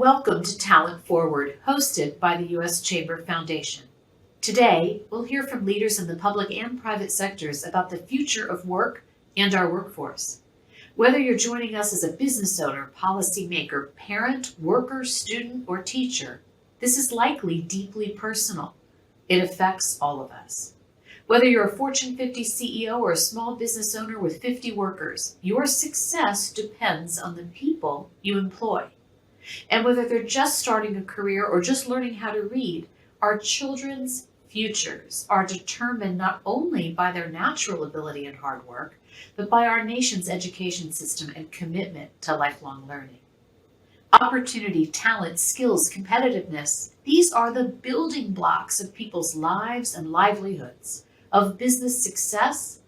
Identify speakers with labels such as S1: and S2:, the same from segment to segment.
S1: welcome to Talent Forward, hosted by the U.S. Chamber Foundation. Today, we'll hear from leaders in the public and private sectors about the future of work and our workforce. Whether you're joining us as a business owner, policymaker, parent, worker, student, or teacher, this is likely deeply personal. It affects all of us. Whether you're a Fortune 50 CEO or a small business owner with 50 workers, your success depends on the people you employ. And whether they're just starting a career or just learning how to read, our children's futures are determined not only by their natural ability and hard work, but by our nation's education system and commitment to lifelong learning. Opportunity, talent, skills, competitiveness, these are the building blocks of people's lives and livelihoods, of business success,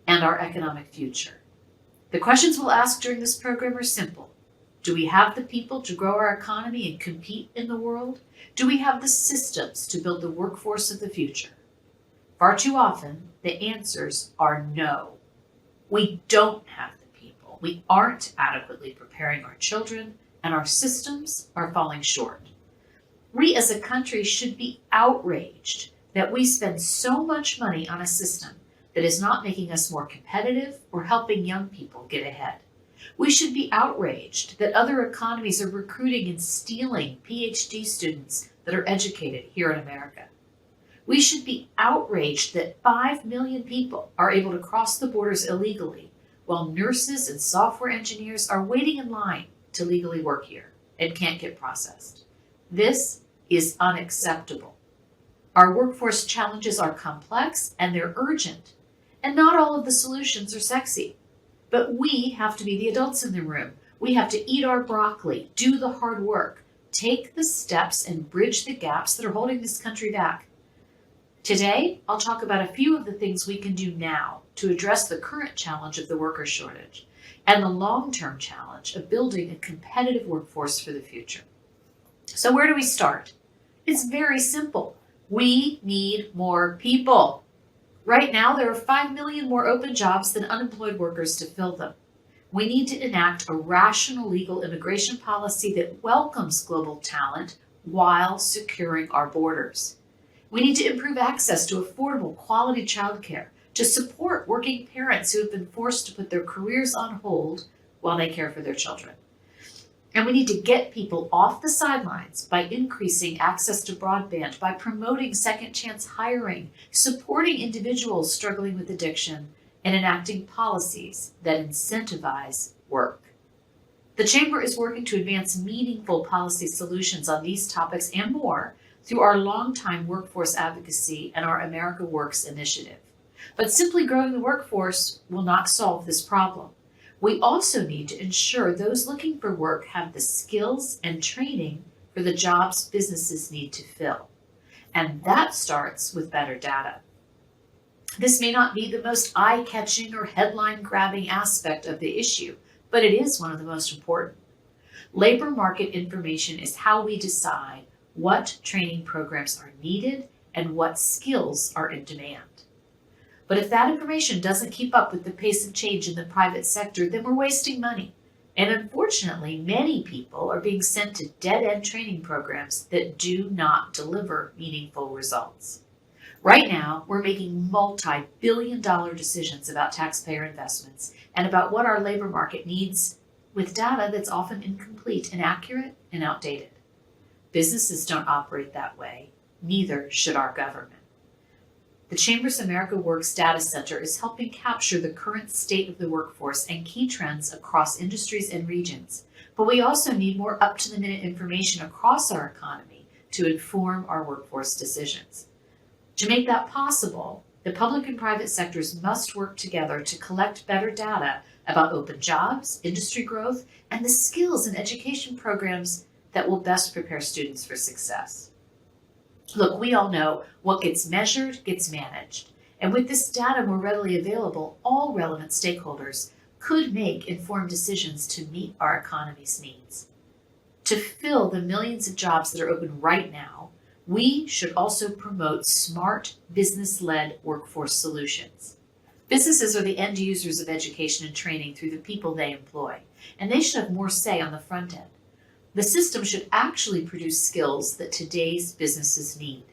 S1: and our economic future. The questions we'll ask during this program are simple. Do we have the people to grow our economy and compete in the world? Do we have the systems to build the workforce of the future? Far too often, the answers are no. We don't have the people. We aren't adequately preparing our children, and our systems are falling short. We as a country should be outraged that we spend so much money on a system that is not making us more competitive or helping young people get ahead. We should be outraged that other economies are recruiting and stealing PhD students that are educated here in America. We should be outraged that 5 million people are able to cross the borders illegally, while nurses and software engineers are waiting in line to legally work here and can't get processed. This is unacceptable. Our workforce challenges are complex and they're urgent, and not all of the solutions are sexy. But we have to be the adults in the room. We have to eat our broccoli, do the hard work, take the steps, and bridge the gaps that are holding this country back. Today, I'll talk about a few of the things we can do now to address the current challenge of the worker shortage and the long-term challenge of building a competitive workforce for the future. So where do we start? It's very simple. We need more people. Right now, there are 5 million more open jobs than unemployed workers to fill them. We need to enact a rational legal immigration policy that welcomes global talent while securing our borders. We need to improve access to affordable, quality childcare to support working parents who have been forced to put their careers on hold while they care for their children. And we need to get people off the sidelines by increasing access to broadband, by promoting second chance hiring, supporting individuals struggling with addiction, and enacting policies that incentivize work. The Chamber is working to advance meaningful policy solutions on these topics and more through our longtime workforce advocacy and our America Works initiative. But simply growing the workforce will not solve this problem. We also need to ensure those looking for work have the skills and training for the jobs businesses need to fill. And that starts with better data. This may not be the most eye-catching or headline-grabbing aspect of the issue, but it is one of the most important. Labor market information is how we decide what training programs are needed and what skills are in demand. But if that information doesn't keep up with the pace of change in the private sector, then we're wasting money. And unfortunately, many people are being sent to dead-end training programs that do not deliver meaningful results. Right now, we're making multi-billion-dollar decisions about taxpayer investments and about what our labor market needs with data that's often incomplete, inaccurate, and outdated. Businesses don't operate that way. Neither should our government. The Chamber's America Works Data Center is helping capture the current state of the workforce and key trends across industries and regions. But we also need more up-to-the-minute information across our economy to inform our workforce decisions. To make that possible, the public and private sectors must work together to collect better data about open jobs, industry growth, and the skills and education programs that will best prepare students for success. Look, we all know what gets measured gets managed. And with this data more readily available, all relevant stakeholders could make informed decisions to meet our economy's needs. To fill the millions of jobs that are open right now, we should also promote smart, business-led workforce solutions. Businesses are the end users of education and training through the people they employ, and they should have more say on the front end. The system should actually produce skills that today's businesses need.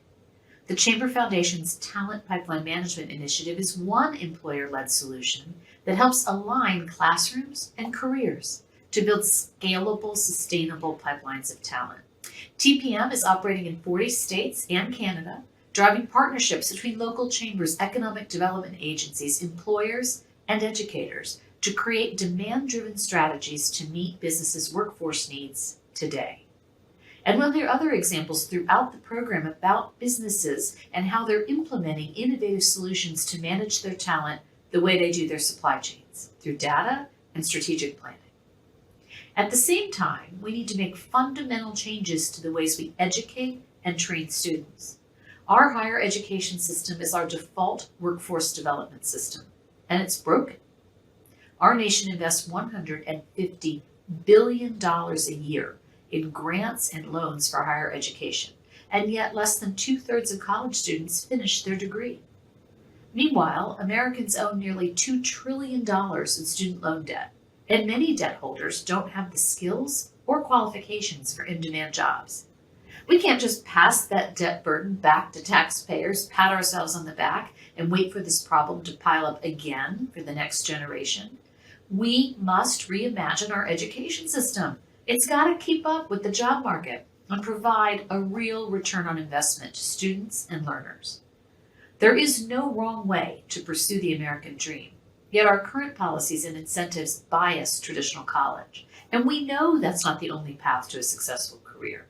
S1: The Chamber Foundation's Talent Pipeline Management Initiative is one employer-led solution that helps align classrooms and careers to build scalable, sustainable pipelines of talent. TPM is operating in 40 states and Canada, driving partnerships between local chambers, economic development agencies, employers, and educators to create demand-driven strategies to meet businesses' workforce needs today. And we'll hear other examples throughout the program about businesses and how they're implementing innovative solutions to manage their talent the way they do their supply chains, through data and strategic planning. At the same time, we need to make fundamental changes to the ways we educate and train students. Our higher education system is our default workforce development system, and it's broken. Our nation invests $150 billion a year in grants and loans for higher education, and yet less than 2/3 of college students finish their degree. Meanwhile, Americans own nearly $2 trillion in student loan debt, and many debt holders don't have the skills or qualifications for in-demand jobs. We can't just pass that debt burden back to taxpayers, pat ourselves on the back, and wait for this problem to pile up again for the next generation. We must reimagine our education system. It's got to keep up with the job market and provide a real return on investment to students and learners. There is no wrong way to pursue the American dream, yet our current policies and incentives bias traditional college, and we know that's not the only path to a successful career.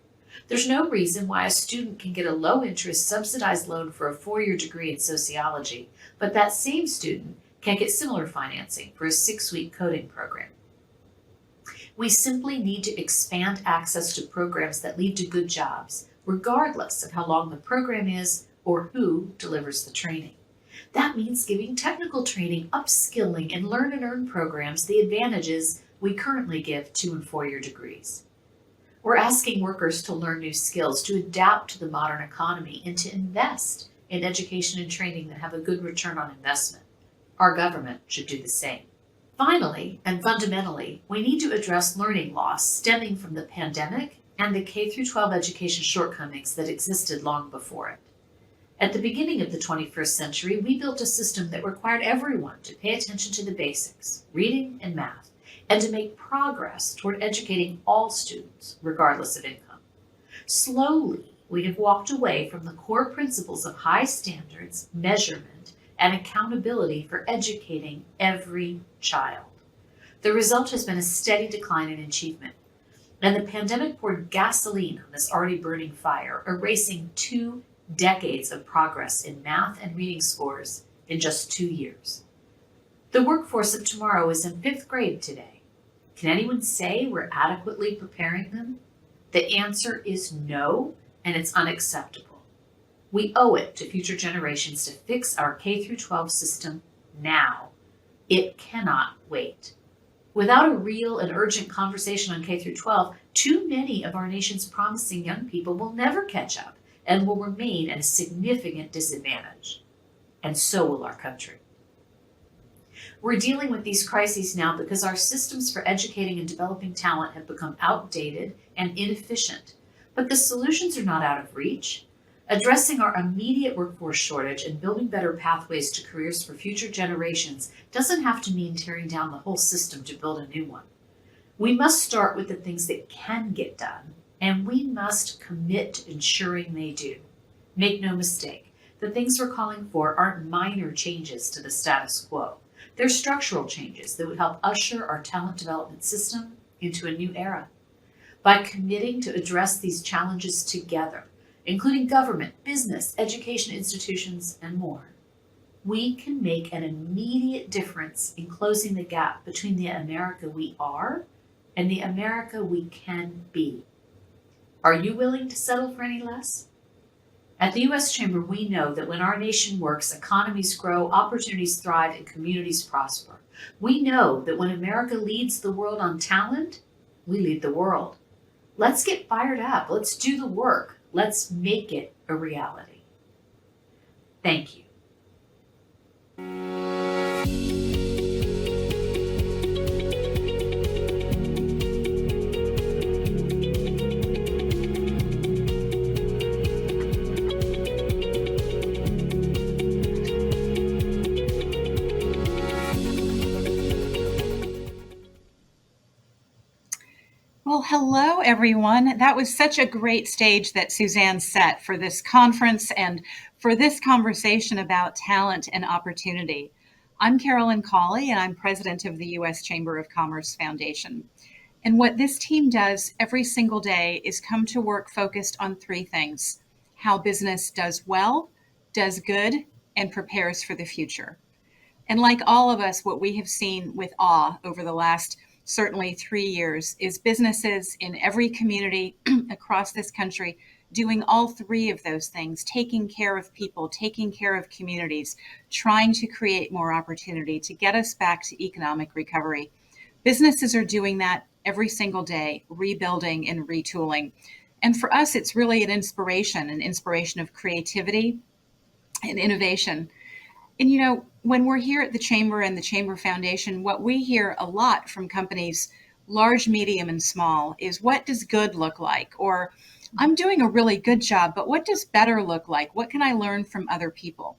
S1: There's no reason why a student can get a low-interest subsidized loan for a 4-year degree in sociology, but that same student can't get similar financing for a 6-week coding program. We simply need to expand access to programs that lead to good jobs, regardless of how long the program is or who delivers the training. That means giving technical training, upskilling, and learn and earn programs the advantages we currently give 2- and 4-year degrees. We're asking workers to learn new skills, to adapt to the modern economy, and to invest in education and training that have a good return on investment. Our government should do the same. Finally, and fundamentally, we need to address learning loss stemming from the pandemic and the K-12 education shortcomings that existed long before it. At the beginning of the 21st century, we built a system that required everyone to pay attention to the basics, reading and math, and to make progress toward educating all students, regardless of income. Slowly, we have walked away from the core principles of high standards, measurement, and accountability for educating every child. The result has been a steady decline in achievement, and the pandemic poured gasoline on this already burning fire, erasing 2 decades of progress in math and reading scores in just 2 years. The workforce of tomorrow is in 5th grade today. Can anyone say we're adequately preparing them? The answer is no, and it's unacceptable. We owe it to future generations to fix our K-12 system now. It cannot wait. Without a real and urgent conversation on K-12, too many of our nation's promising young people will never catch up and will remain at a significant disadvantage. And so will our country. We're dealing with these crises now because our systems for educating and developing talent have become outdated and inefficient. But the solutions are not out of reach. Addressing our immediate workforce shortage and building better pathways to careers for future generations doesn't have to mean tearing down the whole system to build a new one. We must start with the things that can get done, and we must commit to ensuring they do. Make no mistake, the things we're calling for aren't minor changes to the status quo. They're structural changes that would help usher our talent development system into a new era. By committing to address these challenges together, including government, business, education institutions, and more, we can make an immediate difference in closing the gap between the America we are and the America we can be. Are you willing to settle for any less? At the U.S. Chamber, we know that when our nation works, economies grow, opportunities thrive, and communities prosper. We know that when America leads the world on talent, we lead the world. Let's get fired up. Let's do the work. Let's make it a reality. Thank you.
S2: Hello, everyone. That was such a great stage that Suzanne set for this conference and for this conversation about talent and opportunity. I'm Carolyn Cawley, and I'm president of the U.S. Chamber of Commerce Foundation. And what this team does every single day is come to work focused on three things: how business does well, does good, and prepares for the future. And like all of us, what we have seen with awe over the last certainly 3 years is businesses in every community across this country doing all three of those things, taking care of people, taking care of communities, trying to create more opportunity to get us back to economic recovery. Businesses are doing that every single day, rebuilding and retooling. And for us, it's really an inspiration of creativity and innovation. And when we're here at the Chamber and the Chamber Foundation, what we hear a lot from companies, large, medium, and small, is what does good look like? Or I'm doing a really good job, but what does better look like? What can I learn from other people?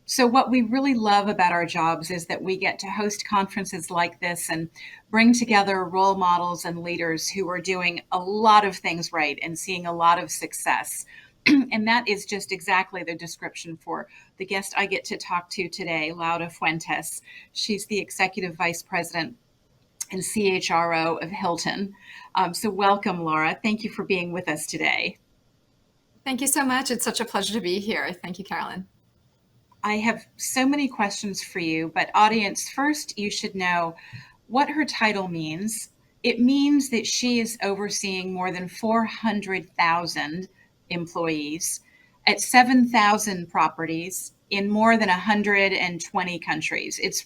S2: So, what we really love about our jobs is that we get to host conferences like this and bring together role models and leaders who are doing a lot of things right and seeing a lot of success. And that is just exactly the description for the guest I get to talk to today, Laura Fuentes. She's the executive vice president and CHRO of Hilton. So, welcome, Laura. Thank you for being with us today.
S3: Thank you so much. It's such a pleasure to be here. Thank you, Carolyn.
S2: I have so many questions for you, but audience, first you should know what her title means. It means that she is overseeing more than 400,000 employees at 7,000 properties in more than 120 countries. It's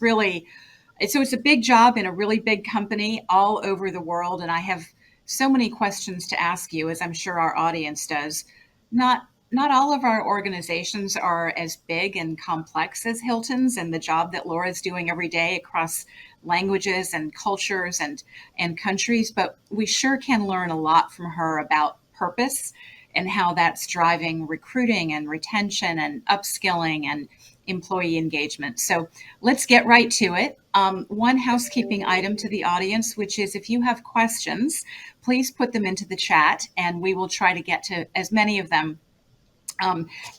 S2: a big job in a really big company all over the world. And I have so many questions to ask you, as I'm sure our audience does. Not all of our organizations are as big and complex as Hilton's, and the job that Laura's doing every day across languages and cultures and countries, but we sure can learn a lot from her about purpose and how that's driving recruiting and retention and upskilling and employee engagement. So let's get right to it. One housekeeping item to the audience, which is if you have questions, please put them into the chat and we will try to get to as many of them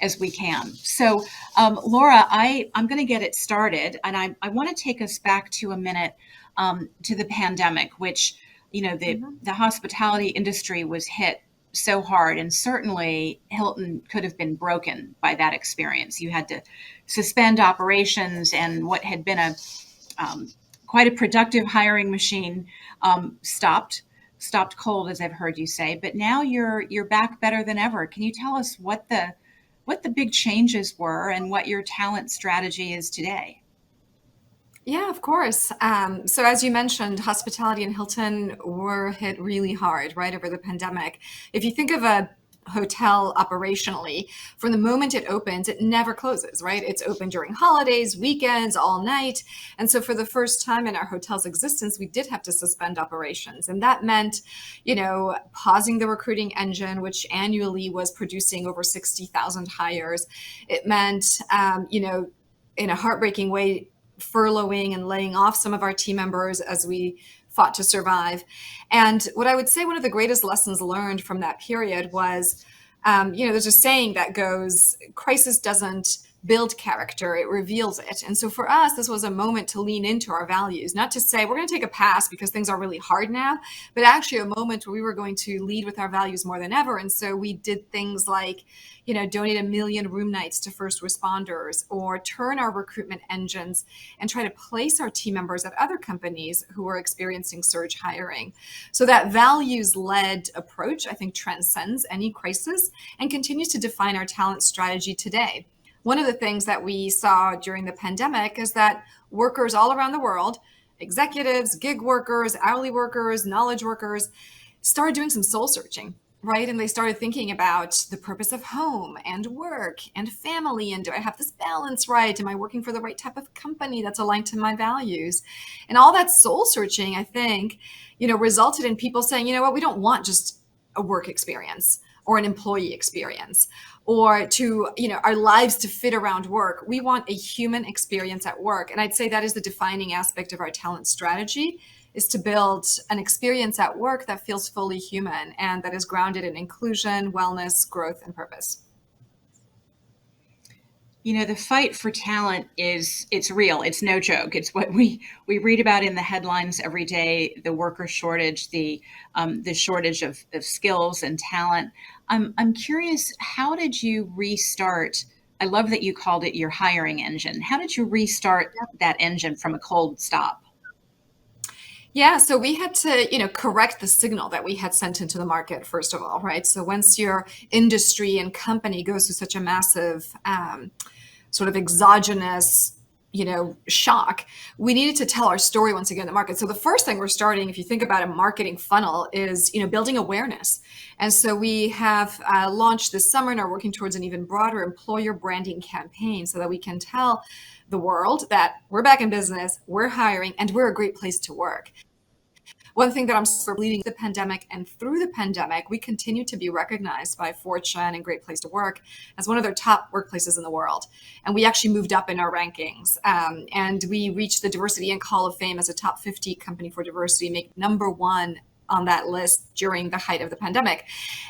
S2: as we can. So, Laura, I'm going to get it started, and I want to take us back to a minute to the pandemic, which, the hospitality industry was hit so hard, and certainly Hilton could have been broken by that experience. You had to suspend operations, and what had been a quite a productive hiring machine stopped cold, as I've heard you say, but now you're back better than ever. Can you tell us what the big changes were and what your talent strategy is today?
S3: Yeah, of course. So as you mentioned, hospitality and Hilton were hit really hard, right, over the pandemic. If you think of a hotel operationally, from the moment it opens, it never closes, right? It's open during holidays, weekends, all night. And so for the first time in our hotel's existence, we did have to suspend operations. And that meant, pausing the recruiting engine, which annually was producing over 60,000 hires. It meant, in a heartbreaking way, furloughing and laying off some of our team members as we fought to survive. And what I would say one of the greatest lessons learned from that period was, there's a saying that goes, crisis doesn't build character, it reveals it. And so for us, this was a moment to lean into our values, not to say we're going to take a pass because things are really hard now, but actually a moment where we were going to lead with our values more than ever. And so we did things like, donate 1 million room nights to first responders, or turn our recruitment engines and try to place our team members at other companies who are experiencing surge hiring. So that values-led approach, I think, transcends any crisis and continues to define our talent strategy today. One of the things that we saw during the pandemic is that workers all around the world, executives, gig workers, hourly workers, knowledge workers, started doing some soul searching, right? And they started thinking about the purpose of home and work and family. And do I have this balance right? Am I working for the right type of company that's aligned to my values? And all that soul searching, I think, resulted in people saying, you know what, we don't want just a work experience or an employee experience, or to, our lives to fit around work. We want a human experience at work. And I'd say that is the defining aspect of our talent strategy. is to build an experience at work that feels fully human and that is grounded in inclusion, wellness, growth, and purpose.
S2: The fight for talent it's real. It's no joke. It's what we read about in the headlines every day, the worker shortage, the shortage of skills and talent. I'm curious, how did you restart? I love that you called it your hiring engine. How did you restart that engine from a cold stop?
S3: Yeah, so we had to, correct the signal that we had sent into the market, first of all, right? So once your industry and company goes through such a massive sort of exogenous, shock, we needed to tell our story once again in the market. So the first thing we're starting, if you think about a marketing funnel, is, building awareness. And so we have launched this summer and are working towards an even broader employer branding campaign so that we can tell the world that we're back in business, we're hiring, and we're a great place to work. One thing that I'm super leading the pandemic and through the pandemic, we continue to be recognized by Fortune and Great Place to Work as one of their top workplaces in the world. And we actually moved up in our rankings. And we reached the Diversity Inc. Hall of Fame as a top 50 company for diversity, make number one on that list during the height of the pandemic.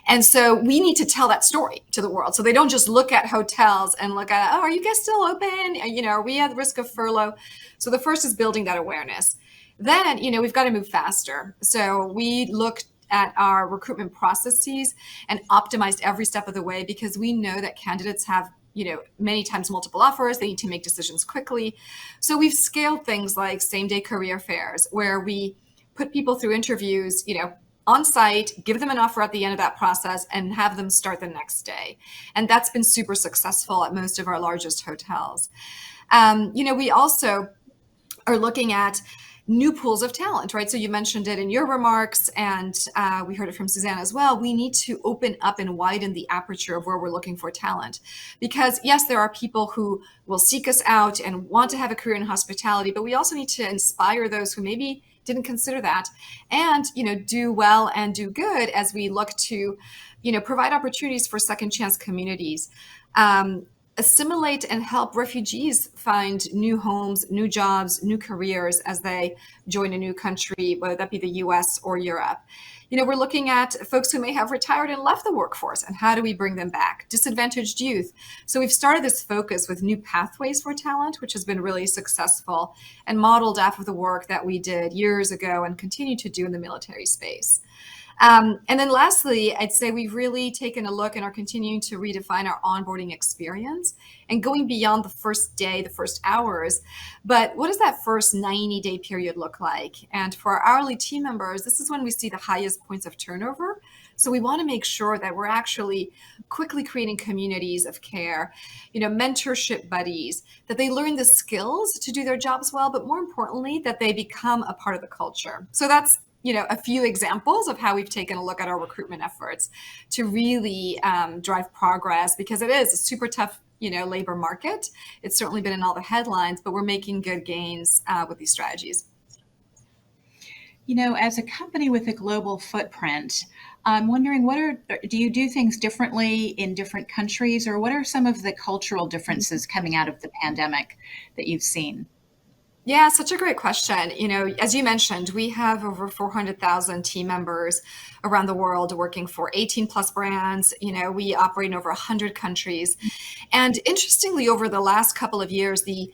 S3: And so we need to tell that story to the world. So they don't just look at hotels and look at, oh, are you guys still open? Are we at risk of furlough? So the first is building that awareness. Then, we've got to move faster. So we looked at our recruitment processes and optimized every step of the way because we know that candidates have, many times multiple offers. They need to make decisions quickly. So we've scaled things like same-day career fairs where we put people through interviews, on site, give them an offer at the end of that process and have them start the next day. And that's been super successful at most of our largest hotels. We also are looking at new pools of talent, right? So you mentioned it in your remarks, and we heard it from Suzanne as well. We need to open up and widen the aperture of where we're looking for talent. Because yes, there are people who will seek us out and want to have a career in hospitality, but we also need to inspire those who maybe didn't consider that and, do well and do good as we look to, provide opportunities for second chance communities. Assimilate and help refugees find new homes, new jobs, new careers as they join a new country, whether that be the US or Europe. We're looking at folks who may have retired and left the workforce and how do we bring them back? Disadvantaged youth. So we've started this focus with new pathways for talent, which has been really successful and modeled after the work that we did years ago and continue to do in the military space. And then lastly, I'd say we've really taken a look and are continuing to redefine our onboarding experience and going beyond the first day, the first hours. But what does that first 90-day period look like? And for our hourly team members, this is when we see the highest points of turnover. So we want to make sure that we're actually quickly creating communities of care, mentorship buddies, that they learn the skills to do their jobs well, but more importantly, that they become a part of the culture. So that's a few examples of how we've taken a look at our recruitment efforts to really drive progress because it is a super tough, labor market. It's certainly been in all the headlines, but we're making good gains with these strategies.
S2: As a company with a global footprint, I'm wondering do you do things differently in different countries, or what are some of the cultural differences coming out of the pandemic that you've seen?
S3: Yeah, such a great question. As you mentioned, we have over 400,000 team members around the world working for 18 plus brands. We operate in over 100 countries. And interestingly, over the last couple of years, the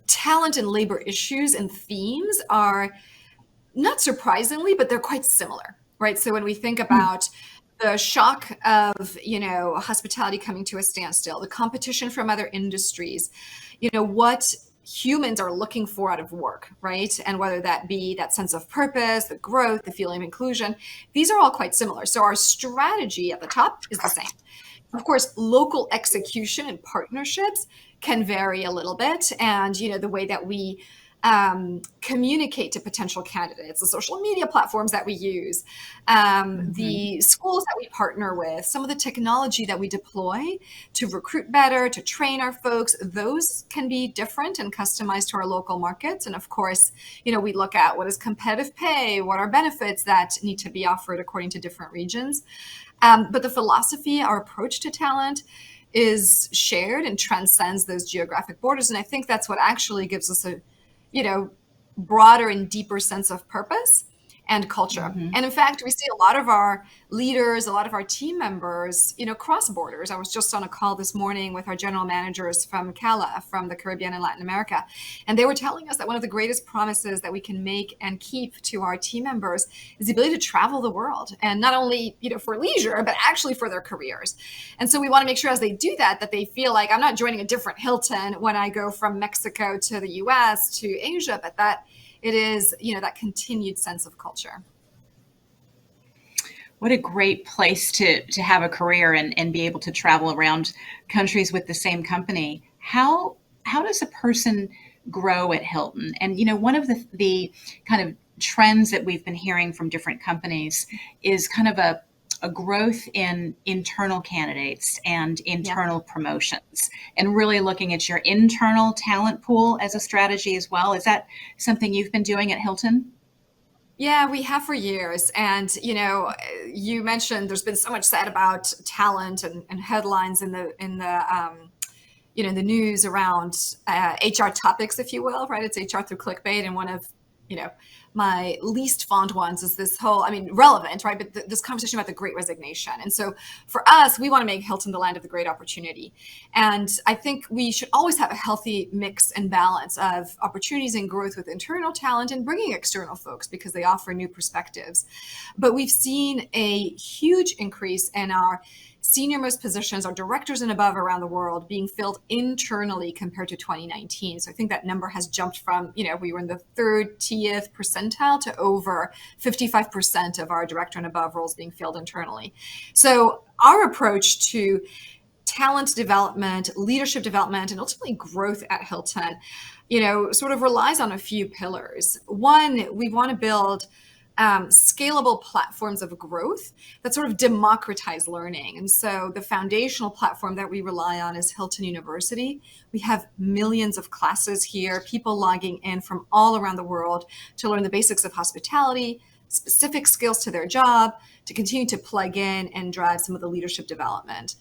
S3: talent and labor issues and themes are not surprisingly, but they're quite similar, right? So when we think about the shock of, hospitality coming to a standstill, the competition from other industries, what humans are looking for out of work, right? And whether that be that sense of purpose, the growth, the feeling of inclusion, these are all quite similar. So our strategy at the top is the same. Of course, local execution and partnerships can vary a little bit. And, the way that we communicate to potential candidates, the social media platforms that we use, the schools that we partner with, some of the technology that we deploy to recruit better, to train our folks, those can be different and customized to our local markets. And of course, we look at what is competitive pay, what are benefits that need to be offered according to different regions. But the philosophy, our approach to talent is shared and transcends those geographic borders. And I think that's what actually gives us broader and deeper sense of purpose and culture.
S2: Mm-hmm.
S3: And in fact, we see a lot of our leaders, a lot of our team members, cross borders. I was just on a call this morning with our general managers from CALA, from the Caribbean and Latin America. And they were telling us that one of the greatest promises that we can make and keep to our team members is the ability to travel the world. And not only, for leisure, but actually for their careers. And so we want to make sure as they do that, that they feel like I'm not joining a different Hilton when I go from Mexico to the US to Asia, but that it is, that continued sense of culture.
S2: What a great place to have a career and be able to travel around countries with the same company. How does a person grow at Hilton? And one of the kind of trends that we've been hearing from different companies is kind of a growth in internal candidates and internal promotions, and really looking at your internal talent pool as a strategy as well. Is that something you've been doing at Hilton?
S3: Yeah, we have for years. And, you mentioned there's been so much said about talent and headlines in the news around HR topics, if you will, right? It's HR through clickbait. And one of, my least fond ones is this whole, relevant, right? But this conversation about the Great Resignation. And so for us, we want to make Hilton the land of the great opportunity. And I think we should always have a healthy mix and balance of opportunities and growth with internal talent and bringing external folks because they offer new perspectives. But we've seen a huge increase in our senior most positions, our directors and above around the world, being filled internally compared to 2019. So I think that number has jumped from, we were in the 30th percentile to over 55% of our director and above roles being filled internally. So our approach to talent development, leadership development, and ultimately growth at Hilton, sort of relies on a few pillars. One, we want to build scalable platforms of growth that sort of democratize learning. And so the foundational platform that we rely on is Hilton University. We have millions of classes here, people logging in from all around the world to learn the basics of hospitality, specific skills to their job, to continue to plug in and drive some of the leadership development.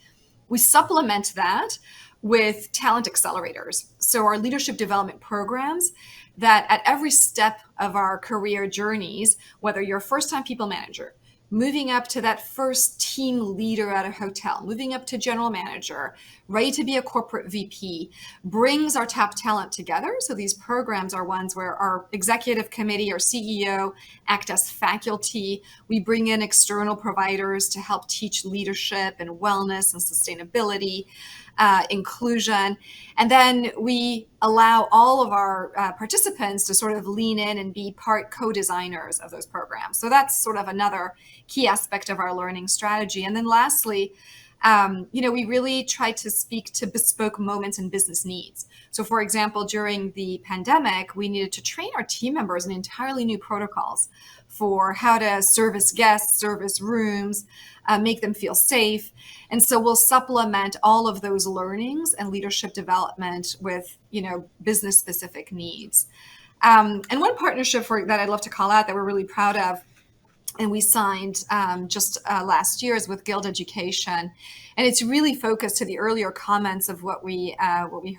S3: We supplement that with talent accelerators. So our leadership development programs that at every step of our career journeys, whether you're a first-time people manager, moving up to that first team leader at a hotel, moving up to general manager, ready to be a corporate VP, brings our top talent together. So these programs are ones where our executive committee, our CEO, act as faculty. We bring in external providers to help teach leadership and wellness and sustainability, inclusion. And then we allow all of our participants to sort of lean in and be part co-designers of those programs. So that's sort of another key aspect of our learning strategy. And then lastly, we really try to speak to bespoke moments and business needs. So for example, during the pandemic, we needed to train our team members in entirely new protocols for how to service guests, service rooms, make them feel safe. And so we'll supplement all of those learnings and leadership development with, business specific needs. And one partnership that I'd love to call out that we're really proud of, and we signed just last year, is with Guild Education. And it's really focused to the earlier comments of what we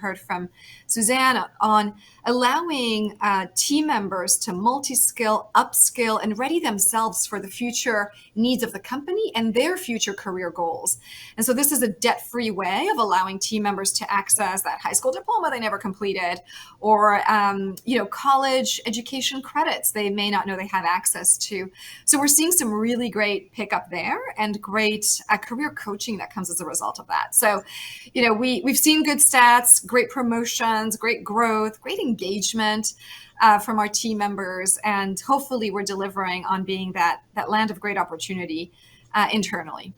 S3: heard from Suzanne on allowing team members to multi-skill, upskill, and ready themselves for the future needs of the company and their future career goals. And so this is a debt-free way of allowing team members to access that high school diploma they never completed, or college education credits they may not know they have access to. So we're seeing some really great pickup there and great career coaching that comes as a result of that. So, we've seen good stats, great promotions, great growth, great engagement from our team members, and hopefully we're delivering on being that land of great opportunity internally.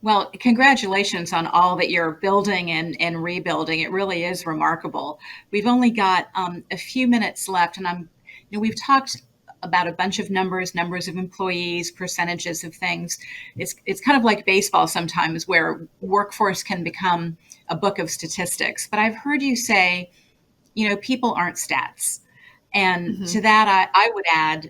S2: Well, congratulations on all that you're building and rebuilding. It really is remarkable. We've only got a few minutes left, and we've talked about a bunch of numbers of employees, percentages of things. It's kind of like baseball sometimes, where workforce can become a book of statistics. But I've heard you say, people aren't stats. And to that, I would add,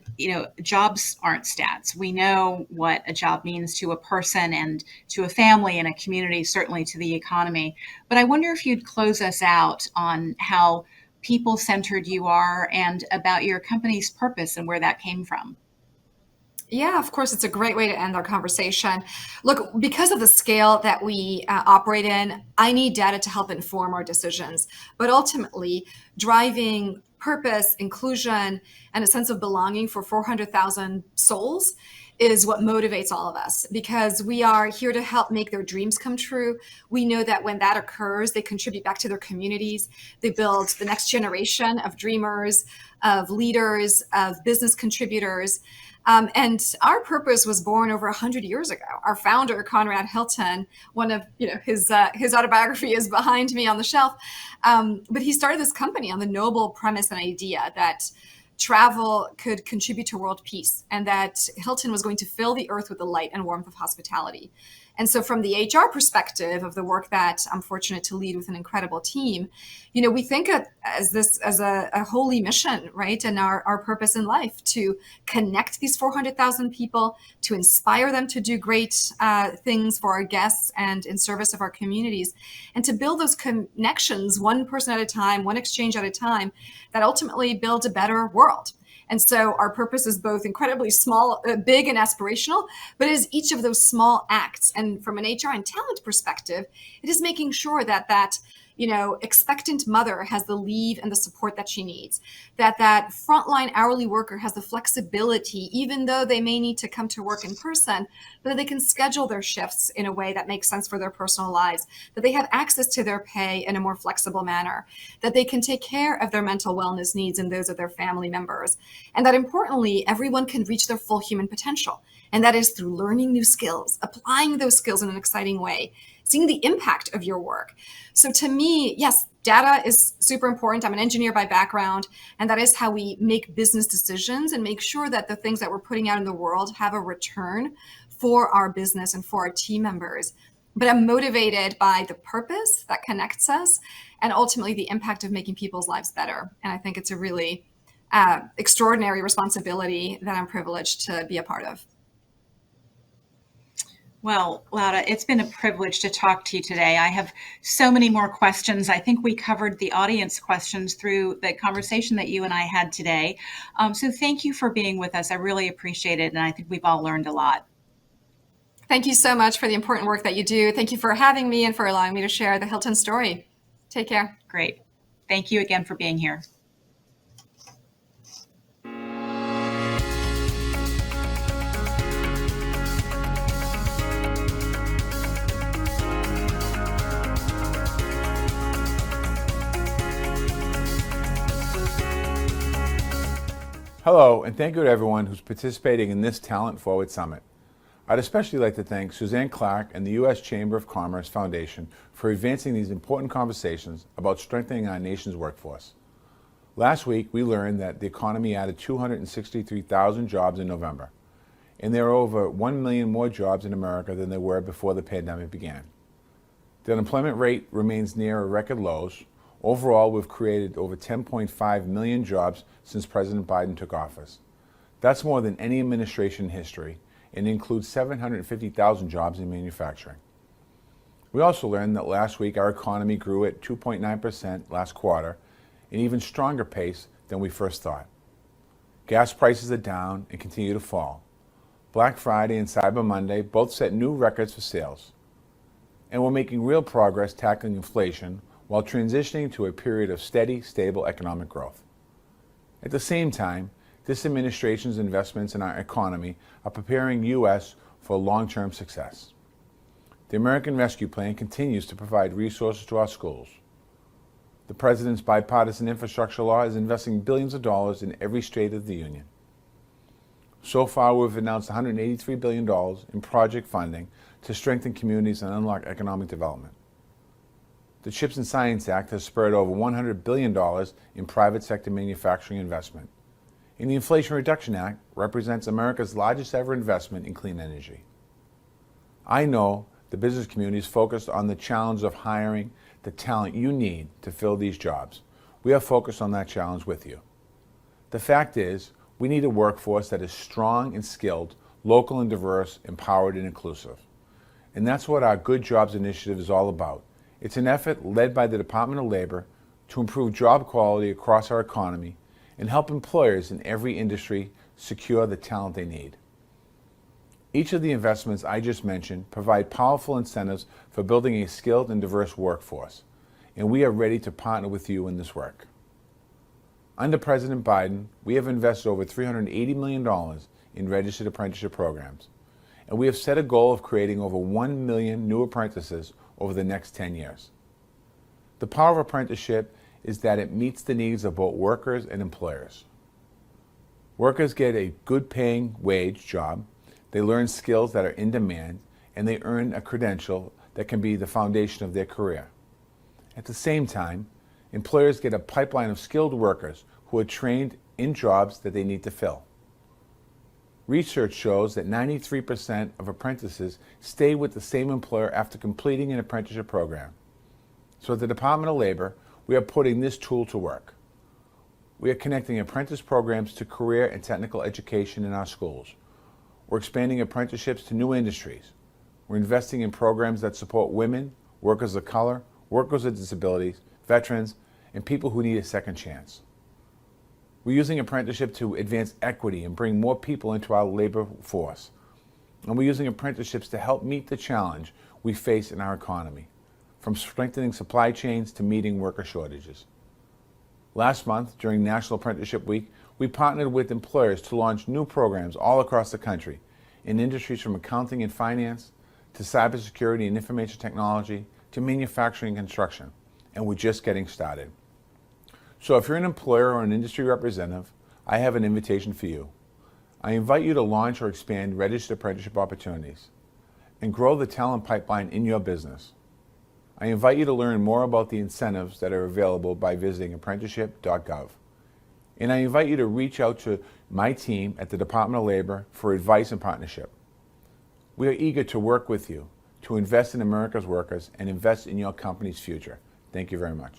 S2: jobs aren't stats. We know what a job means to a person and to a family and a community, certainly to the economy. But I wonder if you'd close us out on how people-centered you are and about your company's purpose and where that came from.
S3: Yeah, of course, it's a great way to end our conversation. Look, because of the scale that we operate in, I need data to help inform our decisions. But ultimately, driving purpose, inclusion, and a sense of belonging for 400,000 souls is what motivates all of us, because we are here to help make their dreams come true. We know that when that occurs, they contribute back to their communities. They build the next generation of dreamers, of leaders, of business contributors. And our purpose was born over 100 years ago. Our founder, Conrad Hilton, one of his autobiography is behind me on the shelf. But he started this company on the noble premise and idea that travel could contribute to world peace, and that Hilton was going to fill the earth with the light and warmth of hospitality. And so from the HR perspective of the work that I'm fortunate to lead with an incredible team, we think of as a holy mission, right? And our purpose in life to connect these 400,000 people, to inspire them to do great things for our guests and in service of our communities, and to build those connections one person at a time, one exchange at a time, that ultimately builds a better world. And so our purpose is both incredibly small, big and aspirational, but it is each of those small acts. And from an HR and talent perspective, it is making sure that expectant mother has the leave and the support that she needs, that frontline hourly worker has the flexibility, even though they may need to come to work in person, but that they can schedule their shifts in a way that makes sense for their personal lives, that they have access to their pay in a more flexible manner, that they can take care of their mental wellness needs and those of their family members, and that importantly, everyone can reach their full human potential. And that is through learning new skills, applying those skills in an exciting way, seeing the impact of your work. So to me, yes, data is super important. I'm an engineer by background, and that is how we make business decisions and make sure that the things that we're putting out in the world have a return for our business and for our team members. But I'm motivated by the purpose that connects us and ultimately the impact of making people's lives better. And I think it's a really extraordinary responsibility that I'm privileged to be a part of.
S2: Well, Laura, it's been a privilege to talk to you today. I have so many more questions. I think we covered the audience questions through the conversation that you and I had today. So thank you for being with us. I really appreciate it. And I think we've all learned a lot.
S3: Thank you so much for the important work that you do. Thank you for having me and for allowing me to share the Hilton story. Take care.
S2: Great. Thank you again for being here.
S4: Hello, and thank you to everyone who's participating in this Talent Forward Summit. I'd especially like to thank Suzanne Clark and the U.S. Chamber of Commerce Foundation for advancing these important conversations about strengthening our nation's workforce. Last week, we learned that the economy added 263,000 jobs in November, and there are over 1 million more jobs in America than there were before the pandemic began. The unemployment rate remains near record lows. Overall, we've created over 10.5 million jobs since President Biden took office. That's more than any administration in history, and includes 750,000 jobs in manufacturing. We also learned that last week our economy grew at 2.9% last quarter, an even stronger pace than we first thought. Gas prices are down and continue to fall. Black Friday and Cyber Monday both set new records for sales. And we're making real progress tackling inflation while transitioning to a period of steady, stable economic growth. At the same time, this administration's investments in our economy are preparing the U.S. for long-term success. The American Rescue Plan continues to provide resources to our schools. The President's bipartisan infrastructure law is investing billions of dollars in every state of the union. So far, we've announced $183 billion in project funding to strengthen communities and unlock economic development. The CHIPS and Science Act has spurred over $100 billion in private sector manufacturing investment. And the Inflation Reduction Act represents America's largest ever investment in clean energy. I know the business community is focused on the challenge of hiring the talent you need to fill these jobs. We are focused on that challenge with you. The fact is, we need a workforce that is strong and skilled, local and diverse, empowered and inclusive. And that's what our Good Jobs Initiative is all about. It's an effort led by the Department of Labor to improve job quality across our economy and help employers in every industry secure the talent they need. Each of the investments I just mentioned provide powerful incentives for building a skilled and diverse workforce, and we are ready to partner with you in this work. Under President Biden, we have invested over $380 million in registered apprenticeship programs, and we have set a goal of creating over 1 million new apprentices over the next 10 years. The power of apprenticeship is that it meets the needs of both workers and employers. Workers get a good paying wage job, they learn skills that are in demand, and they earn a credential that can be the foundation of their career. At the same time, employers get a pipeline of skilled workers who are trained in jobs that they need to fill. Research shows that 93% of apprentices stay with the same employer after completing an apprenticeship program. So at the Department of Labor, we are putting this tool to work. We are connecting apprentice programs to career and technical education in our schools. We're expanding apprenticeships to new industries. We're investing in programs that support women, workers of color, workers with disabilities, veterans, and people who need a second chance. We're using apprenticeship to advance equity and bring more people into our labor force. And we're using apprenticeships to help meet the challenge we face in our economy, from strengthening supply chains to meeting worker shortages. Last month, during National Apprenticeship Week, we partnered with employers to launch new programs all across the country in industries from accounting and finance to cybersecurity and information technology to manufacturing and construction. And we're just getting started. So if you're an employer or an industry representative, I have an invitation for you. I invite you to launch or expand registered apprenticeship opportunities and grow the talent pipeline in your business. I invite you to learn more about the incentives that are available by visiting apprenticeship.gov. And I invite you to reach out to my team at the Department of Labor for advice and partnership. We are eager to work with you to invest in America's workers and invest in your company's future. Thank you very much.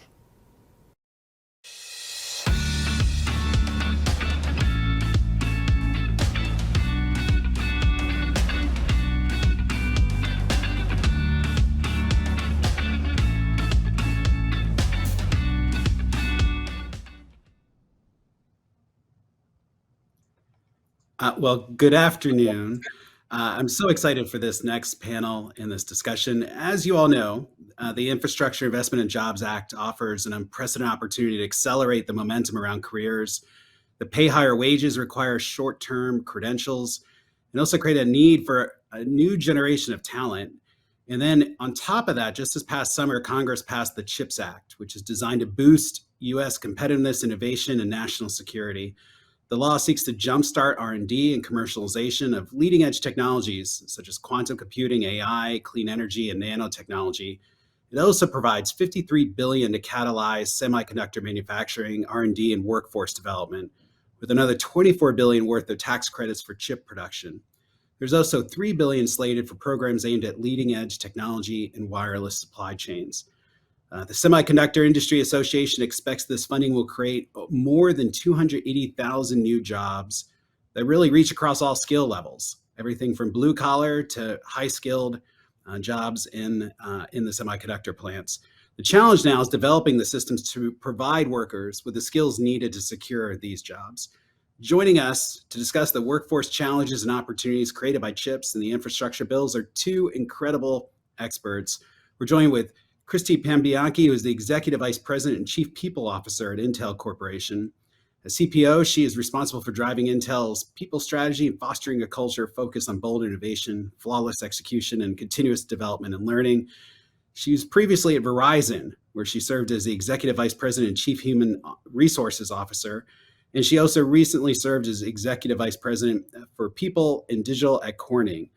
S5: Well, good afternoon. I'm so excited for this next panel and this discussion. As you all know, the Infrastructure Investment and Jobs Act offers an unprecedented opportunity to accelerate the momentum around careers that pay higher wages, require short-term credentials, and also create a need for a new generation of talent. And then on top of that, just this past summer, Congress passed the CHIPS Act, which is designed to boost U.S. competitiveness, innovation, and national security. The law seeks to jumpstart R&D and commercialization of leading-edge technologies such as quantum computing, AI, clean energy, and nanotechnology. It also provides $53 billion to catalyze semiconductor manufacturing, R&D, and workforce development, with another $24 billion worth of tax credits for chip production. There's also $3 billion slated for programs aimed at leading-edge technology and wireless supply chains. The Semiconductor Industry Association expects this funding will create more than 280,000 new jobs that really reach across all skill levels, everything from blue collar to high skilled jobs in the semiconductor plants. The challenge now is developing the systems to provide workers with the skills needed to secure these jobs. Joining us to discuss the workforce challenges and opportunities created by CHIPS and the infrastructure bills are two incredible experts. We're joined with Christy Pambianchi, who is the Executive Vice President and Chief People Officer at Intel Corporation. As CPO, she is responsible for driving Intel's people strategy and fostering a culture focused on bold innovation, flawless execution, and continuous development and learning. She was previously at Verizon, where she served as the Executive Vice President and Chief Human Resources Officer. And she also recently served as Executive Vice President for People and Digital at Corning.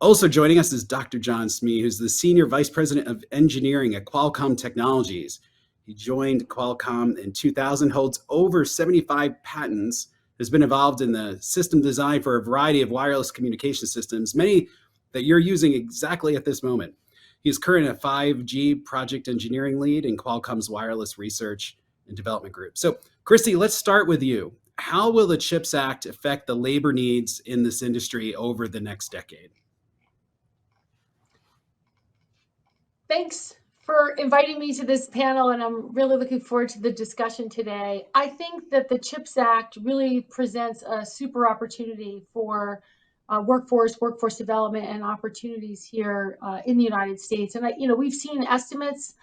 S5: Also joining us is Dr. John Smee, who's the Senior Vice President of Engineering at Qualcomm Technologies. He joined Qualcomm in 2000, holds over 75 patents, has been involved in the system design for a variety of wireless communication systems, many that you're using exactly at this moment. He is currently a 5G project engineering lead in Qualcomm's wireless research and development group. So, Christy, let's start with you. How will the CHIPS Act affect the labor needs in this industry over the next decade?
S6: Thanks for inviting me to this panel, and I'm really looking forward to the discussion today. I think that the CHIPS Act really presents a super opportunity for workforce development, and opportunities here in the United States. And we've seen estimates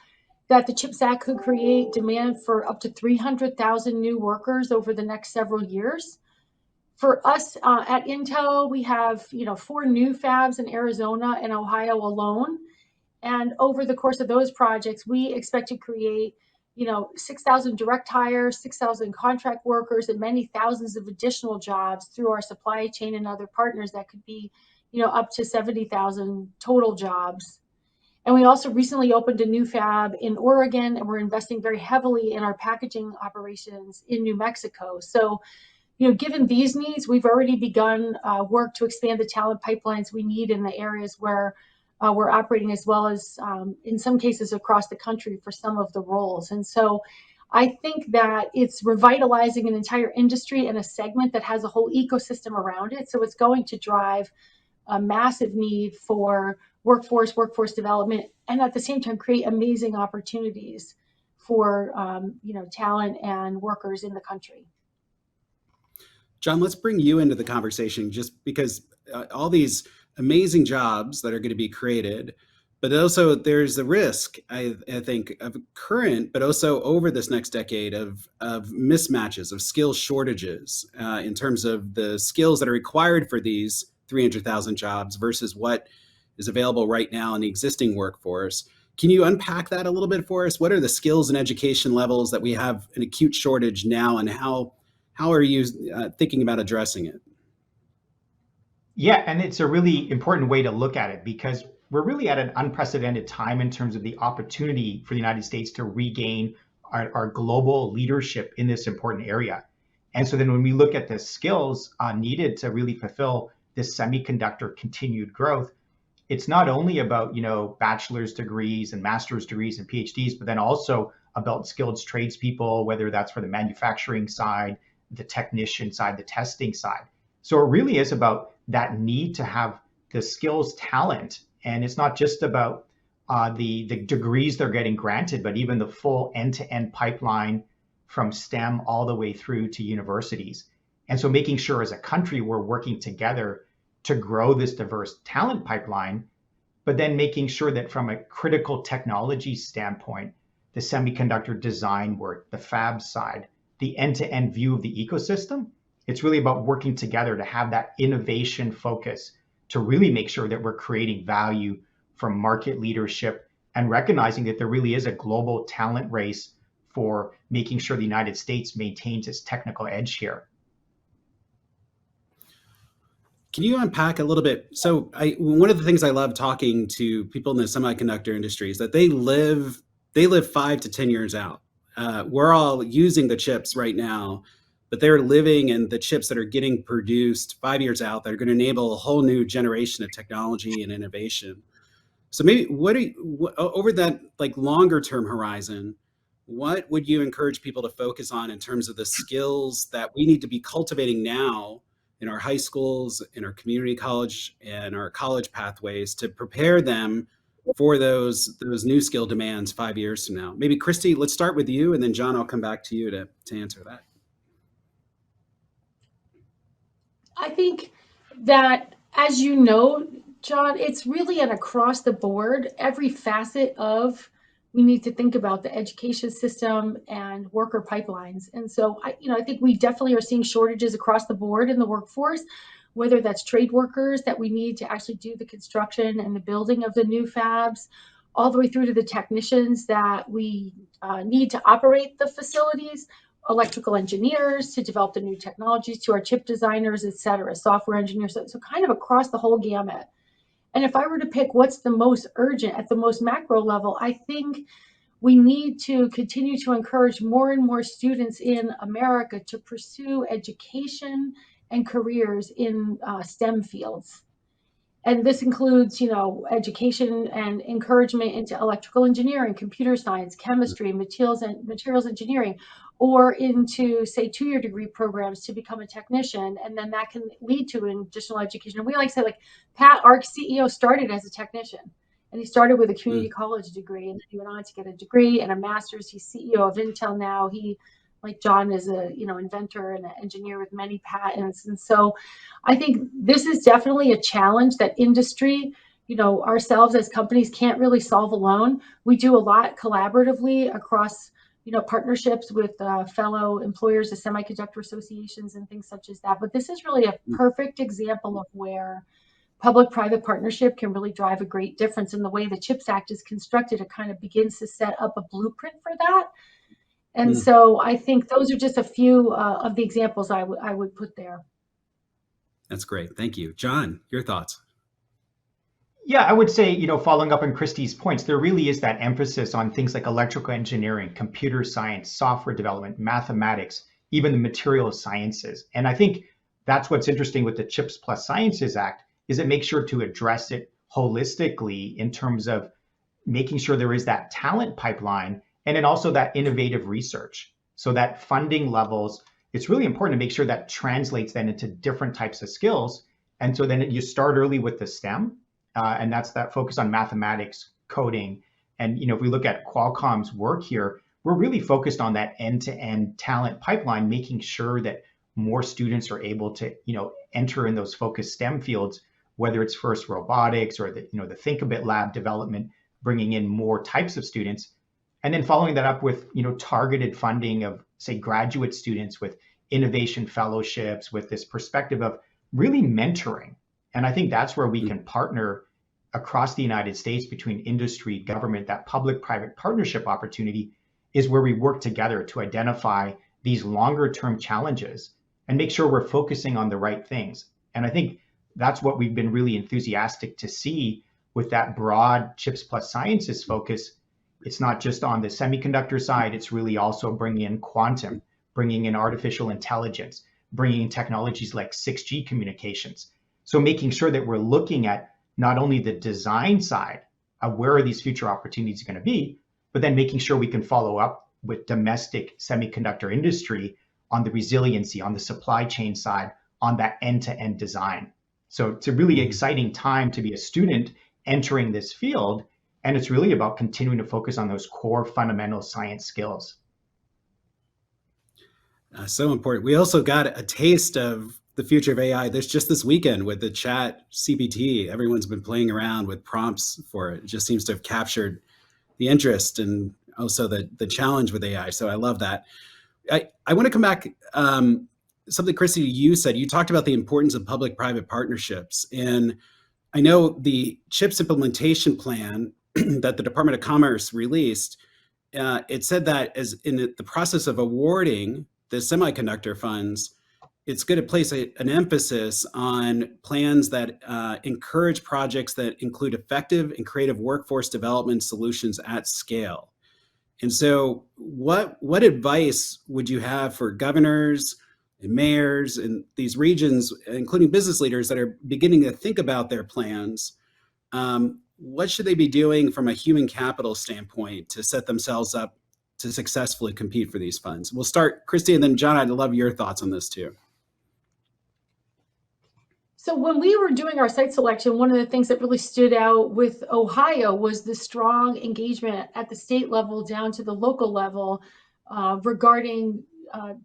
S6: that the CHIPS Act could create demand for up to 300,000 new workers over the next several years. For us at Intel, we have 4 new fabs in Arizona and Ohio alone. And over the course of those projects, we expect to create, 6,000 direct hires, 6,000 contract workers, and many thousands of additional jobs through our supply chain and other partners that could be, up to 70,000 total jobs. And we also recently opened a new fab in Oregon, and we're investing very heavily in our packaging operations in New Mexico. So, given these needs, we've already begun work to expand the talent pipelines we need in the areas where we're operating, as well as in some cases across the country for some of the roles. And so I think that it's revitalizing an entire industry and a segment that has a whole ecosystem around it. So it's going to drive a massive need for workforce development, and at the same time create amazing opportunities for talent and workers in the country.
S5: John, let's bring you into the conversation, just because all these amazing jobs that are going to be created, but also there's a risk, I think, of current, but also over this next decade of mismatches, of skill shortages in terms of the skills that are required for these 300,000 jobs versus what is available right now in the existing workforce. Can you unpack that a little bit for us? What are the skills and education levels that we have an acute shortage now, and how are you thinking about addressing it?
S7: Yeah, and it's a really important way to look at it, because we're really at an unprecedented time in terms of the opportunity for the United States to regain our global leadership in this important area. And so then when we look at the skills needed to really fulfill this semiconductor continued growth, it's not only about, bachelor's degrees and master's degrees and PhDs, but then also about skilled tradespeople, whether that's for the manufacturing side, the technician side, the testing side. So it really is about that need to have the skills talent. And it's not just about the degrees they're getting granted, but even the full end-to-end pipeline from STEM all the way through to universities. And so making sure as a country we're working together to grow this diverse talent pipeline, but then making sure that from a critical technology standpoint, the semiconductor design work, the fab side, the end-to-end view of the ecosystem, it's really about working together to have that innovation focus to really make sure that we're creating value from market leadership and recognizing that there really is a global talent race for making sure the United States maintains its technical edge here.
S5: Can you unpack a little bit? So one of the things I love talking to people in the semiconductor industry is that they live 5 to 10 years out. We're all using the chips right now, but they're living in the chips that are getting produced 5 years out that are going to enable a whole new generation of technology and innovation. So maybe over that longer term horizon, what would you encourage people to focus on in terms of the skills that we need to be cultivating now in our high schools, in our community college, and our college pathways to prepare them for those new skill demands 5 years from now? Maybe Christy, let's start with you, and then John, I'll come back to you to answer that.
S6: I think that, as you know, John, it's really an across the board, every facet of, we need to think about the education system and worker pipelines. And so I think we definitely are seeing shortages across the board in the workforce, whether that's trade workers that we need to actually do the construction and the building of the new fabs, all the way through to the technicians that we need to operate the facilities, electrical engineers to develop the new technologies, to our chip designers, et cetera, software engineers. So kind of across the whole gamut. And if I were to pick what's the most urgent at the most macro level, I think we need to continue to encourage more and more students in America to pursue education and careers in STEM fields. And this includes, education and encouragement into electrical engineering, computer science, chemistry, materials engineering, or into, say, 2-year degree programs to become a technician. And then that can lead to additional education. And we like to say, Pat, our CEO, started as a technician. And he started with a
S5: Mm.
S6: community college degree, and then he went on to get a degree and a master's. He's CEO of Intel now. He, like John, is a inventor and an engineer with many patents. And so I think this is definitely a challenge that industry, ourselves as companies can't really solve alone. We do a lot collaboratively across partnerships with fellow employers, the semiconductor associations, and things such as that. But this is really a perfect example of where public-private partnership can really drive a great difference. In the way the CHIPS Act is constructed, it kind of begins to set up a blueprint for that. And
S5: Mm.
S6: so I think those are just a few of the examples I would put there.
S5: That's great. Thank you. John, your thoughts?
S7: Yeah, I would say, following up on Christy's points, there really is that emphasis on things like electrical engineering, computer science, software development, mathematics, even the material sciences. And I think that's what's interesting with the CHIPS Plus Sciences Act is it makes sure to address it holistically in terms of making sure there is that talent pipeline and then also that innovative research. So that funding levels, it's really important to make sure that translates then into different types of skills. And so then you start early with the STEM, and that's that focus on mathematics, coding. And if we look at Qualcomm's work here, we're really focused on that end-to-end talent pipeline, making sure that more students are able to enter in those focused STEM fields, whether it's first robotics or the Think a Bit lab development, bringing in more types of students, and then following that up with targeted funding of, say, graduate students with innovation fellowships, with this perspective of really mentoring. And I think that's where we can partner across the United States between industry, government. That public-private partnership opportunity is where we work together to identify these longer-term challenges and make sure we're focusing on the right things. And I think that's what we've been really enthusiastic to see with that broad CHIPS Plus Sciences focus. It's not just on the semiconductor side, it's really also bringing in quantum, bringing in artificial intelligence, bringing in technologies like 6G communications. So making sure that we're looking at not only the design side of where are these future opportunities going to be, but then making sure we can follow up with domestic semiconductor industry on the resiliency, on the supply chain side, on that end-to-end design. So it's a really exciting time to be a student entering this field. And it's really about continuing to focus on those core fundamental science skills.
S5: So important. We also got a taste of the future of AI this weekend with the Chat CPT. Everyone's been playing around with prompts for it. It just seems to have captured the interest and also the challenge with AI. So I love that. I want to come back. Something, Christy, you said, you talked about the importance of public-private partnerships. And I know the CHIPS implementation plan that the Department of Commerce released, it said that as in the process of awarding the semiconductor funds, it's going to place an emphasis on plans that encourage projects that include effective and creative workforce development solutions at scale. And so what advice would you have for governors and mayors in these regions, including business leaders that are beginning to think about their plans? What should they be doing from a human capital standpoint to set themselves up to successfully compete for these funds? We'll start, Christy, and then John, I'd love your thoughts on this too.
S6: So when we were doing our site selection, one of the things that really stood out with Ohio was the strong engagement at the state level down to the local level regarding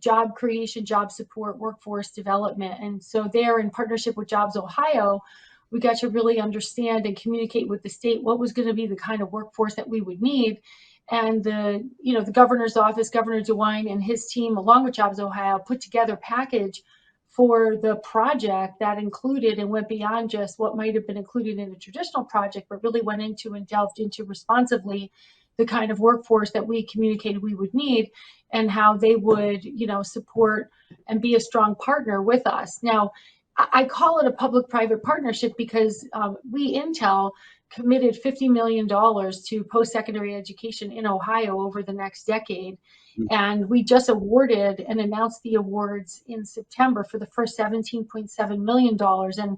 S6: job creation, job support, workforce development. And so there, in partnership with Jobs Ohio, we got to really understand and communicate with the state what was going to be the kind of workforce that we would need. And the governor's office, Governor DeWine and his team, along with Jobs Ohio, put together a package for the project that included and went beyond just what might have been included in a traditional project, but really went into and delved into responsively the kind of workforce that we communicated we would need and how they would, support and be a strong partner with us. Now, I call it a public-private partnership because we, Intel, committed $50 million to post-secondary education in Ohio over the next decade. And we just awarded and announced the awards in September for the first $17.7 million. And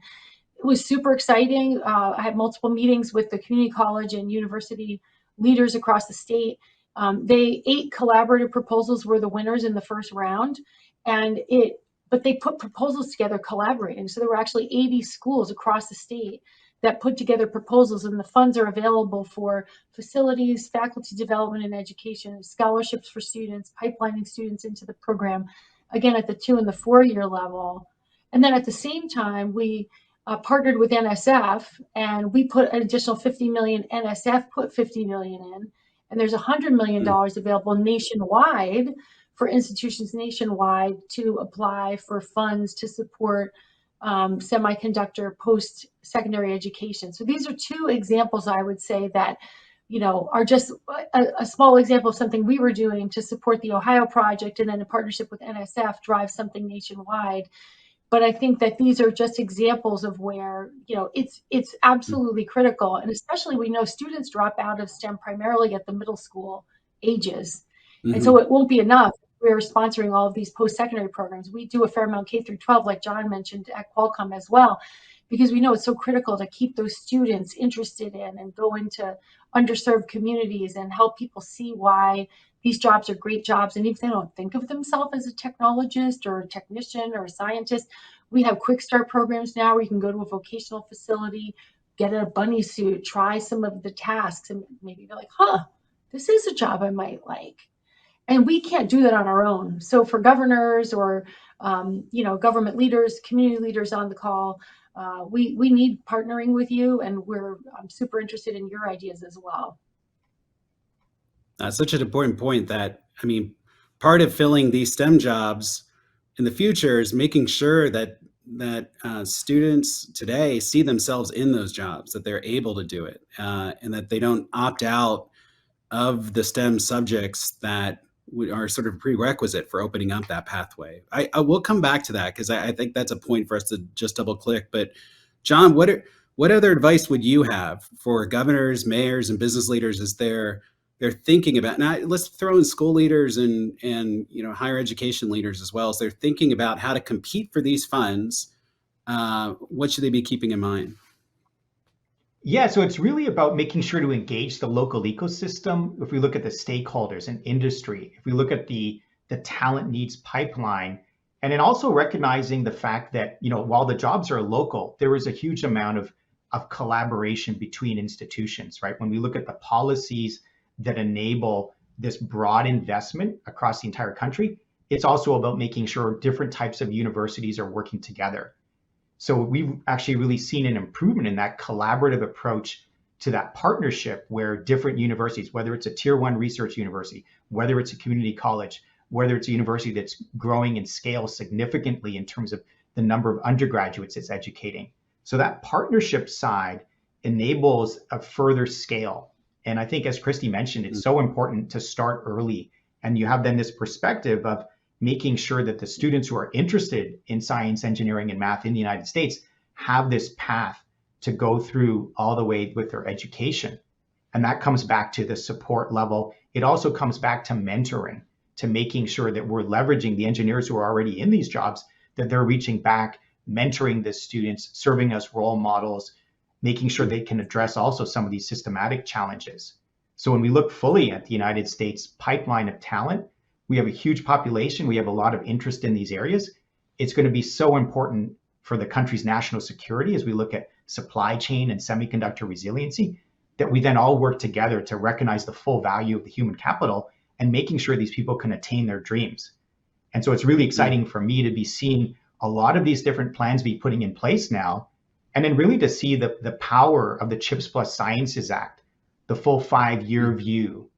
S6: it was super exciting. I had multiple meetings with the community college and university leaders across the state. 8 collaborative proposals were the winners in the first round. But they put proposals together collaborating. So there were actually 80 schools across the state that put together proposals, and the funds are available for facilities, faculty development and education, scholarships for students, pipelining students into the program, again at the 2 and the 4 year level. And then at the same time, we partnered with NSF, and we put an additional 50 million. NSF put 50 million in, and there's $100 million available nationwide for institutions nationwide to apply for funds to support semiconductor post-secondary education. So these are two examples, I would say, that are just a small example of something we were doing to support the Ohio project, and then in partnership with NSF drive something nationwide. But I think that these are just examples of where it's absolutely critical, and especially we know students drop out of STEM primarily at the middle school ages, and so it won't be enough. We're sponsoring all of these post-secondary programs. We do a fair amount K through 12, like John mentioned at Qualcomm as well, because we know it's so critical to keep those students interested in and go into underserved communities and help people see why these jobs are great jobs. And if they don't think of themselves as a technologist or a technician or a scientist, we have quick start programs now where you can go to a vocational facility, get a bunny suit, try some of the tasks, and maybe be like, this is a job I might like. And we can't do that on our own. So for governors or government leaders, community leaders on the call, we need partnering with you, and I'm super interested in your ideas as well.
S5: That's such an important point that, part of filling these STEM jobs in the future is making sure that students today see themselves in those jobs, that they're able to do it, and that they don't opt out of the STEM subjects that are sort of prerequisite for opening up that pathway. I will come back to that because I think that's a point for us to just double click. But John, what other advice would you have for governors, mayors, and business leaders as they're thinking about, now let's throw in school leaders and higher education leaders as well, as they're thinking about how to compete for these funds? What should they be keeping in mind?
S7: Yeah, so it's really about making sure to engage the local ecosystem. If we look at the stakeholders and industry, if we look at the talent needs pipeline, and then also recognizing the fact that, while the jobs are local, there is a huge amount of collaboration between institutions, right? When we look at the policies that enable this broad investment across the entire country, it's also about making sure different types of universities are working together. So we've actually really seen an improvement in that collaborative approach to that partnership, where different universities, whether it's a tier 1 research university, whether it's a community college, whether it's a university that's growing in scale significantly in terms of the number of undergraduates it's educating. So that partnership side enables a further scale. And I think, as Christy mentioned, it's so important to start early. And you have then this perspective of making sure that the students who are interested in science, engineering, and math in the United States have this path to go through all the way with their education. And that comes back to the support level. It also comes back to mentoring, to making sure that we're leveraging the engineers who are already in these jobs, that they're reaching back, mentoring the students, serving as role models, making sure they can address also some of these systematic challenges. So when we look fully at the United States pipeline of talent, we have a huge population. We have a lot of interest in these areas. It's going to be so important for the country's national security as we look at supply chain and semiconductor resiliency, that we then all work together to recognize the full value of the human capital and making sure these people can attain their dreams. And so it's really exciting for me to be seeing a lot of these different plans be putting in place now, and then really to see the power of the CHIPS Plus Sciences Act, the full 5-year view,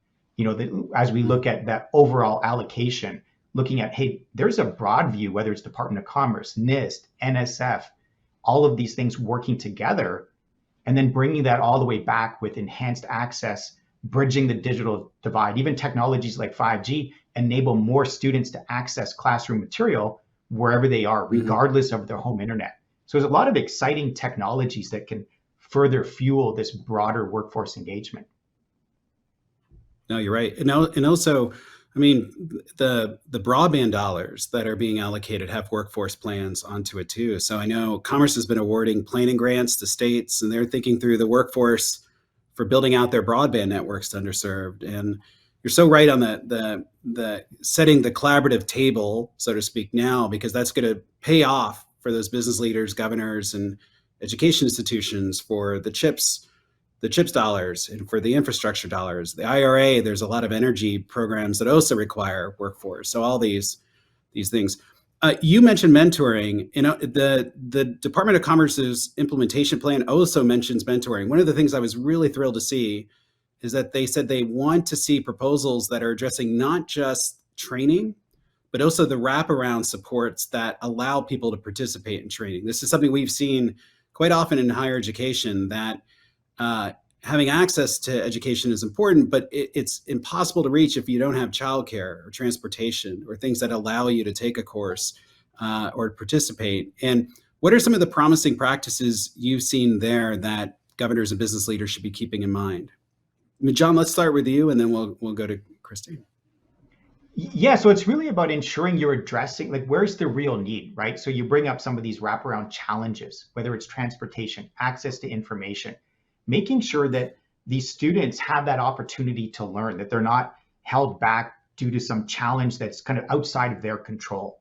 S7: as we look at that overall allocation, looking at, hey, there's a broad view, whether it's Department of Commerce, NIST, NSF, all of these things working together, and then bringing that all the way back with enhanced access, bridging the digital divide. Even technologies like 5G enable more students to access classroom material wherever they are, regardless of their home internet. So there's a lot of exciting technologies that can further fuel this broader workforce engagement.
S5: No, you're right. And also, the broadband dollars that are being allocated have workforce plans onto it too. So I know Commerce has been awarding planning grants to states, and they're thinking through the workforce for building out their broadband networks to underserved. And you're so right on the setting the collaborative table, so to speak, now, because that's going to pay off for those business leaders, governors, and education institutions, for the chips dollars, and for the infrastructure dollars. The IRA, there's a lot of energy programs that also require workforce. So all these things. You mentioned mentoring. The Department of Commerce's implementation plan also mentions mentoring. One of the things I was really thrilled to see is that they said they want to see proposals that are addressing not just training, but also the wraparound supports that allow people to participate in training. This is something we've seen quite often in higher education, that having access to education is important, but it's impossible to reach if you don't have childcare or transportation or things that allow you to take a course or participate. And what are some of the promising practices you've seen there that governors and business leaders should be keeping in mind? I mean, John, let's start with you, and then we'll go to Christine.
S7: Yeah, so it's really about ensuring you're addressing, like, where's the real need, right? So you bring up some of these wraparound challenges, whether it's transportation, access to information, making sure that these students have that opportunity to learn, that they're not held back due to some challenge that's kind of outside of their control.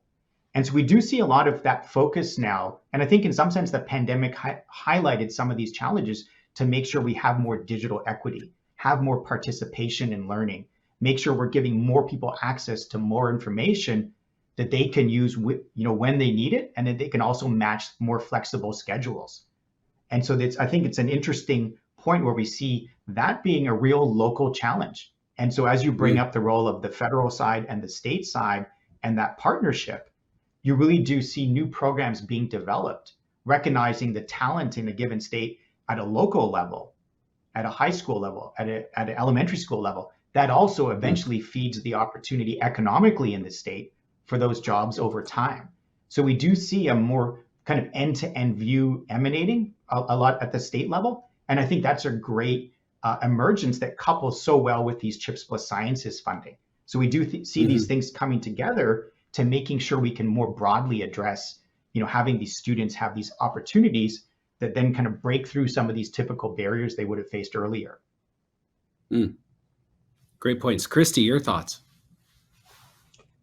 S7: And so we do see a lot of that focus now. And I think in some sense, the pandemic highlighted some of these challenges to make sure we have more digital equity, have more participation in learning, make sure we're giving more people access to more information that they can use when they need it, and that they can also match more flexible schedules. And so I think it's an interesting point where we see that being a real local challenge. And so as you bring up the role of the federal side and the state side and that partnership, you really do see new programs being developed, recognizing the talent in a given state at a local level, at a high school level, at an elementary school level. That also eventually feeds the opportunity economically in the state for those jobs over time. So we do see a more kind of end-to-end view emanating a lot at the state level. And I think that's a great emergence that couples so well with these CHIPS Plus Sciences funding. So we do see these things coming together to making sure we can more broadly address, having these students have these opportunities that then kind of break through some of these typical barriers they would have faced earlier.
S5: Great points. Christy, your thoughts?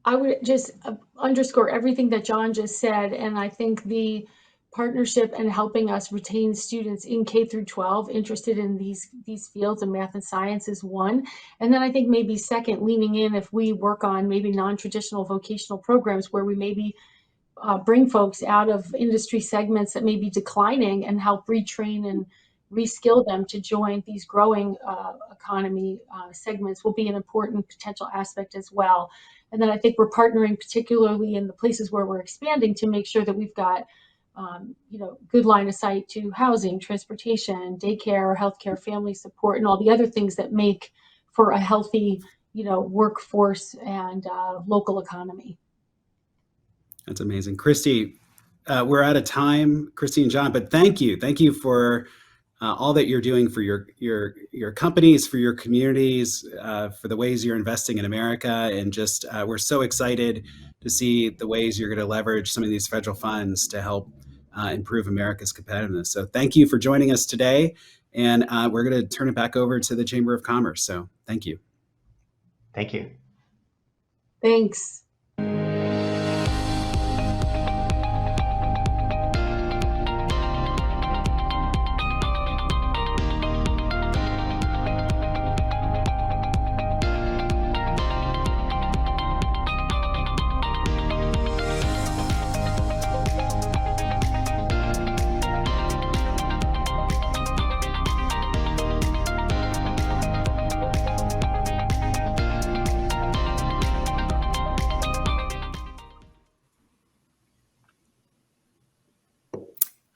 S6: I would just underscore everything that John just said. And I think the partnership and helping us retain students in K through 12 interested in these fields of math and science is one. And then I think maybe second, leaning in if we work on maybe non-traditional vocational programs where we maybe bring folks out of industry segments that may be declining and help retrain and reskill them to join these growing economy segments will be an important potential aspect as well. And then I think we're partnering particularly in the places where we're expanding to make sure that we've got good line of sight to housing, transportation, daycare, healthcare, family support, and all the other things that make for a healthy, workforce and local economy.
S5: That's amazing. Christy, we're out of time, Christy and John, but thank you for all that you're doing for your companies, for your communities, for the ways you're investing in America. And just we're so excited to see the ways you're going to leverage some of these federal funds to help improve America's competitiveness. So thank you for joining us today. And we're going to turn it back over to the Chamber of Commerce. So thank you.
S7: Thank you.
S6: Thanks.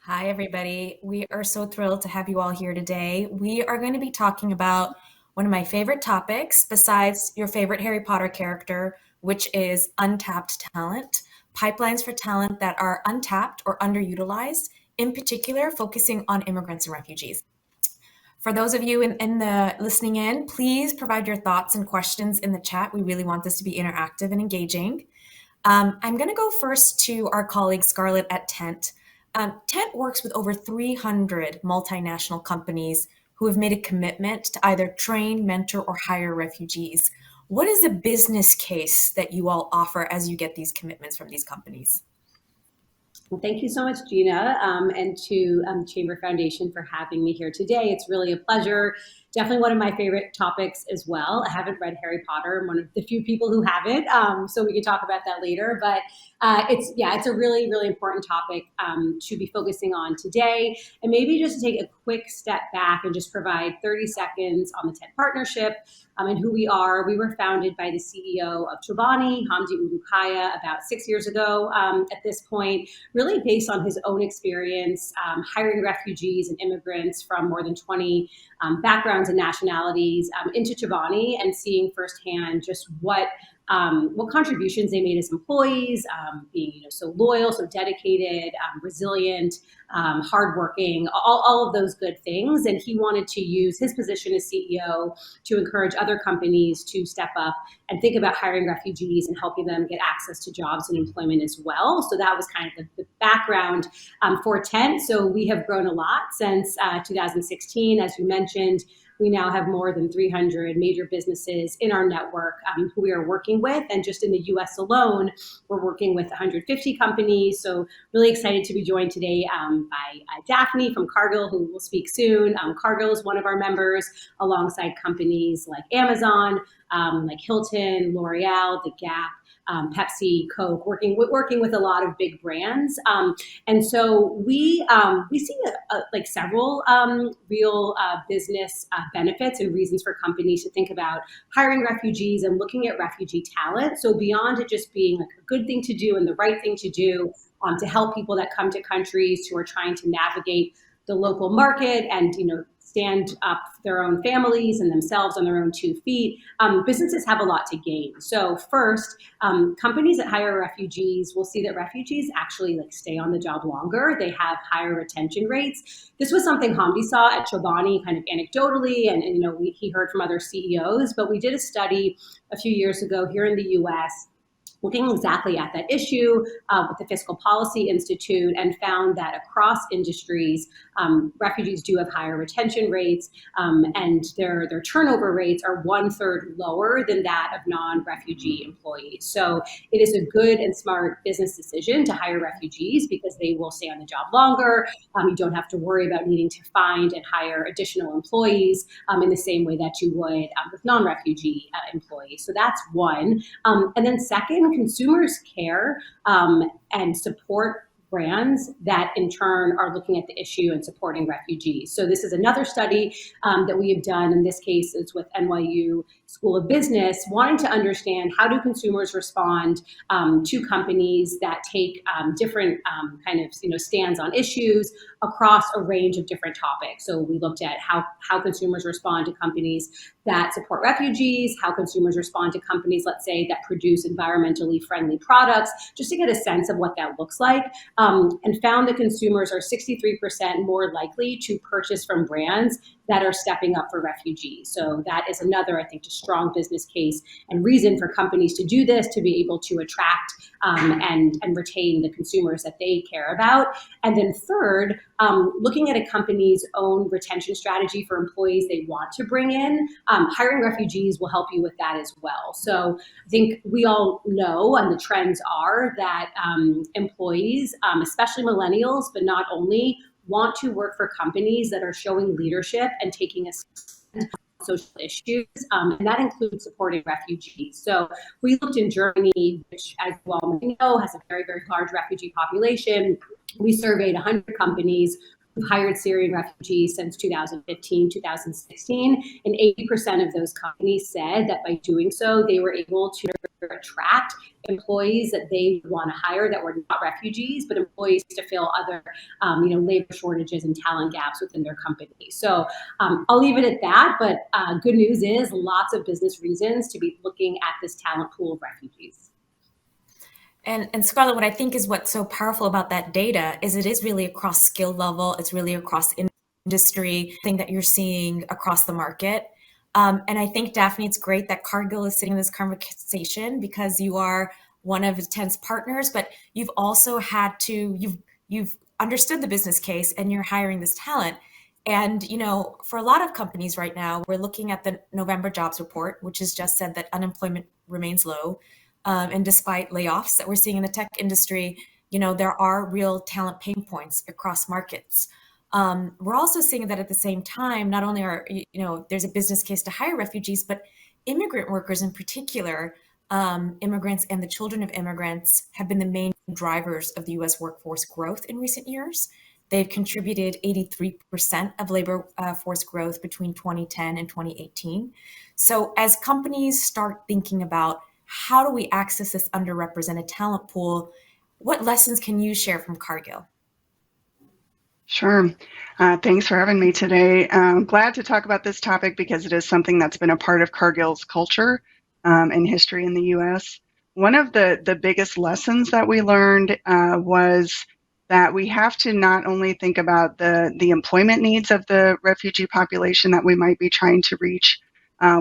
S8: Hi, everybody. We are so thrilled to have you all here today. We are going to be talking about one of my favorite topics, besides your favorite Harry Potter character, which is untapped talent, pipelines for talent that are untapped or underutilized, in particular, focusing on immigrants and refugees. For those of you in the listening in, please provide your thoughts and questions in the chat. We really want this to be interactive and engaging. I'm going to go first to our colleague Scarlett at Tent. Tent works with over 300 multinational companies who have made a commitment to either train, mentor, or hire refugees. What is a business case that you all offer as you get these commitments from these companies?
S9: Well, thank you so much, Gina, and to Chamber Foundation for having me here today. It's really a pleasure. Definitely one of my favorite topics as well. I haven't read Harry Potter. I'm one of the few people who haven't, so we can talk about that later. But it's a really, really important topic to be focusing on today. And maybe just to take a quick step back and just provide 30 seconds on the TED Partnership and who we are. We were founded by the CEO of Chobani, Hamdi Ulukaya, about 6 years ago at this point, really based on his own experience hiring refugees and immigrants from more than 20 backgrounds and nationalities into Chobani, and seeing firsthand just what contributions they made as employees, being so loyal, so dedicated, resilient, hardworking, all of those good things. And he wanted to use his position as CEO to encourage other companies to step up and think about hiring refugees and helping them get access to jobs and employment as well. So that was kind of the background for Tent. So we have grown a lot since 2016, as you mentioned. We now have more than 300 major businesses in our network who we are working with. And just in the US alone, we're working with 150 companies. So really excited to be joined today by Daphne from Cargill, who will speak soon. Cargill is one of our members, alongside companies like Amazon, like Hilton, L'Oreal, The Gap, Pepsi, Coke, working with a lot of big brands. And so we see like several real business benefits and reasons for companies to think about hiring refugees and looking at refugee talent. So beyond it just being like a good thing to do and the right thing to do to help people that come to countries who are trying to navigate the local market and stand up their own families and themselves on their own 2 feet, businesses have a lot to gain. So first, companies that hire refugees will see that refugees actually stay on the job longer. They have higher retention rates. This was something Hamdi saw at Chobani kind of anecdotally, and he heard from other CEOs, but we did a study a few years ago here in the US looking exactly at that issue with the Fiscal Policy Institute, and found that across industries, refugees do have higher retention rates, and their turnover rates are 1/3 lower than that of non-refugee employees. So it is a good and smart business decision to hire refugees because they will stay on the job longer. You don't have to worry about needing to find and hire additional employees in the same way that you would with non-refugee employees. So that's one. And then second, consumers care and support brands that in turn are looking at the issue and supporting refugees. So this is another study that we have done. In this case, it's with NYU School of Business, wanting to understand how do consumers respond to companies that take different kind of stands on issues across a range of different topics. So we looked at how consumers respond to companies that support refugees, how consumers respond to companies, let's say, that produce environmentally friendly products, just to get a sense of what that looks like, and found that consumers are 63% more likely to purchase from brands that are stepping up for refugees. So that is another, I think, just strong business case and reason for companies to do this, to be able to attract and retain the consumers that they care about. And then third, looking at a company's own retention strategy for employees they want to bring in, hiring refugees will help you with that as well. So I think we all know, and the trends are that employees, especially millennials, but not only, want to work for companies that are showing leadership and taking a stand on social issues, and that includes supporting refugees. So we looked in Germany, which, as you all may know, has a very, very large refugee population. We surveyed 100 companies who've hired Syrian refugees since 2015, 2016, and 80% of those companies said that by doing so, they were able to attract employees that they want to hire that were not refugees, but employees to fill other, labor shortages and talent gaps within their company. So I'll leave it at that. But good news is lots of business reasons to be looking at this talent pool of refugees.
S8: And Scarlett, what I think is what's so powerful about that data is it is really across skill level. It's really across industry, thing that you're seeing across the market. And I think, Daphne, it's great that Cargill is sitting in this conversation because you are one of Tent's partners, but you've also had to, you've understood the business case and you're hiring this talent. And, for a lot of companies right now, we're looking at the November jobs report, which has just said that unemployment remains low. And despite layoffs that we're seeing in the tech industry, there are real talent pain points across markets. We're also seeing that at the same time, not only there's a business case to hire refugees, but immigrant workers in particular, immigrants and the children of immigrants have been the main drivers of the U.S. workforce growth in recent years. They've contributed 83% of labor force growth between 2010 and 2018. So as companies start thinking about how do we access this underrepresented talent pool, what lessons can you share from Cargill?
S10: Sure. Thanks for having me today. Glad to talk about this topic because it is something that's been a part of Cargill's culture and history in the U.S. One of the biggest lessons that we learned was that we have to not only think about the employment needs of the refugee population that we might be trying to reach.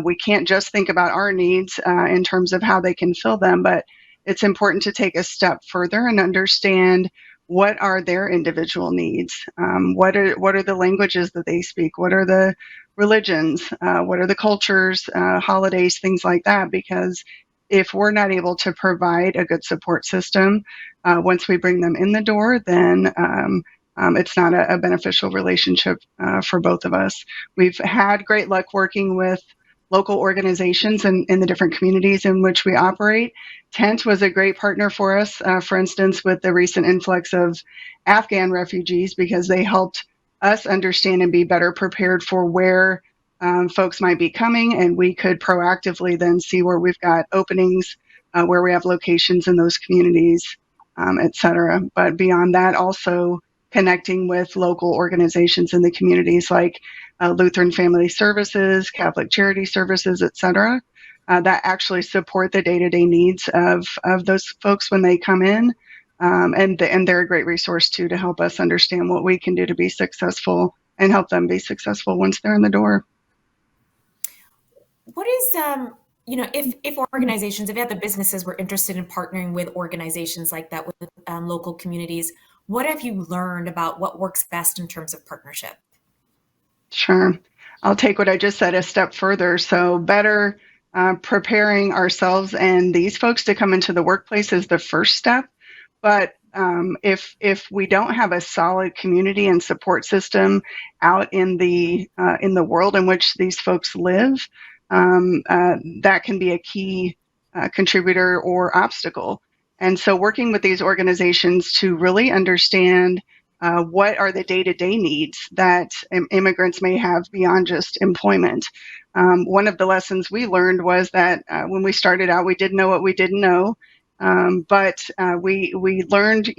S10: We can't just think about our needs in terms of how they can fill them, but it's important to take a step further and understand what are their individual needs? What are the languages that they speak? What are the religions? What are the cultures, holidays, things like that? Because if we're not able to provide a good support system once we bring them in the door, then it's not a beneficial relationship for both of us. We've had great luck working with local organizations in the different communities in which we operate. Tent was a great partner for us, for instance, with the recent influx of Afghan refugees, because they helped us understand and be better prepared for where folks might be coming, and we could proactively then see where we've got openings, where we have locations in those communities, et cetera. But beyond that, also connecting with local organizations in the communities like Lutheran Family Services, Catholic Charity Services, et cetera, that actually support the day-to-day needs of those folks when they come in. And they're a great resource, too, to help us understand what we can do to be successful and help them be successful once they're in the door.
S8: What is, if organizations, if other businesses were interested in partnering with organizations like that, with local communities, what have you learned about what works best in terms of partnership?
S10: Sure. I'll take what I just said a step further. So better preparing ourselves and these folks to come into the workplace is the first step. But if we don't have a solid community and support system out in the world in which these folks live, that can be a key contributor or obstacle. And so working with these organizations to really understand what are the day-to-day needs that immigrants may have beyond just employment. One of the lessons we learned was that when we started out, we didn't know what we didn't know, but we learned,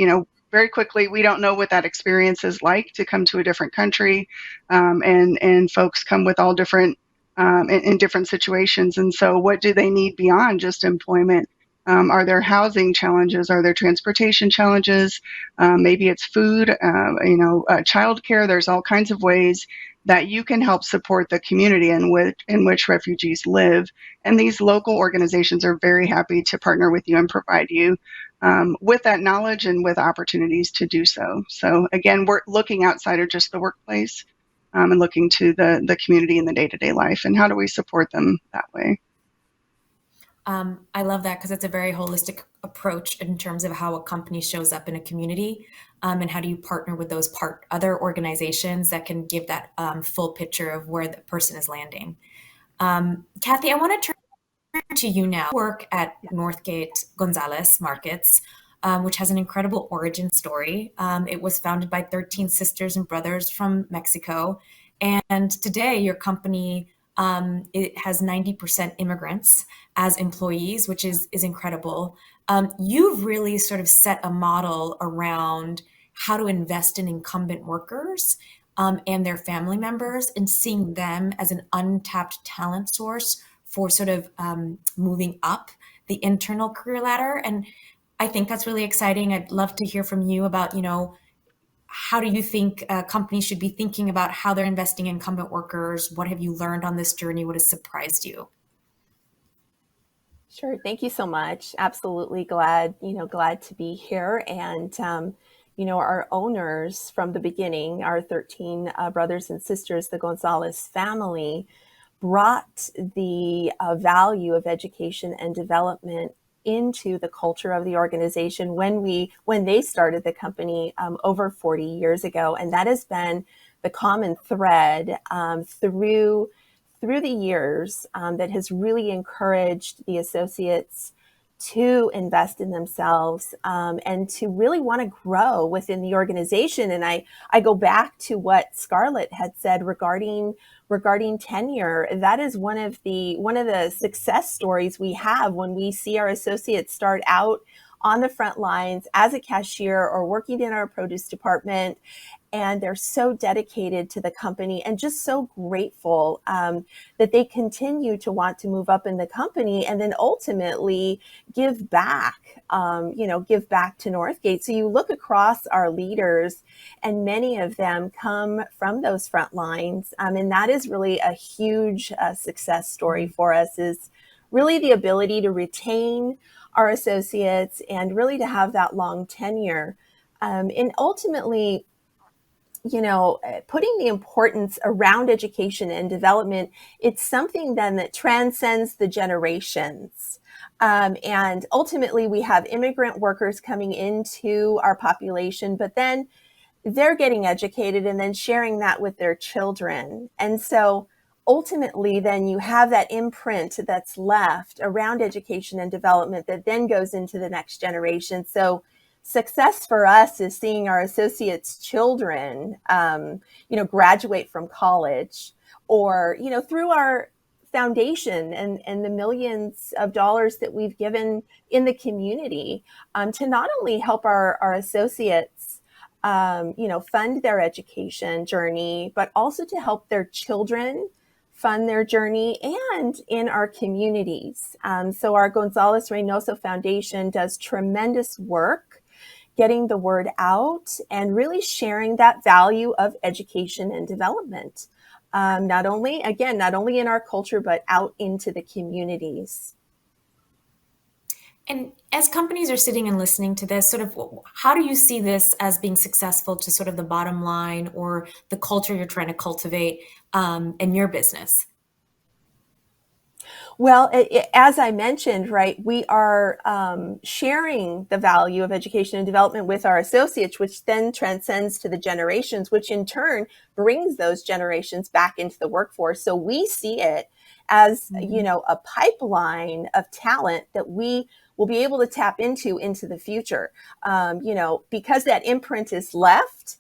S10: very quickly, we don't know what that experience is like to come to a different country, and folks come with all different in different situations. And so what do they need beyond just employment? Are there housing challenges? Are there transportation challenges? Maybe it's food, childcare. There's all kinds of ways that you can help support the community in which refugees live. And these local organizations are very happy to partner with you and provide you with that knowledge and with opportunities to do so. So again, we're looking outside of just the workplace and looking to the community and the day-to-day life, and how do we support them that way?
S8: I love that because it's a very holistic approach in terms of how a company shows up in a community, and how do you partner with those other organizations that can give that full picture of where the person is landing. Kathy, I want to turn to you now. You work at Northgate Gonzalez Markets, which has an incredible origin story. It was founded by 13 sisters and brothers from Mexico, and today your company it has 90% immigrants as employees, which is incredible. You've really sort of set a model around how to invest in incumbent workers and their family members, and seeing them as an untapped talent source for sort of moving up the internal career ladder. And I think that's really exciting. I'd love to hear from you about, how do you think companies should be thinking about how they're investing in incumbent workers? What have you learned on this journey? What has surprised you?
S11: Sure. Thank you so much. Absolutely glad to be here. And, our owners from the beginning, our 13 brothers and sisters, the Gonzalez family, brought the value of education and development into the culture of the organization when they started the company over 40 years ago. And that has been the common thread through the years that has really encouraged the associates to invest in themselves and to really want to grow within the organization. And I go back to what Scarlett had said regarding tenure. That is one of the success stories we have when we see our associates start out on the front lines as a cashier or working in our produce department. And they're so dedicated to the company and just so grateful that they continue to want to move up in the company and then ultimately give back to Northgate. So you look across our leaders and many of them come from those front lines. And that is really a huge success story for us, is really the ability to retain our associates and really to have that long tenure. And ultimately, putting the importance around education and development, it's something then that transcends the generations. And ultimately, we have immigrant workers coming into our population, but then they're getting educated and then sharing that with their children. And so ultimately, then you have that imprint that's left around education and development that then goes into the next generation. So success for us is seeing our associates' children, graduate from college, or, through our foundation and the millions of dollars that we've given in the community to not only help our associates, fund their education journey, but also to help their children fund their journey and in our communities. So our Gonzalez Reynoso Foundation does tremendous work getting the word out and really sharing that value of education and development. Not only in our culture, but out into the communities.
S8: And as companies are sitting and listening to this, sort of, how do you see this as being successful to sort of the bottom line or the culture you're trying to cultivate in your business?
S11: Well, as I mentioned, right, we are sharing the value of education and development with our associates, which then transcends to the generations, which in turn brings those generations back into the workforce. So we see it as, a pipeline of talent that we will be able to tap into the future. Because that imprint is left,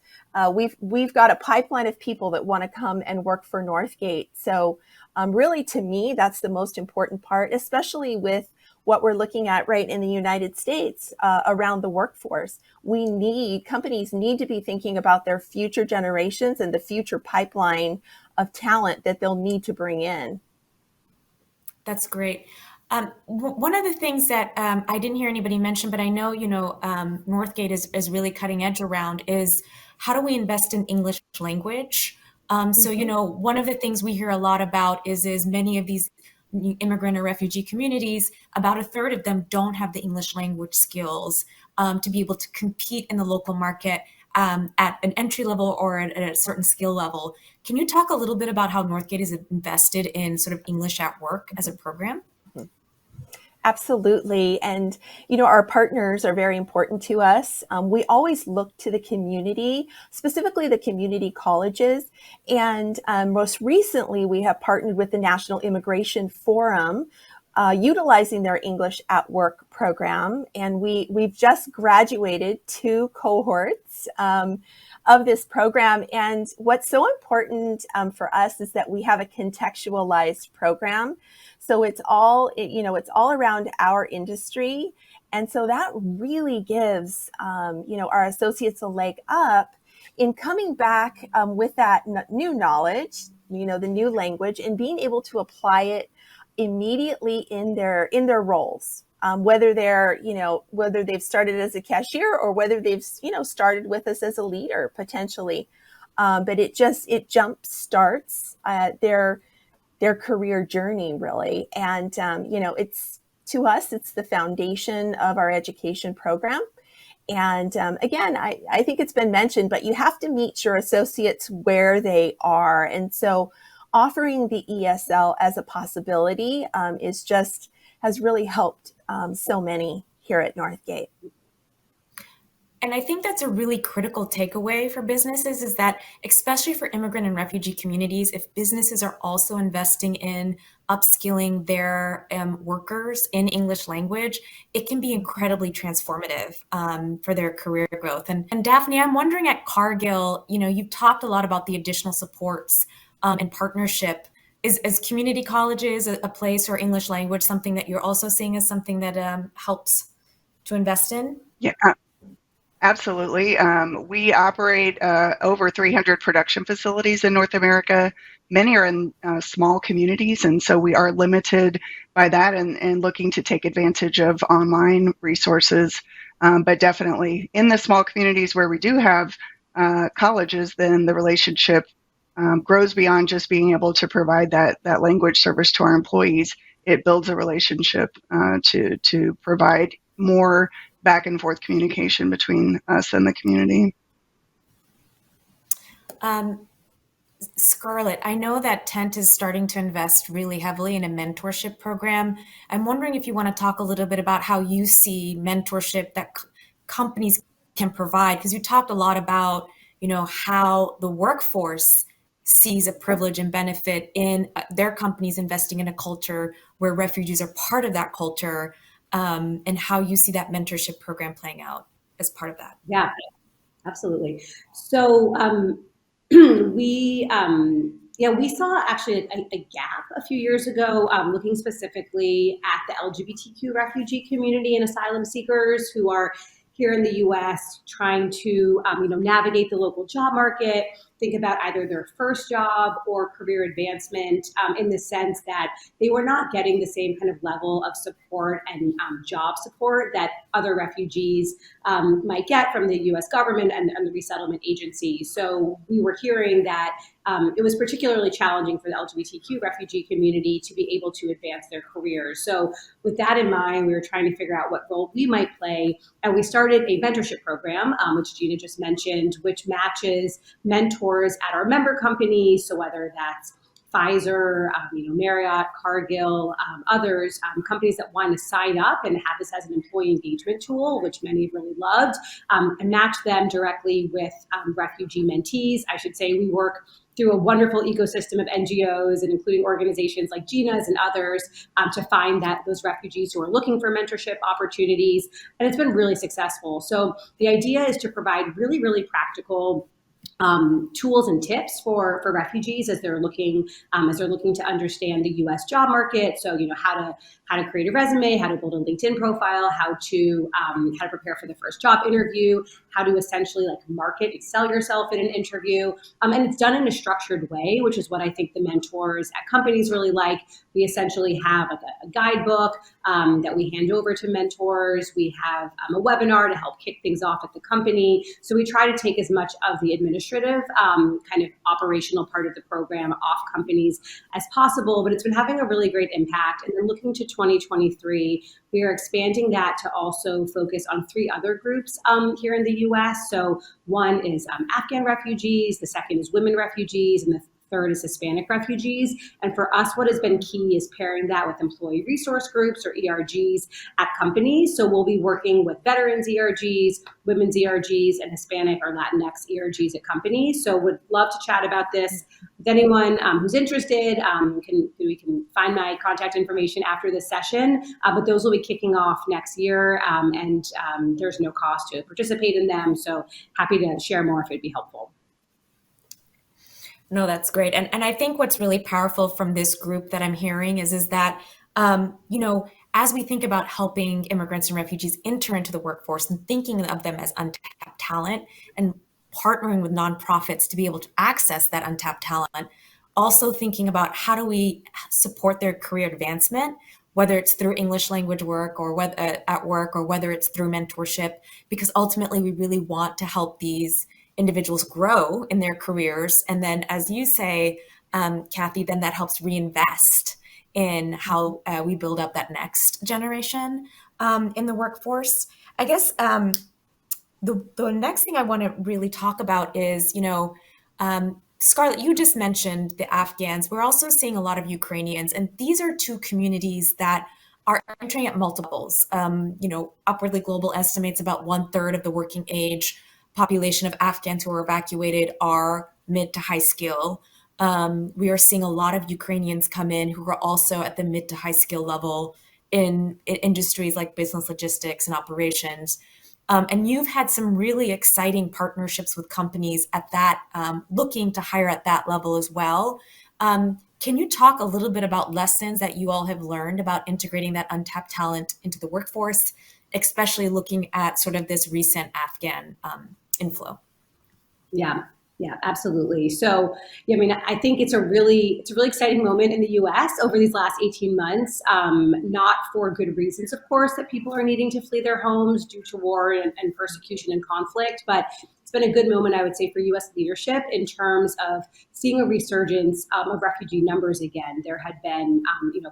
S11: we've got a pipeline of people that want to come and work for Northgate. So really, to me, that's the most important part, especially with what we're looking at right in the United States around the workforce. Companies need to be thinking about their future generations and the future pipeline of talent that they'll need to bring in.
S8: That's great. One of the things that I didn't hear anybody mention, but I know, Northgate is really cutting edge around is how do we invest in English language? So, one of the things we hear a lot about is many of these immigrant or refugee communities, about a third of them don't have the English language skills to be able to compete in the local market at an entry level or at a certain skill level. Can you talk a little bit about how Northgate is invested in sort of English at work as a program?
S11: Absolutely. And, our partners are very important to us. We always look to the community, specifically the community colleges. And most recently, we have partnered with the National Immigration Forum, utilizing their English at Work program. And we've just graduated 2 cohorts of this program. And what's so important for us is that we have a contextualized program. So it's all around our industry. And so that really gives, our associates a leg up in coming back with that new knowledge, the new language, and being able to apply it immediately in their roles. Whether they've started as a cashier or whether they've, started with us as a leader potentially. But it jump starts their career journey really. And, to us, it's the foundation of our education program. And again, I think it's been mentioned, but you have to meet your associates where they are. And so offering the ESL as a possibility has really helped so many here at Northgate.
S8: And I think that's a really critical takeaway for businesses is that, especially for immigrant and refugee communities, if businesses are also investing in upskilling their workers in English language, it can be incredibly transformative for their career growth. And Daphne, I'm wondering at Cargill, you've talked a lot about the additional supports and partnership. Is community colleges a place, or English language something that you're also seeing as something that helps to invest in?
S10: Yeah, absolutely. We operate over 300 production facilities in North America. Many are in small communities, and so we are limited by that and looking to take advantage of online resources. But definitely in the small communities where we do have colleges, then the relationship grows beyond just being able to provide that language service to our employees. It builds a relationship to provide more back and forth communication between us and the community.
S8: Scarlett, I know that Tent is starting to invest really heavily in a mentorship program. I'm wondering if you want to talk a little bit about how you see mentorship that companies can provide, because you talked a lot about, how the workforce sees a privilege and benefit in their companies investing in a culture where refugees are part of that culture, and how you see that mentorship program playing out as part of that.
S9: Yeah, absolutely. So we saw actually a gap a few years ago, looking specifically at the LGBTQ refugee community and asylum seekers who are here in the U.S. trying to navigate the local job market, think about either their first job or career advancement, in the sense that they were not getting the same kind of level of support and job support that other refugees might get from the U.S. government and the resettlement agency. So we were hearing that it was particularly challenging for the LGBTQ refugee community to be able to advance their careers. So with that in mind, we were trying to figure out what role we might play. And we started a mentorship program, which Gina just mentioned, which matches mentors at our member companies. So whether that's Pfizer, Marriott, Cargill, others, companies that want to sign up and have this as an employee engagement tool, which many have really loved, and match them directly with refugee mentees. I should say we work through a wonderful ecosystem of NGOs and including organizations like Gina's and others to find those refugees who are looking for mentorship opportunities. And it's been really successful. So the idea is to provide really, really practical tools and tips for refugees as they're looking to understand the U.S. job market. So how to create a resume, how to build a LinkedIn profile, how to prepare for the first job interview, how to essentially market and sell yourself in an interview, and it's done in a structured way, which is what I think the mentors at companies really like. We essentially have a guidebook that we hand over to mentors. We have a webinar to help kick things off at the company. So we try to take as much of the administrative kind of operational part of the program off companies as possible, but it's been having a really great impact. And then looking to 2023, we are expanding that to also focus on 3 other groups here in the U.S. So one is Afghan refugees, the second is women refugees, and the third is Hispanic refugees. And for us, what has been key is pairing that with employee resource groups or ERGs at companies. So we'll be working with veterans ERGs, women's ERGs, and Hispanic or Latinx ERGs at companies. So would love to chat about this with anyone who's interested. We can find my contact information after this session, but those will be kicking off next year, and there's no cost to participate in them. So happy to share more if it'd be helpful.
S8: No, that's great. And I think what's really powerful from this group that I'm hearing is that, as we think about helping immigrants and refugees enter into the workforce and thinking of them as untapped talent and partnering with nonprofits to be able to access that untapped talent, also thinking about how do we support their career advancement, whether it's through English language work or whether at work or whether it's through mentorship, because ultimately we really want to help these individuals grow in their careers. And then, as you say, Kathy, then that helps reinvest in how we build up that next generation in the workforce. I guess the next thing I want to really talk about is, Scarlett, you just mentioned the Afghans. We're also seeing a lot of Ukrainians, and these are 2 communities that are entering at multiples. Upwardly Global estimates about 1/3 of the working age population of Afghans who are evacuated are mid to high skill. We are seeing a lot of Ukrainians come in who are also at the mid to high skill level in industries like business logistics and operations. And you've had some really exciting partnerships with companies at that, looking to hire at that level as well. Can you talk a little bit about lessons that you all have learned about integrating that untapped talent into the workforce, especially looking at sort of this recent Afghan inflow?
S9: Yeah, absolutely. So, I think it's a really exciting moment in the U.S. over these last 18 months. Not for good reasons, of course, that people are needing to flee their homes due to war and persecution and conflict, but it's been a good moment, I would say, for U.S. leadership in terms of seeing a resurgence of refugee numbers again. There had been,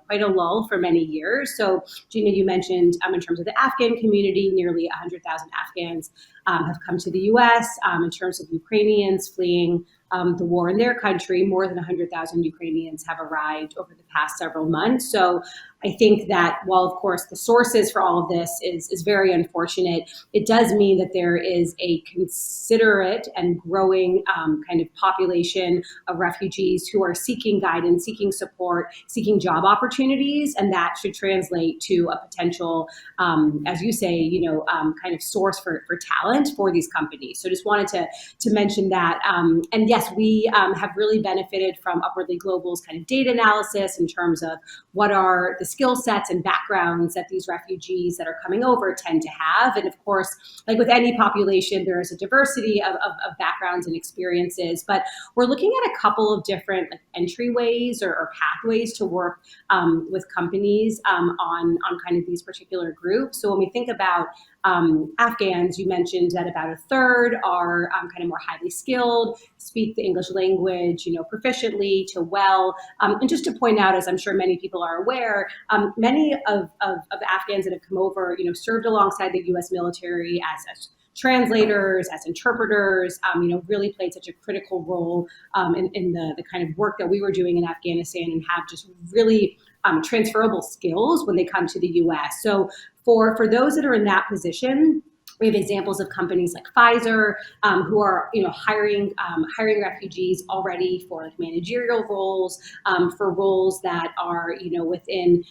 S9: quite a lull for many years. So, Gina, you mentioned in terms of the Afghan community, nearly 100,000 Afghans have come to the U.S. In terms of Ukrainians fleeing the war in their country, more than 100,000 Ukrainians have arrived over the past several months. So I think that while, of course, the sources for all of this is very unfortunate, it does mean that there is a considerate and growing kind of population of refugees who are seeking guidance, seeking support, seeking job opportunities, and that should translate to a potential, as you say, kind of source for talent for these companies. So just wanted to mention that. And yes, we have really benefited from Upwardly Global's kind of data analysis in terms of what are the skill sets and backgrounds that these refugees that are coming over tend to have. And of course, like with any population, there is a diversity of backgrounds and experiences, but we're looking at a couple of different entryways or pathways to work with companies on kind of these particular groups. So when we think about Afghans, you mentioned that about 1/3 are kind of more highly skilled, speak the English language, proficiently to well. And just to point out, as I'm sure many people are aware, many of Afghans that have come over, served alongside the U.S. military as translators, as interpreters, really played such a critical role in the kind of work that we were doing in Afghanistan, and have just really transferable skills when they come to the U.S. So for those that are in that position, we have examples of companies like Pfizer who are, hiring refugees already for managerial roles, for roles that are, within,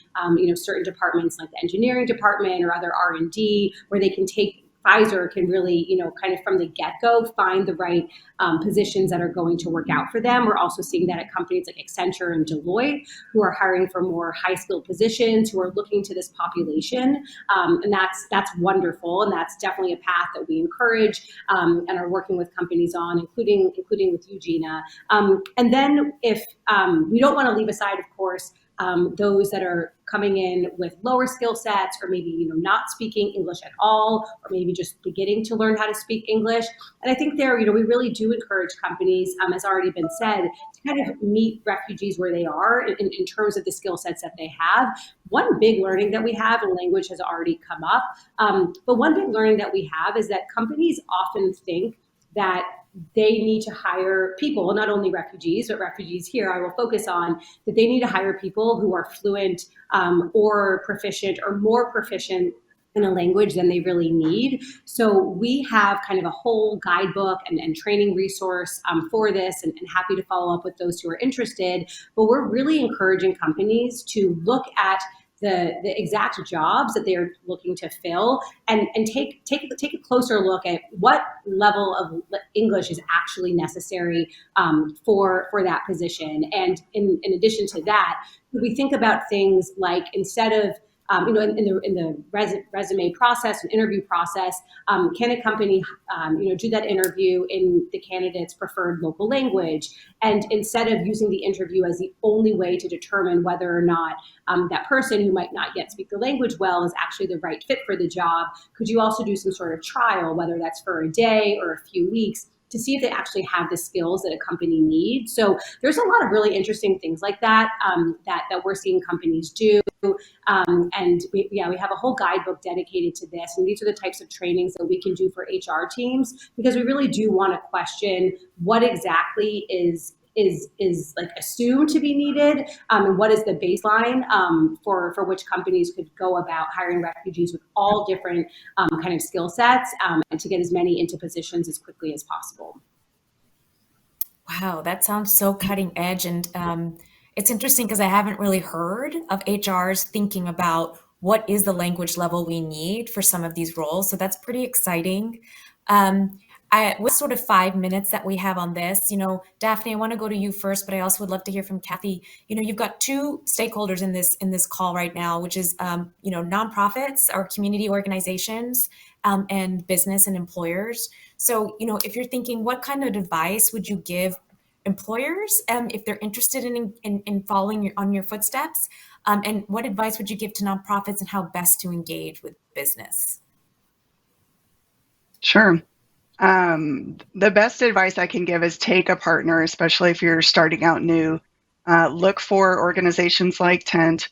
S9: certain departments like the engineering department or other R&D, where they can take. Pfizer can really, kind of from the get-go, find the right positions that are going to work out for them. We're also seeing that at companies like Accenture and Deloitte, who are hiring for more high-skilled positions, who are looking to this population, and that's wonderful, and that's definitely a path that we encourage and are working with companies on, including with you, Gina. And then if we don't want to leave aside, of course, those that are coming in with lower skill sets, or maybe not speaking English at all, or maybe just beginning to learn how to speak English. And I think there, we really do encourage companies, as already been said, to kind of meet refugees where they are in terms of the skill sets that they have. One big learning that we have, and language has already come up, but one big learning that we have is that companies often think that they need to hire people, not only refugees, but refugees here I will focus on, that they need to hire people who are fluent or proficient or more proficient in a language than they really need. So we have kind of a whole guidebook and training resource for this, and happy to follow up with those who are interested. But we're really encouraging companies to look at the exact jobs that they are looking to fill, and take a closer look at what level of English is actually necessary for that position. And in addition to that, we think about things like, instead of in the resume process and interview process, can a company do that interview in the candidate's preferred local language? And instead of using the interview as the only way to determine whether or not that person who might not yet speak the language well is actually the right fit for the job, could you also do some sort of trial, whether that's for a day or a few weeks, to see if they actually have the skills that a company needs? So there's a lot of really interesting things like that that we're seeing companies do. And we have a whole guidebook dedicated to this. And these are the types of trainings that we can do for HR teams, because we really do want to question what exactly is is like assumed to be needed, and what is the baseline for which companies could go about hiring refugees with all different kind of skill sets, and to get as many into positions as quickly as possible.
S8: Wow, that sounds so cutting edge. And it's interesting because I haven't really heard of HRs thinking about what is the language level we need for some of these roles. So that's pretty exciting. With sort of 5 minutes that we have on this, Daphne, I want to go to you first, but I also would love to hear from Kathy. You've got two stakeholders in this call right now, which is, nonprofits or community organizations, and business and employers. So, if you're thinking, what kind of advice would you give employers if they're interested in following on your footsteps? And what advice would you give to nonprofits and how best to engage with business?
S10: Sure. The best advice I can give is take a partner, especially if you're starting out new. Look for organizations like Tent,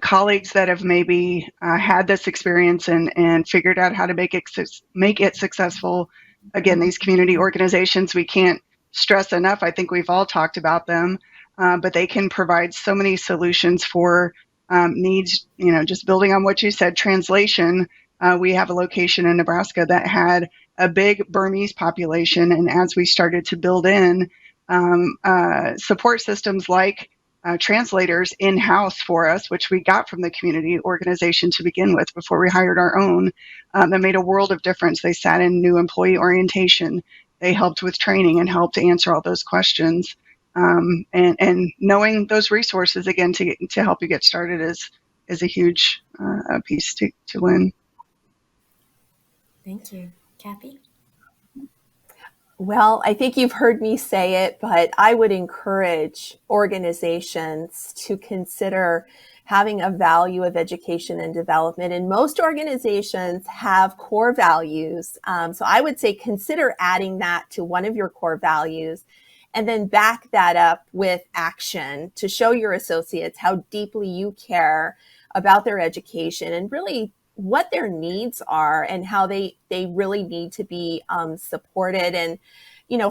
S10: colleagues that have maybe had this experience and figured out how to make it successful. Again, these community organizations, we can't stress enough. I think we've all talked about them, but they can provide so many solutions for needs. Just building on what you said, translation. We have a location in Nebraska that had a big Burmese population, and as we started to build in support systems like translators in-house for us, which we got from the community organization to begin with before we hired our own, that made a world of difference. They sat in new employee orientation. They helped with training and helped to answer all those questions. And knowing those resources, again, to help you get started is a huge piece to win.
S8: Thank you. Kathy?
S11: Well, I think you've heard me say it, but I would encourage organizations to consider having a value of education and development. And most organizations have core values. So I would say consider adding that to one of your core values and then back that up with action to show your associates how deeply you care about their education and really what their needs are and how they really need to be supported. And,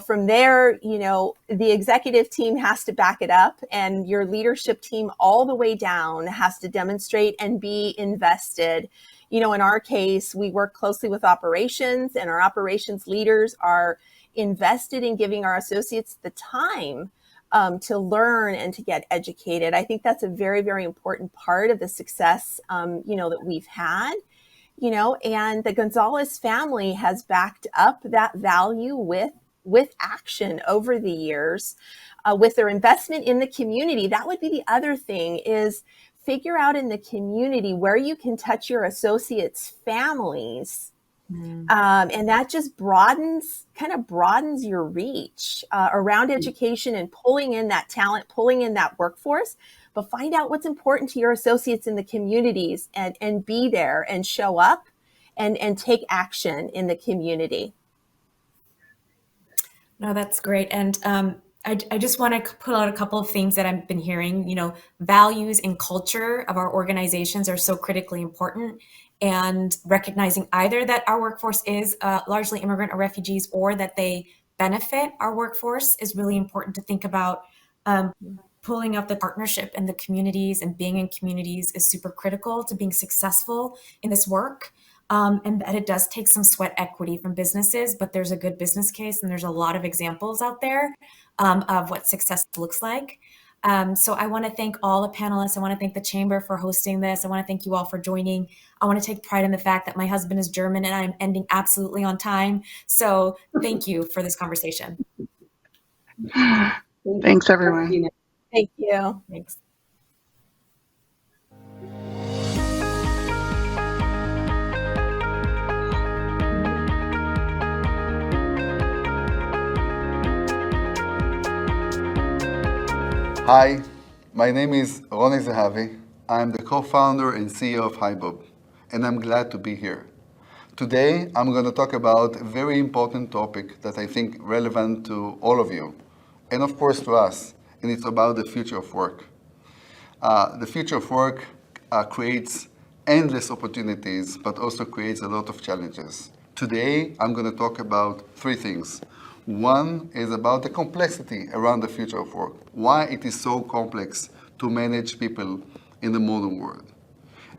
S11: from there, the executive team has to back it up and your leadership team all the way down has to demonstrate and be invested. In our case, we work closely with operations and our operations leaders are invested in giving our associates the time to learn and to get educated. I think that's a very, very important part of the success, that we've had, and the Gonzalez family has backed up that value with action over the years, with their investment in the community. That would be the other thing is figure out in the community where you can touch your associates' families. And that just broadens your reach around education and pulling in that talent, pulling in that workforce, but find out what's important to your associates in the communities and be there and show up and take action in the community.
S8: No, that's great. And I just want to put out a couple of things that I've been hearing. Values and culture of our organizations are so critically important. And recognizing either that our workforce is largely immigrant or refugees or that they benefit our workforce is really important to think about. Pulling up the partnership and the communities and being in communities is super critical to being successful in this work. And that it does take some sweat equity from businesses, but there's a good business case and there's a lot of examples out there of what success looks like. So I want to thank all the panelists. I want to thank the Chamber for hosting this. I want to thank you all for joining. I want to take pride in the fact that my husband is German and I'm ending absolutely on time. So thank you for this conversation.
S10: Thanks, everyone.
S11: Thank you.
S8: Thanks.
S12: Hi, my name is Ronnie Zahavi. I'm the co-founder and CEO of HiBob, and I'm glad to be here. Today, I'm going to talk about a very important topic that I think relevant to all of you, and of course to us, and it's about the future of work. The future of work creates endless opportunities, but also creates a lot of challenges. Today, I'm going to talk about three things. One is about the complexity around the future of work, why it is so complex to manage people in the modern world.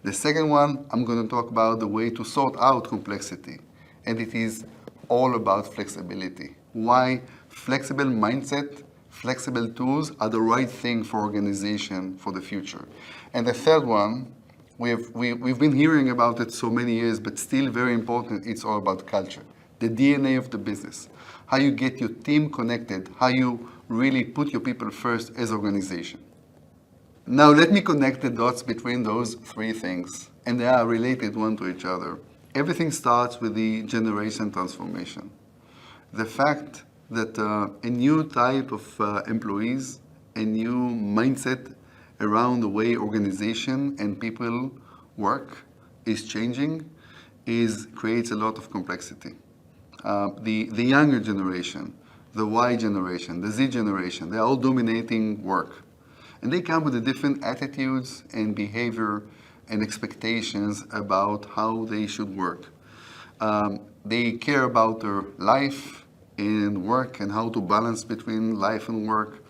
S12: The second one, I'm going to talk about the way to sort out complexity, and it is all about flexibility. Why flexible mindset, flexible tools are the right thing for organization for the future. And the third one, we've been hearing about it so many years, but still very important, it's all about culture, the DNA of the business, how you get your team connected, how you really put your people first as organization. Now let me connect the dots between those three things, and they are related one to each other. Everything starts with the generation transformation. The fact that a new type of employees, a new mindset around the way organization and people work is changing creates a lot of complexity. The younger generation, the Y generation, the Z generation, they're all dominating work. And they come with the different attitudes and behavior and expectations about how they should work. They care about their life and work and how to balance between life and work.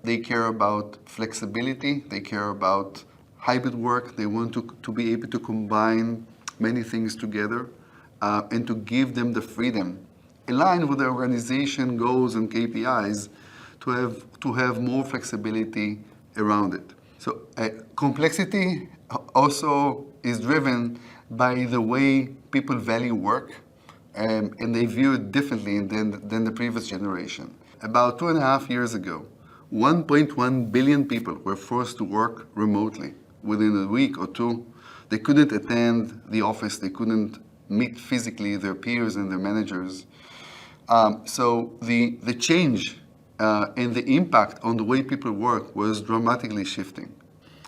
S12: They care about flexibility. They care about hybrid work. They want to be able to combine many things together and to give them the freedom, aligned with the organization goals and KPIs, to have more flexibility around it. So complexity also is driven by the way people value work, and they view it differently than the previous generation. About 2.5 years ago, 1.1 billion people were forced to work remotely within a week or two. They couldn't attend the office. They couldn't meet physically their peers and their managers. So the change and the impact on the way people work was dramatically shifting.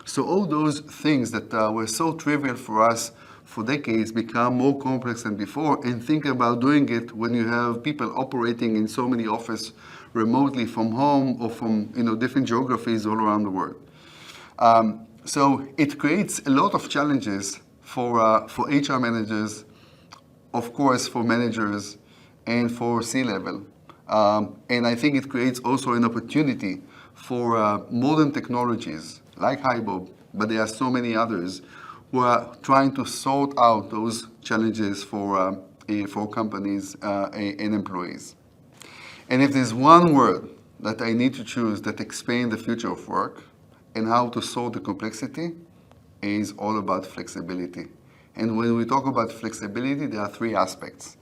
S12: So all those things that were so trivial for us for decades become more complex than before, and think about doing it when you have people operating in so many offices remotely from home or from different geographies all around the world. So it creates a lot of challenges for HR managers, of course for managers, and for C-level. And I think it creates also an opportunity for modern technologies like HiBob, but there are so many others who are trying to sort out those challenges for companies and employees. And if there's one word that I need to choose that explains the future of work and how to solve the complexity, it is all about flexibility. And when we talk about flexibility, there are three aspects.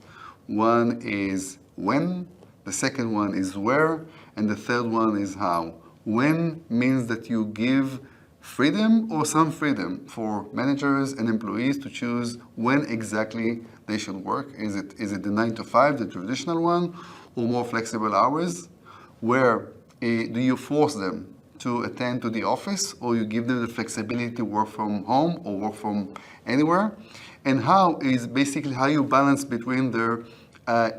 S12: One is when, the second one is where, and the third one is how. When means that you give freedom or some freedom for managers and employees to choose when exactly they should work. Is it the 9 to 5, the traditional one, or more flexible hours? Where do you force them to attend to the office, or you give them the flexibility to work from home or work from anywhere? And how is basically how you balance between their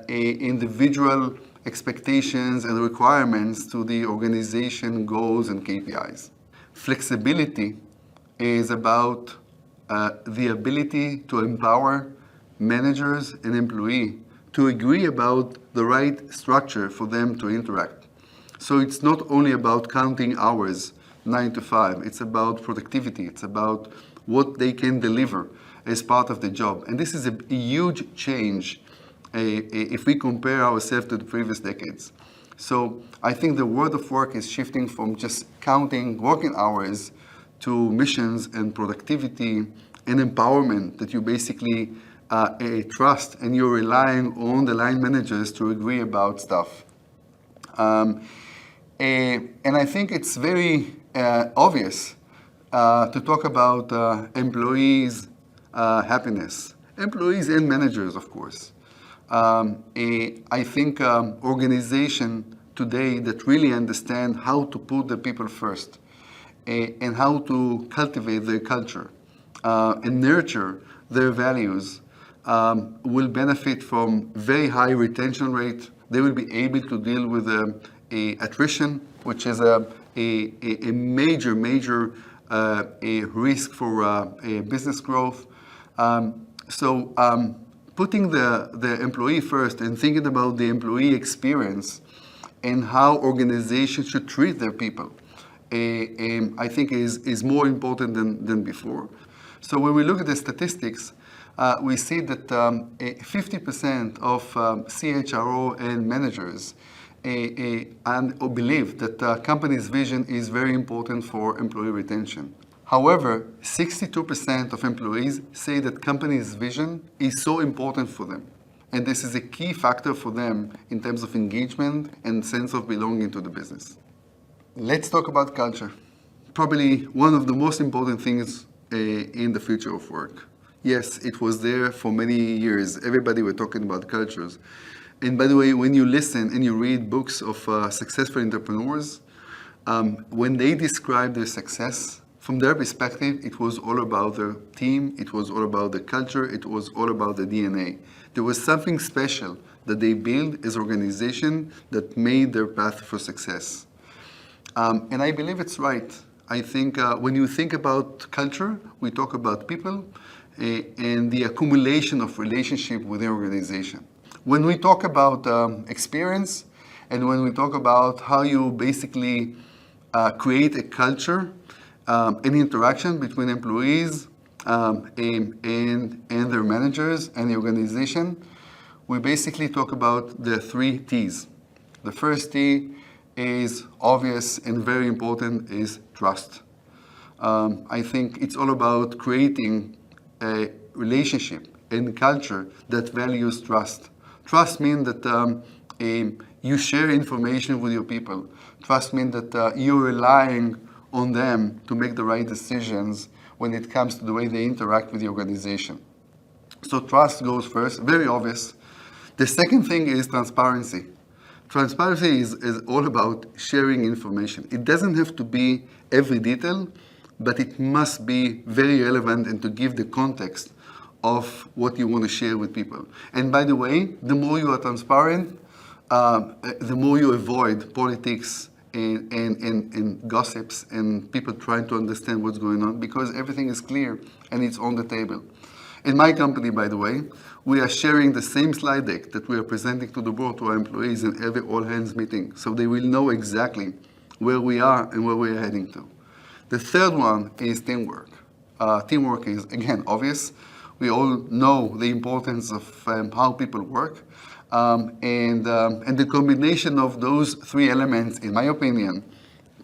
S12: individual expectations and requirements to the organization goals and KPIs. Flexibility is about the ability to empower managers and employees to agree about the right structure for them to interact. So it's not only about counting hours, 9 to 5, it's about productivity, it's about what they can deliver as part of the job. And this is a huge change if we compare ourselves to the previous decades. So I think the world of work is shifting from just counting working hours to missions and productivity and empowerment that you basically trust, and you're relying on the line managers to agree about stuff. And I think it's very obvious to talk about employees' happiness, employees and managers, of course. I think organization today that really understand how to put the people first and how to cultivate their culture and nurture their values will benefit from very high retention rate. They will be able to deal with attrition, which is a major risk for business growth. So putting the employee first and thinking about the employee experience and how organizations should treat their people, I think is more important than before. So when we look at the statistics, we see that 50% of CHRO and managers believe that the company's vision is very important for employee retention. However, 62% of employees say that company's vision is so important for them. And this is a key factor for them in terms of engagement and sense of belonging to the business. Let's talk about culture. Probably one of the most important things in the future of work. Yes, it was there for many years. Everybody were talking about cultures. And by the way, when you listen and you read books of successful entrepreneurs, when they describe their success, from their perspective, it was all about their team, it was all about the culture, it was all about the DNA. There was something special that they built as an organization that made their path for success. And I believe it's right. I think when you think about culture, we talk about people and the accumulation of relationship with the organization. When we talk about experience and when we talk about how you basically create a culture, an interaction between employees and their managers and the organization, we basically talk about the 3 T's. The first T is obvious and very important, is trust. I think it's all about creating a relationship and culture that values trust. Trust means that you share information with your people. Trust means that you're relying on them to make the right decisions when it comes to the way they interact with the organization. So trust goes first, very obvious. The second thing is transparency. Transparency is all about sharing information. It doesn't have to be every detail, but it must be very relevant and to give the context of what you want to share with people. And by the way, the more you are transparent, the more you avoid politics and gossips and people trying to understand what's going on, because everything is clear and it's on the table. In my company, by the way, we are sharing the same slide deck that we are presenting to the board, to our employees in every all-hands meeting, so they will know exactly where we are and where we are heading to. The third one is teamwork. Teamwork is, again, obvious. We all know the importance of how people work. And the combination of those 3 elements, in my opinion,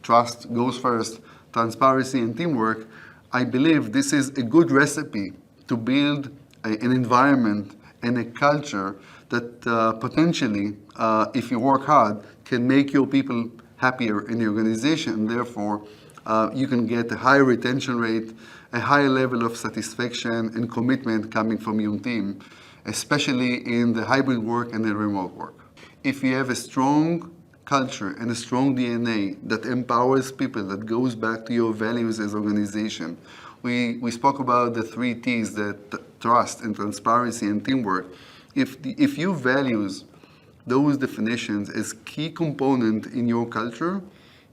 S12: trust goes first, transparency and teamwork, I believe this is a good recipe to build an environment and a culture that potentially, if you work hard, can make your people happier in the organization. And therefore, you can get a higher retention rate, a higher level of satisfaction and commitment coming from your team, especially in the hybrid work and the remote work. If you have a strong culture and a strong DNA that empowers people, that goes back to your values as an organization, we spoke about the 3 T's, that trust and transparency and teamwork. If you values those definitions as key component in your culture,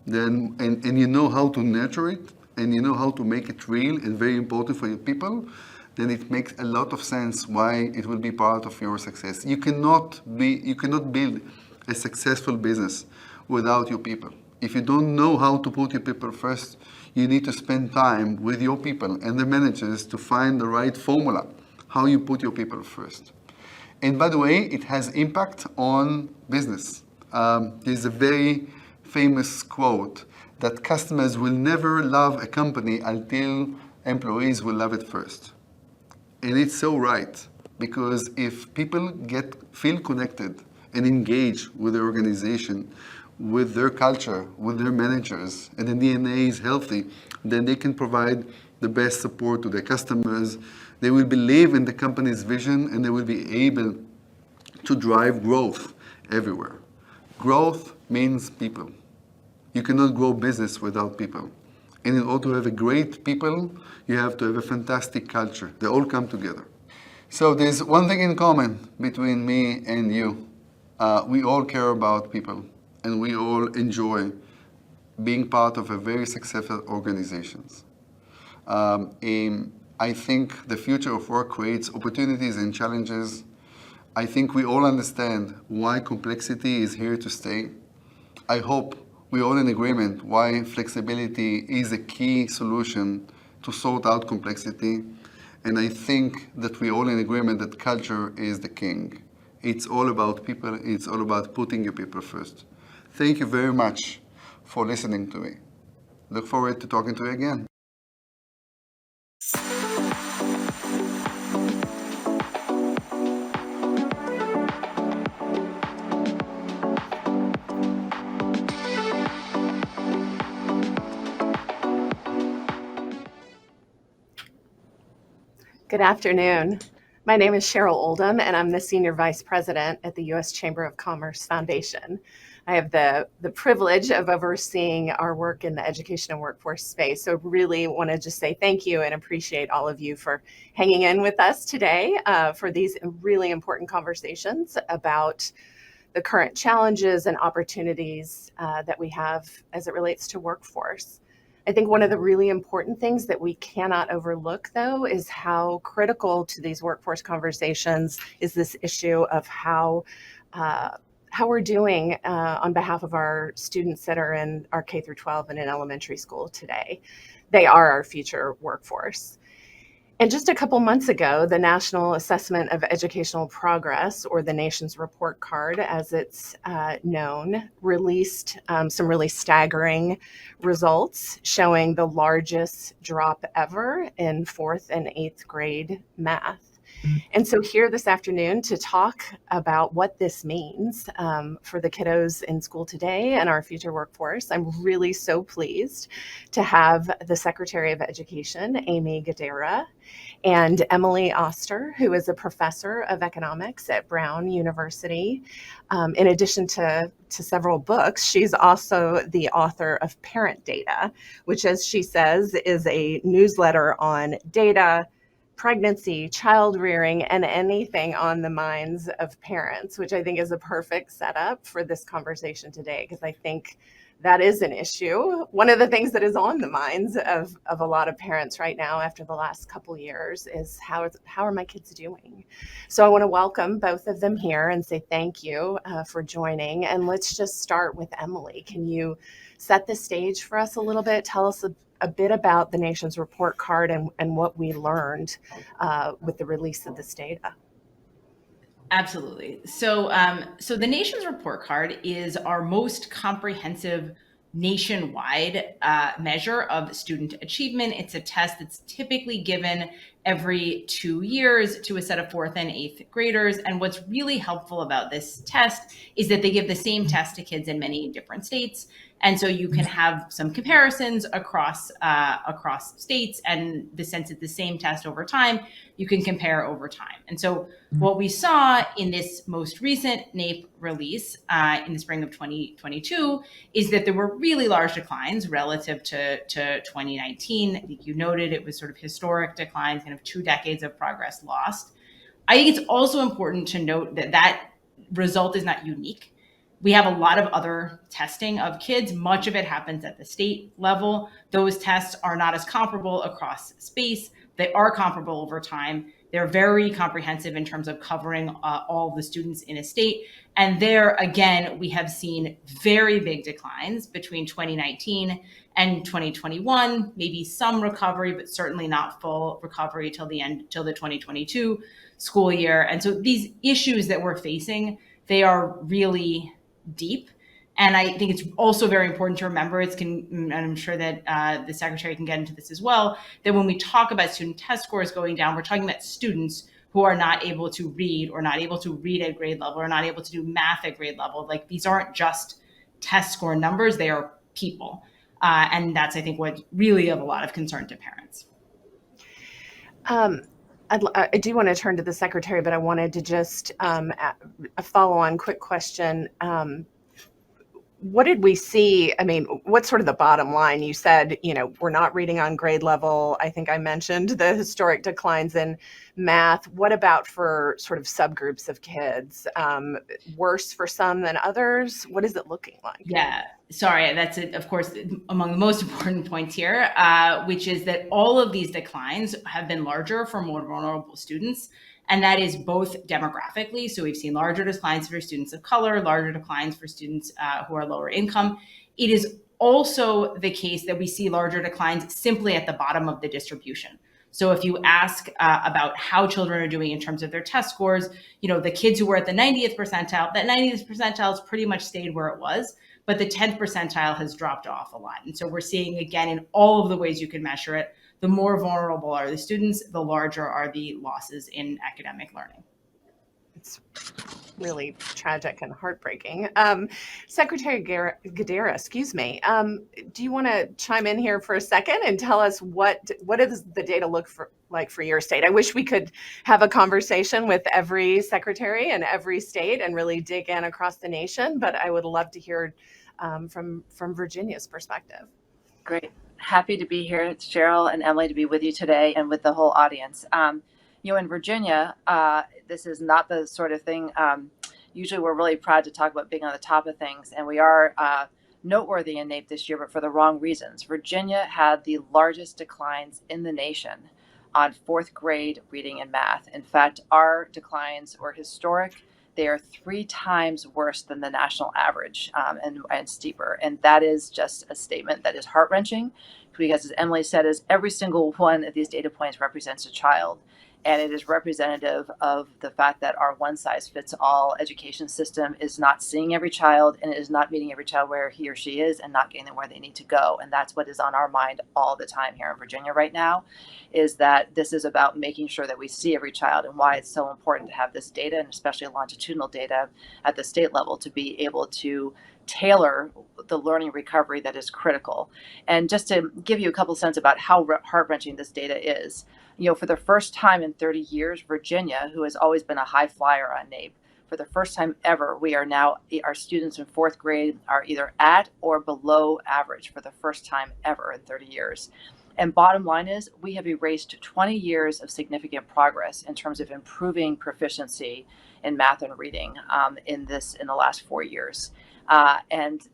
S12: then and you know how to nurture it and you know how to make it real and very important for your people, then it makes a lot of sense why it will be part of your success. You cannot build a successful business without your people. If you don't know how to put your people first, you need to spend time with your people and the managers to find the right formula, how you put your people first. And by the way, it has impact on business. There's a very famous quote that customers will never love a company until employees will love it first. And it's so right, because if people feel connected and engage with the organization, with their culture, with their managers, and the DNA is healthy, then they can provide the best support to their customers. They will believe in the company's vision, and they will be able to drive growth everywhere. Growth means people. You cannot grow business without people. And in order to have a great people, you have to have a fantastic culture. They all come together. So there's one thing in common between me and you. We all care about people, and we all enjoy being part of a very successful organizations. I think the future of work creates opportunities and challenges I think we all understand why complexity is here to stay. I hope we're all in agreement why flexibility is a key solution to sort out complexity. And I think that we're all in agreement that culture is the king. It's all about people. It's all about putting your people first. Thank you very much for listening to me. Look forward to talking to you again.
S13: Good afternoon. My name is Cheryl Oldham, and I'm the Senior Vice President at the U.S. Chamber of Commerce Foundation. I have the privilege of overseeing our work in the education and workforce space. So really want to just say thank you and appreciate all of you for hanging in with us today for these really important conversations about the current challenges and opportunities that we have as it relates to workforce. I think one of the really important things that we cannot overlook, though, is how critical to these workforce conversations is this issue of how we're doing on behalf of our students that are in our K through 12 and in elementary school today. They are our future workforce. And just a couple months ago, the National Assessment of Educational Progress, or the nation's report card as it's known, released some really staggering results showing the largest drop ever in 4th and 8th grade math. And so here this afternoon to talk about what this means for the kiddos in school today and our future workforce, I'm really so pleased to have the Secretary of Education, Amy Gadara, and Emily Oster, who is a professor of economics at Brown University. In addition to several books, she's also the author of Parent Data, which, as she says, is a newsletter on data, pregnancy, child rearing, and anything on the minds of parents, which I think is a perfect setup for this conversation today, because I think that is an issue. One of the things that is on the minds of a lot of parents right now after the last couple years is how are my kids doing? So I want to welcome both of them here and say thank you for joining. And let's just start with Emily. Can you set the stage for us a little bit? Tell us a bit about the nation's report card and what we learned with the release of this data.
S14: Absolutely. So the nation's report card is our most comprehensive nationwide measure of student achievement. It's a test that's typically given every 2 years to a set of 4th and 8th graders. And what's really helpful about this test is that they give the same test to kids in many different states. And so you can have some comparisons across states, and the sense that the same test over time, you can compare over time. And so what we saw in this most recent NAEP release in the spring of 2022 is that there were really large declines relative to 2019. I think you noted it was sort of historic declines, kind of 2 decades of progress lost. I think it's also important to note that that result is not unique. We have a lot of other testing of kids. Much of it happens at the state level. Those tests are not as comparable across space. They are comparable over time. They're very comprehensive in terms of covering all of the students in a state. And there, again, we have seen very big declines between 2019 and 2021, maybe some recovery, but certainly not full recovery till the 2022 school year. And so these issues that we're facing, they are really deep. And I think it's also very important to remember, and I'm sure that the Secretary can get into this as well, that when we talk about student test scores going down, we're talking about students who are not able to read, or not able to read at grade level, or not able to do math at grade level. Like, these aren't just test score numbers, they are people. And that's, I think, what's really of a lot of concern to parents.
S13: I do want to turn to the Secretary, but I wanted to just a follow-on quick question. What did we see? I mean, what's sort of the bottom line? You said, we're not reading on grade level. I think I mentioned the historic declines in math. What about for sort of subgroups of kids? Worse for some than others? What is it looking like?
S14: Yeah, sorry. That's, of course, among the most important points here, which is that all of these declines have been larger for more vulnerable students. And that is both demographically. So we've seen larger declines for students of color, larger declines for students who are lower income. It is also the case that we see larger declines simply at the bottom of the distribution. So if you ask about how children are doing in terms of their test scores, the kids who were at the 90th percentile, that 90th percentile has pretty much stayed where it was, but the 10th percentile has dropped off a lot. And so we're seeing, again, in all of the ways you can measure it, the more vulnerable are the students, the larger are the losses in academic learning.
S13: It's really tragic and heartbreaking. Secretary Gadara, do you want to chime in here for a second and tell us what does the data look like for your state? I wish we could have a conversation with every secretary in every state and really dig in across the nation, but I would love to hear from Virginia's perspective.
S15: Great. Happy to be here. It's Cheryl and Emily to be with you today and with the whole audience. In Virginia, this is not the sort of thing, usually we're really proud to talk about being on the top of things, and we are noteworthy in NAEP this year, but for the wrong reasons. Virginia had the largest declines in the nation on fourth grade reading and math. In fact, our declines were historic. They are 3 times worse than the national average and steeper. And that is just a statement that is heart-wrenching because, as Emily said, every single one of these data points represents a child. And it is representative of the fact that our one-size-fits-all education system is not seeing every child and is not meeting every child where he or she is and not getting them where they need to go. And that's what is on our mind all the time here in Virginia right now, is that this is about making sure that we see every child, and why it's so important to have this data, and especially longitudinal data at the state level, to be able to tailor the learning recovery that is critical. And just to give you a couple cents about how heart-wrenching this data is, for the first time in 30 years, Virginia, who has always been a high flyer on NAEP, for the first time ever, our students in fourth grade are either at or below average for the first time ever in 30 years. And bottom line is, we have erased 20 years of significant progress in terms of improving proficiency in math and reading in the last 4 years. And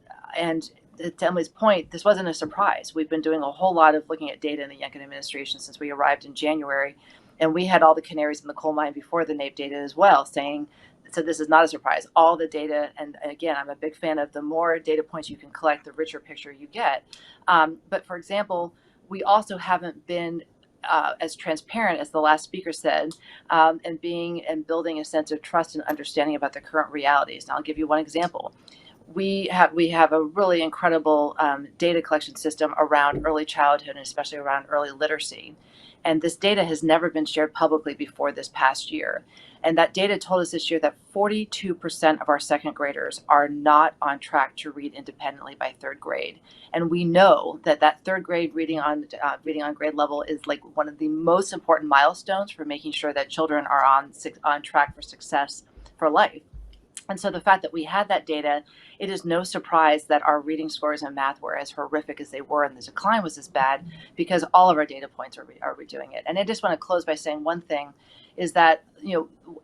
S15: to Emily's point, this wasn't a surprise. We've been doing a whole lot of looking at data in the Youngkin administration since we arrived in January, and we had all the canaries in the coal mine before the NAEP data as well, so this is not a surprise. All the data, and again, I'm a big fan of the more data points you can collect, the richer picture you get. But for example, we also haven't been as transparent as the last speaker said, and building a sense of trust and understanding about the current realities. And I'll give you one example. We have a really incredible data collection system around early childhood, and especially around early literacy. And this data has never been shared publicly before this past year. And that data told us this year that 42% of our second graders are not on track to read independently by third grade. And we know that third grade reading on grade level is like one of the most important milestones for making sure that children are on track for success for life. And so the fact that we had that data, it is no surprise that our reading scores in math were as horrific as they were, and the decline was as bad, because all of our data points are doing it. And I just want to close by saying one thing, is that,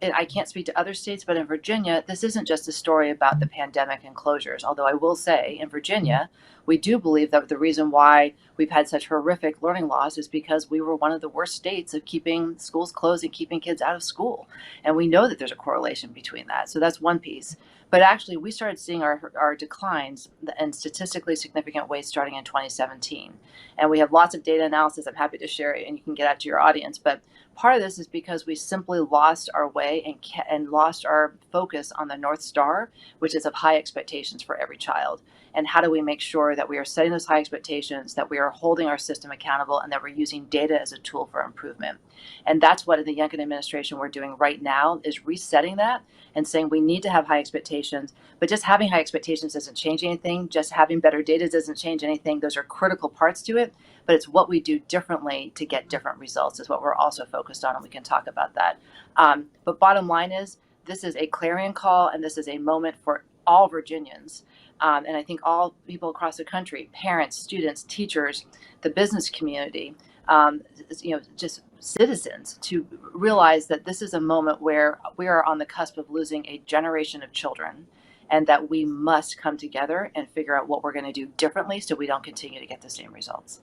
S15: I can't speak to other states, but in Virginia, this isn't just a story about the pandemic and closures. Although I will say, in Virginia, we do believe that the reason why we've had such horrific learning loss is because we were one of the worst states of keeping schools closed and keeping kids out of school. And we know that there's a correlation between that. So that's one piece. But actually, we started seeing our declines in statistically significant ways starting in 2017. And we have lots of data analysis I'm happy to share, and you can get out to your audience. But part of this is because we simply lost our way and lost our focus on the North Star, which is of high expectations for every child. And how do we make sure that we are setting those high expectations, that we are holding our system accountable, and that we're using data as a tool for improvement? And that's what in the Youngkin administration we're doing right now, is resetting that and saying we need to have high expectations. But just having high expectations doesn't change anything. Just having better data doesn't change anything. Those are critical parts to it. But it's what we do differently to get different results is what we're also focused on, and we can talk about that. But bottom line is, this is a clarion call, and this is a moment for all Virginians. And I think all people across the country, parents, students, teachers, the business community, just citizens, to realize that this is a moment where we are on the cusp of losing a generation of children, and that we must come together and figure out what we're going to do differently so we don't continue to get the same results.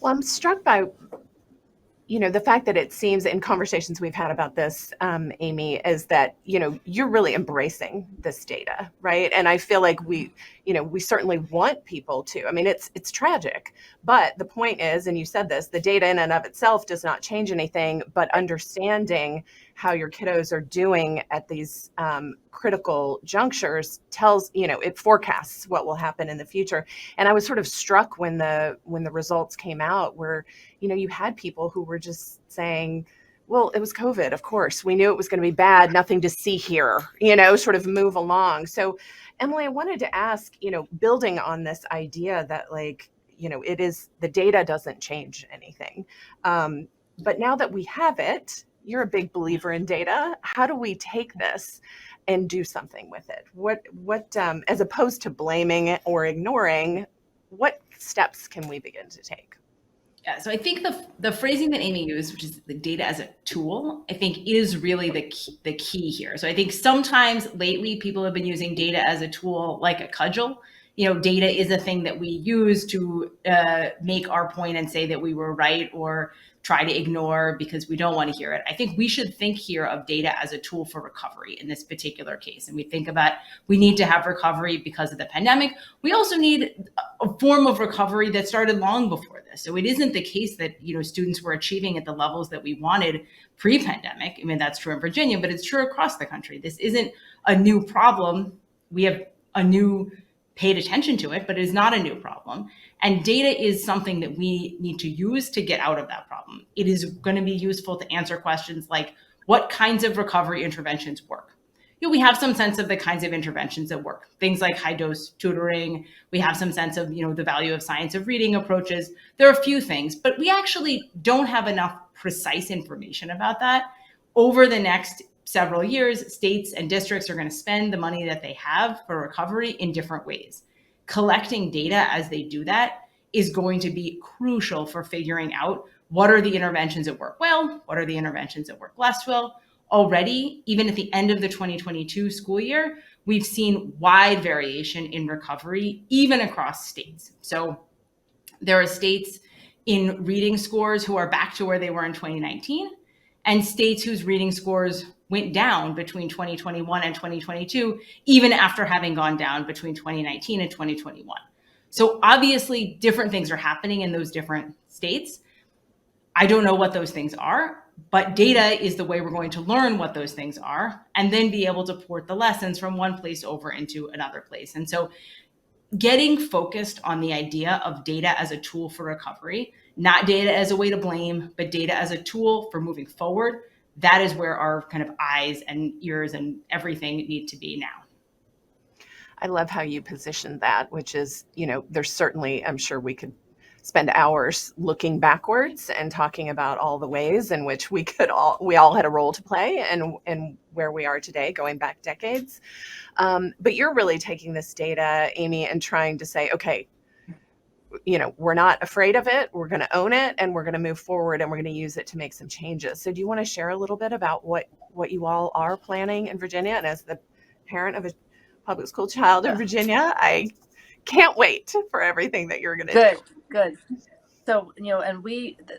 S13: Well, I'm struck by the fact that it seems in conversations we've had about this, Amy, is that, you're really embracing this data, right? And I feel like we certainly want people to. I mean, it's tragic, but the point is, and you said this, the data in and of itself does not change anything, but understanding how your kiddos are doing at these critical junctures tells, it forecasts what will happen in the future. And I was sort of struck when the results came out where, you had people who were just saying, well, it was COVID, of course. We knew it was going to be bad, nothing to see here, sort of move along. So, Emily, I wanted to ask, building on this idea that it is, the data doesn't change anything. But now that we have it, you're a big believer in data. How do we take this and do something with it? What, as opposed to blaming it or ignoring, what steps can we begin to take?
S14: Yeah, so I think the phrasing that Amy used, which is the data as a tool, I think is really the key here. So I think sometimes lately people have been using data as a tool like a cudgel. Data is a thing that we use to make our point and say that we were right, or try to ignore because we don't want to hear it. I think we should think here of data as a tool for recovery in this particular case. And we think about, we need to have recovery because of the pandemic. We also need a form of recovery that started long before this. So it isn't the case that, students were achieving at the levels that we wanted pre-pandemic. I mean, that's true in Virginia, but it's true across the country. This isn't a new problem. We have paid attention to it, but it is not a new problem. And data is something that we need to use to get out of that problem. It is going to be useful to answer questions like, what kinds of recovery interventions work? We have some sense of the kinds of interventions that work. Things like high dose tutoring. We have some sense of, the value of science of reading approaches. There are a few things, but we actually don't have enough precise information about that. Over the next several years, states and districts are going to spend the money that they have for recovery in different ways. Collecting data as they do that is going to be crucial for figuring out what are the interventions that work well, what are the interventions that work less well. Already, even at the end of the 2022 school year, we've seen wide variation in recovery, even across states. So there are states in reading scores who are back to where they were in 2019, and states whose reading scores went down between 2021 and 2022, even after having gone down between 2019 and 2021. So obviously different things are happening in those different states. I don't know what those things are, but data is the way we're going to learn what those things are, and then be able to port the lessons from one place over into another place. And so getting focused on the idea of data as a tool for recovery, not data as a way to blame, but data as a tool for moving forward, that is where our kind of eyes and ears and everything need to be now.
S13: I love how you positioned that, which is, there's certainly, I'm sure we could spend hours looking backwards and talking about all the ways in which we all had a role to play and where we are today, going back decades. But you're really taking this data, Amy, and trying to say, okay, we're not afraid of it. We're going to own it, and we're going to move forward, and we're going to use it to make some changes. So do you want to share a little bit about what you all are planning in Virginia? And as the parent of a public school child in Virginia, I can't wait for everything that you're going to do.
S15: Good. So, and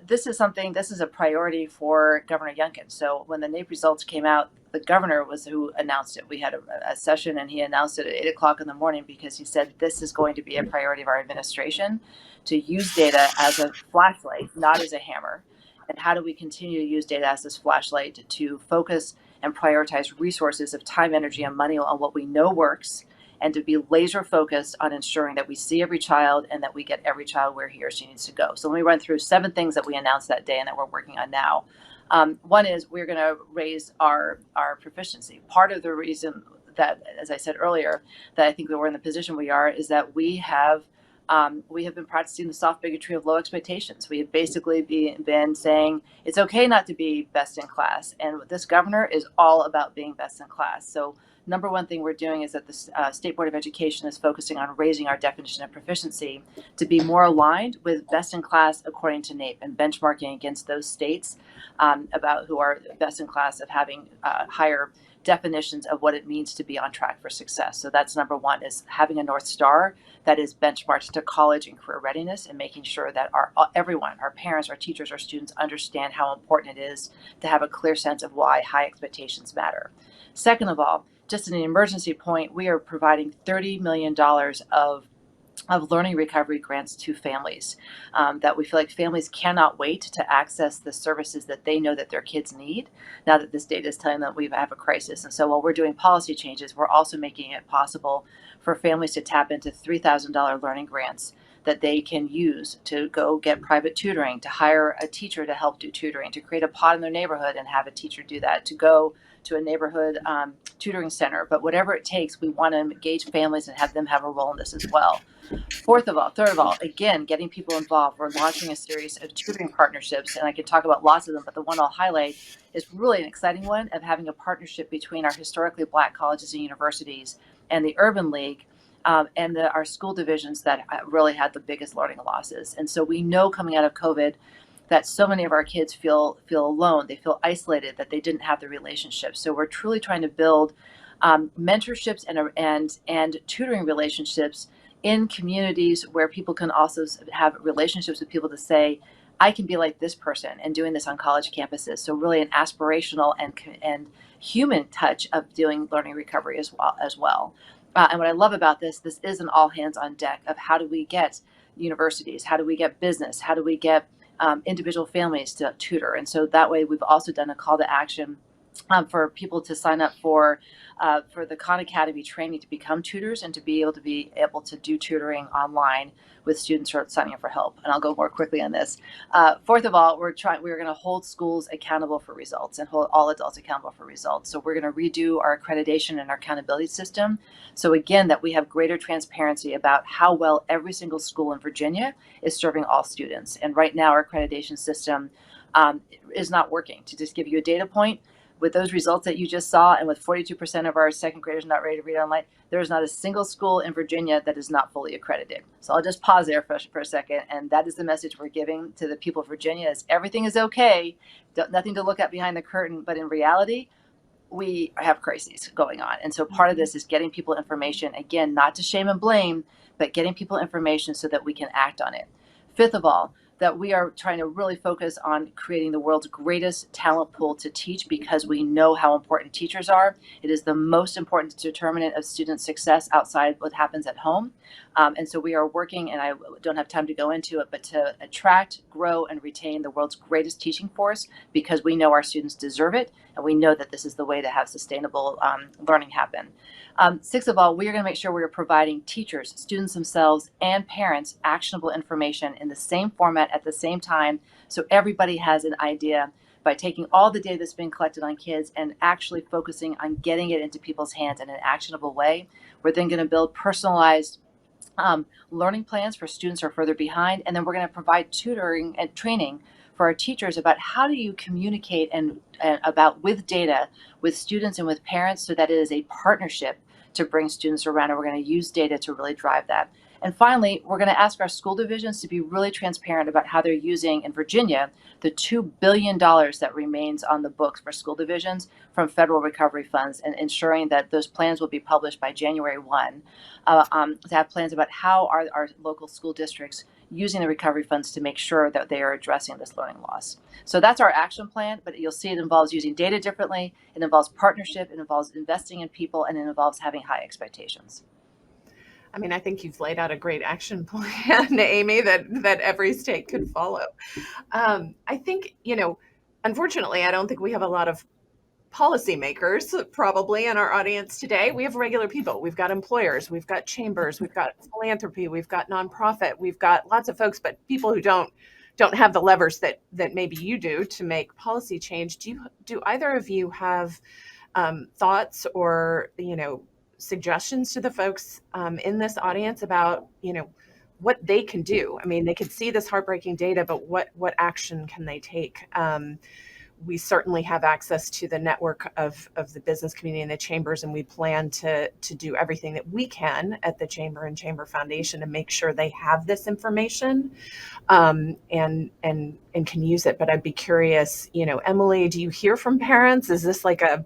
S15: this is a priority for Governor Youngkin. So when the NAEP results came out, the governor was who announced it. We had a session, and he announced it at 8:00 in the morning because he said this is going to be a priority of our administration, to use data as a flashlight, not as a hammer. And how do we continue to use data as this flashlight to focus and prioritize resources of time, energy, and money on what we know works, and to be laser focused on ensuring that we see every child and that we get every child where he or she needs to go. So let me run through 7 things that we announced that day and that we're working on now. One is we're going to raise our proficiency. Part of the reason that, as I said earlier, that I think that we're in the position we are is that we have been practicing the soft bigotry of low expectations. We have basically been saying it's okay not to be best in class. And this governor is all about being best in class. So number one thing we're doing is that the State Board of Education is focusing on raising our definition of proficiency to be more aligned with best in class according to NAEP, and benchmarking against those states about who are best in class of having higher definitions of what it means to be on track for success. So that's number one, is having a North Star that is benchmarked to college and career readiness, and making sure that everyone, our parents, our teachers, our students understand how important it is to have a clear sense of why high expectations matter. Second of all, just in an emergency point, we are providing $30 million of learning recovery grants to families, that we feel like families cannot wait to access the services that they know that their kids need now that this data is telling them we have a crisis. And so while we're doing policy changes, we're also making it possible for families to tap into $3,000 learning grants that they can use to go get private tutoring, to hire a teacher to help do tutoring, to create a pod in their neighborhood and have a teacher do that, to go to a neighborhood tutoring center. But whatever it takes, we want to engage families and have them have a role in this as well. Third of all, again, getting people involved. We're launching a series of tutoring partnerships, and I could talk about lots of them, but the one I'll highlight is really an exciting one, of having a partnership between our historically Black colleges and universities and the Urban League, and our school divisions that really had the biggest learning losses. And so we know coming out of COVID that so many of our kids feel alone, they feel isolated, that they didn't have the relationships. So we're truly trying to build mentorships and tutoring relationships in communities where people can also have relationships with people to say, I can be like this person, and doing this on college campuses. So really an aspirational and human touch of doing learning recovery as well. And what I love about this is an all hands on deck of how do we get universities, how do we get business, how do we get individual families to tutor. And so that way we've also done a call to action for people to sign up for the Khan Academy training to become tutors and to be able to do tutoring online with students who are signing up for help. And I'll go more quickly on this. Fourth of all, we're going to hold schools accountable for results and hold all adults accountable for results. So we're going to redo our accreditation and our accountability system. So again, that we have greater transparency about how well every single school in Virginia is serving all students. And right now, our accreditation system is not working. To just give you a data point, with those results that you just saw, and with 42% of our second graders not ready to read online, there is not a single school in Virginia that is not fully accredited. So I'll just pause there for a second. And that is the message we're giving to the people of Virginia: is everything is okay, nothing to look at behind the curtain. But in reality, we have crises going on. And so part of this is getting people information, again, not to shame and blame, but getting people information so that we can act on it. Fifth of all, that we are trying to really focus on creating the world's greatest talent pool to teach, because we know how important teachers are. It is the most important determinant of student success outside what happens at home. And so we are working, and I don't have time to go into it, but to attract, grow, and retain the world's greatest teaching force, because we know our students deserve it, and we know that this is the way to have sustainable learning happen. Sixth of all, we are going to make sure we are providing teachers, students themselves, and parents actionable information in the same format at the same time, so everybody has an idea, by taking all the data that's been collected on kids and actually focusing on getting it into people's hands in an actionable way. We're then going to build personalized learning plans for students who are further behind, and then we're going to provide tutoring and training for our teachers about how do you communicate and about with data with students and with parents, so that it is a partnership to bring students around, and we're going to use data to really drive that. And finally, we're going to ask our school divisions to be really transparent about how they're using, in Virginia, the $2 billion that remains on the books for school divisions from federal recovery funds, and ensuring that those plans will be published by January 1, to have plans about how our local school districts using the recovery funds to make sure that they are addressing this learning loss. So that's our action plan, but you'll see it involves using data differently, it involves partnership, it involves investing in people, and it involves having high expectations.
S13: I mean, I think you've laid out a great action plan, Amy, that every state could follow. I think, unfortunately, I don't think we have a lot of policymakers probably in our audience today. We have regular people. We've got employers, we've got chambers, we've got philanthropy, we've got nonprofit, we've got lots of folks, but people who don't have the levers that maybe you do to make policy change. Do either of you have thoughts or suggestions to the folks in this audience about what they can do? I mean, they could see this heartbreaking data, but what action can they take? we certainly have access to the network of the business community and the chambers, and we plan to do everything that we can at the Chamber and Chamber Foundation to make sure they have this information and can use it. But I'd be curious, Emily, do you hear from parents? Is this like a,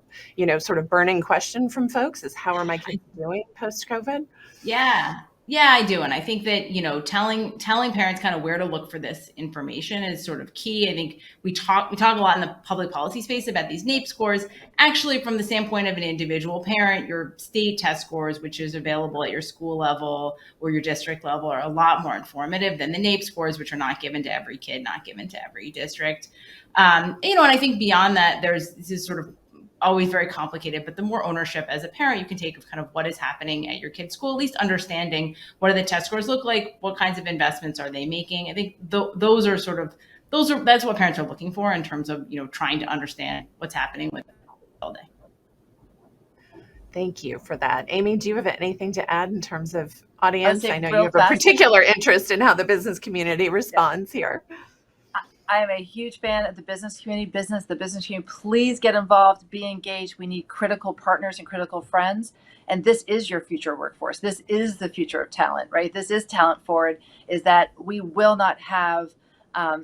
S13: sort of burning question from folks? Is how are my kids doing post-COVID?
S14: Yeah, I do. And I think that, telling parents kind of where to look for this information is sort of key. I think we talk a lot in the public policy space about these NAEP scores. Actually, from the standpoint of an individual parent, your state test scores, which is available at your school level or your district level, are a lot more informative than the NAEP scores, which are not given to every kid, not given to every district. And I think beyond that, this is sort of always very complicated, but the more ownership as a parent you can take of kind of what is happening at your kid's school, at least understanding what do the test scores look like, what kinds of investments are they making. I think that's what parents are looking for in terms of, trying to understand what's happening with all day.
S13: Thank you for that. Amy, do you have anything to add in terms of audience? I know you have
S15: fast.
S13: a particular interest in how the business community responds here.
S15: I am a huge fan of the business community. The business community, please get involved, be engaged. We need critical partners and critical friends. And this is your future workforce. This is the future of talent, right? This is talent forward, is that we will not have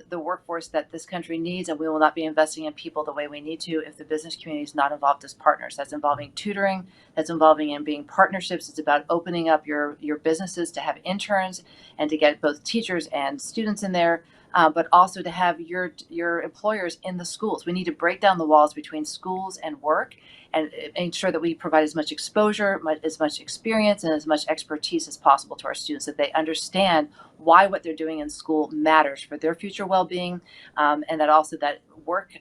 S15: the workforce that this country needs, and we will not be investing in people the way we need to if the business community is not involved as partners. That's involving tutoring, that's involving in being partnerships. It's about opening up your businesses to have interns and to get both teachers and students in there. But also to have your employers in the schools. We need to break down the walls between schools and work and ensure that we provide as much exposure, as much experience, and as much expertise as possible to our students, that they understand why what they're doing in school matters for their future well-being, and that also that work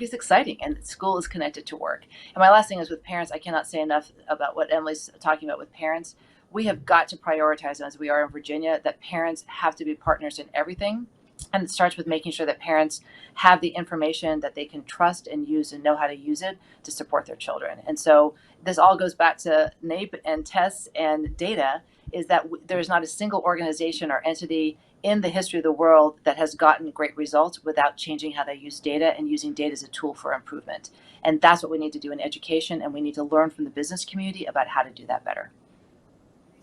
S15: is exciting and school is connected to work. And my last thing is with parents, I cannot say enough about what Emily's talking about with parents. We have got to prioritize, as we are in Virginia, that parents have to be partners in everything. And it starts with making sure that parents have the information that they can trust and use and know how to use it to support their children. And so this all goes back to NAEP and tests and data, is that there's not a single organization or entity in the history of the world that has gotten great results without changing how they use data and using data as a tool for improvement. And that's what we need to do in education, and we need to learn from the business community about how to do that better.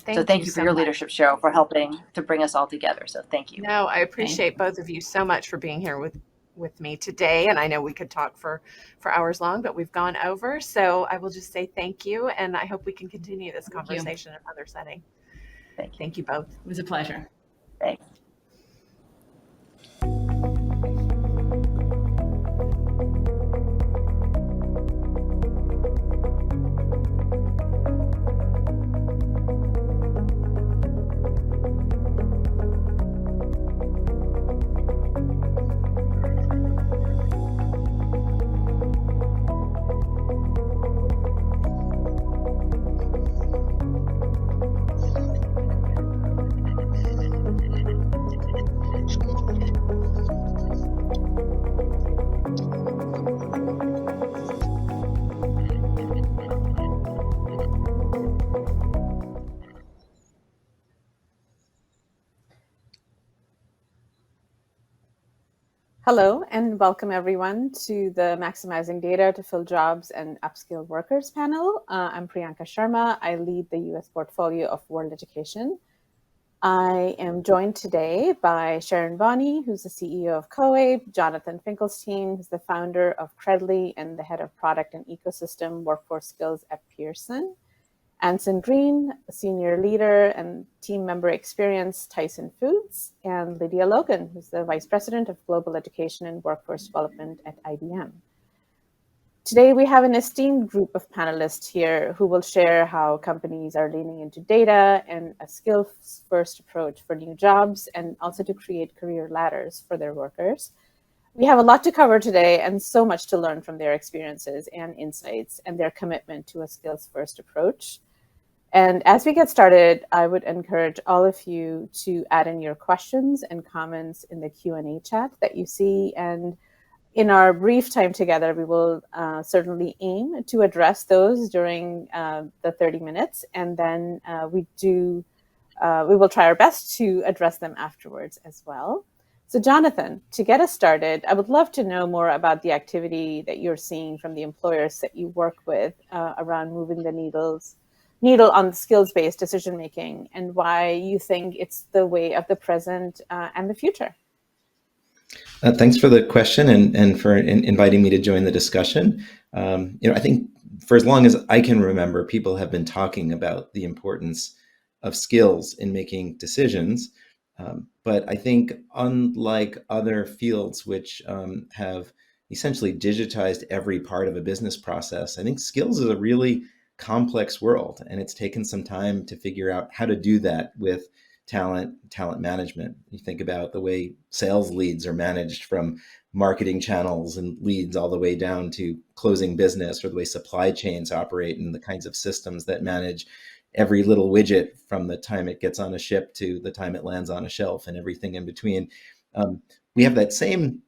S15: Thank you for your leadership, Cheryl, for helping to bring us all together. So thank you.
S13: No, I appreciate both of you so much for being here with me today. And I know we could talk for hours long, but we've gone over. So I will just say thank you. And I hope we can continue this conversation in another setting. Thank you both.
S14: It was a pleasure.
S15: Thanks.
S16: Hello and welcome everyone to the Maximizing Data to Fill Jobs and Upskill Workers panel. I'm Priyanka Sharma. I lead the US portfolio of World Education. I am joined today by Sharon Bonney, who's the CEO of COABE, Jonathan Finkelstein, who's the founder of Credly and the head of product and ecosystem workforce skills at Pearson, Anson Green, a senior leader and team member experience, Tyson Foods, and Lydia Logan, who's the vice president of global education and workforce development at IBM. Today, we have an esteemed group of panelists here who will share how companies are leaning into data and a skills-first approach for new jobs and also to create career ladders for their workers. We have a lot to cover today and so much to learn from their experiences and insights and their commitment to a skills-first approach. And as we get started, I would encourage all of you to add in your questions and comments in the Q&A chat that you see. And in our brief time together, we will certainly aim to address those during the 30 minutes. And then we will try our best to address them afterwards as well. So, Jonathan, to get us started, I would love to know more about the activity that you're seeing from the employers that you work with around moving the needle on skills-based decision making, and why you think it's the way of the present and the future.
S17: Thanks for the question and for inviting me to join the discussion. I think for as long as I can remember, people have been talking about the importance of skills in making decisions. But I think unlike other fields which have essentially digitized every part of a business process, I think skills is a really complex world, and it's taken some time to figure out how to do that with talent management. You think about the way sales leads are managed, from marketing channels and leads all the way down to closing business, or the way supply chains operate and the kinds of systems that manage every little widget from the time it gets on a ship to the time it lands on a shelf and everything in between. We have that same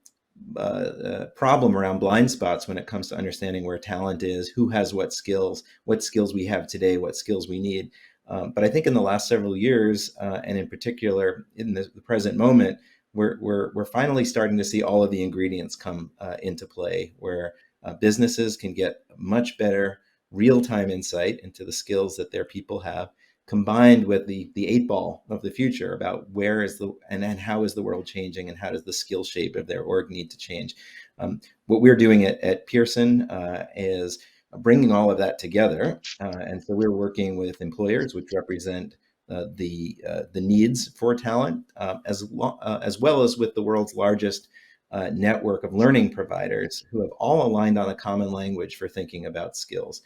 S17: problem around blind spots when it comes to understanding where talent is, who has what skills we have today, what skills we need. But I think in the last several years, and in particular in the present moment, we're finally starting to see all of the ingredients come into play, where businesses can get much better real-time insight into the skills that their people have, combined with the 8-ball of the future about where is and how is the world changing, and how does the skill shape of their org need to change. What we're doing at Pearson is bringing all of that together, and so we're working with employers, which represent the needs for talent, as well as with the world's largest network of learning providers, who have all aligned on a common language for thinking about skills,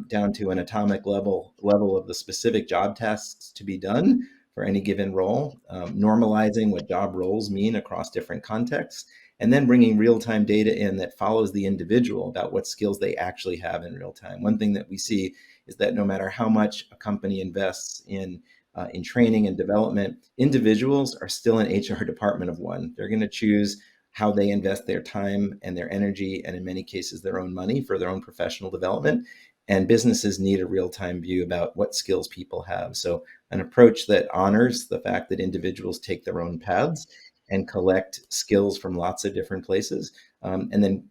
S17: down to an atomic level of the specific job tasks to be done for any given role, normalizing what job roles mean across different contexts, and then bringing real-time data in that follows the individual about what skills they actually have in real time. One thing that we see is that no matter how much a company invests in training and development, individuals are still an HR department of one. They're going to choose how they invest their time and their energy, and in many cases their own money, for their own professional development. And businesses need a real-time view about what skills people have. So an approach that honors the fact that individuals take their own paths and collect skills from lots of different places, and then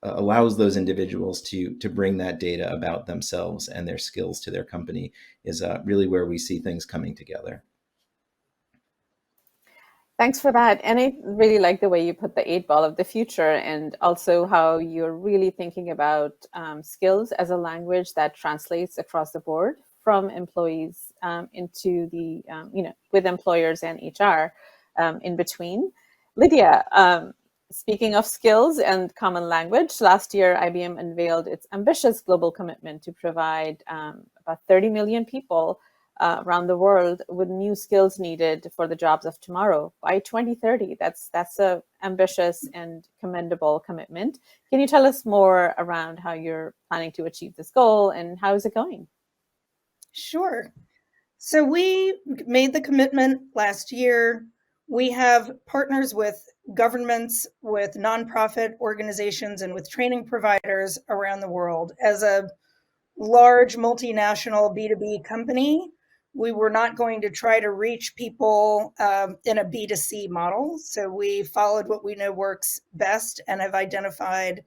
S17: allows those individuals to bring that data about themselves and their skills to their company, is really where we see things coming together.
S16: Thanks for that. And I really like the way you put the 8-ball of the future, and also how you're really thinking about skills as a language that translates across the board from employees into the, with employers and HR in between. Lydia, speaking of skills and common language, last year IBM unveiled its ambitious global commitment to provide about 30 million people around the world with new skills needed for the jobs of tomorrow by 2030. That's a ambitious and commendable commitment. Can you tell us more around how you're planning to achieve this goal, and how is it going?
S18: Sure. So we made the commitment last year. We have partners with governments, with nonprofit organizations, and with training providers around the world. As a large multinational B2B company, we were not going to try to reach people in a B2C model. So we followed what we know works best, and have identified,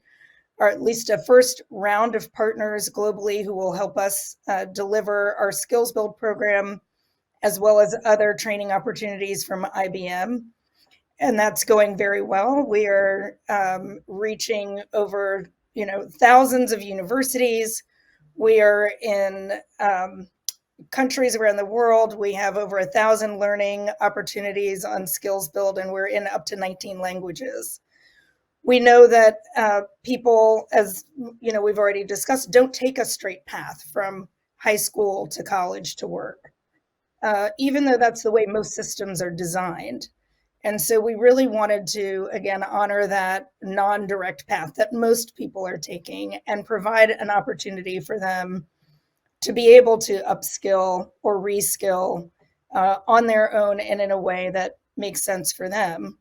S18: or at least a first round of partners globally who will help us deliver our Skills Build program, as well as other training opportunities from IBM. And that's going very well. We are reaching over, thousands of universities. We are in countries around the world. We have over 1,000 learning opportunities on Skills Build, and we're in up to 19 languages. We know that people, as we've already discussed, don't take a straight path from high school to college to work, even though that's the way most systems are designed. And so we really wanted to, again, honor that non-direct path that most people are taking, and provide an opportunity for them to be able to upskill or reskill on their own, and in a way that makes sense for them.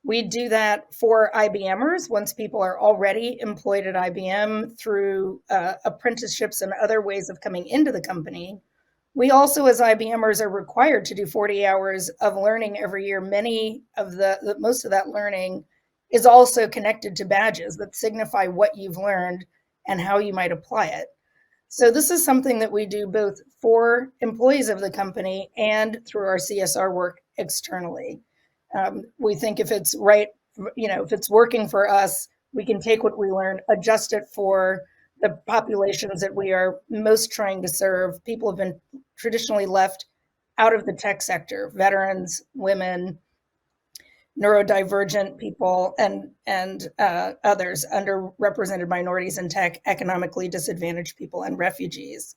S18: We do that for IBMers once people are already employed at IBM, through apprenticeships and other ways of coming into the company. We also, as IBMers, are required to do 40 hours of learning every year. Most of that learning is also connected to badges that signify what you've learned and how you might apply it. So this is something that we do both for employees of the company and through our CSR work externally. We think if it's right, if it's working for us, we can take what we learn, adjust it for the populations that we are most trying to serve. People have been traditionally left out of the tech sector: veterans, women, neurodivergent people, and others, underrepresented minorities in tech, economically disadvantaged people, and refugees.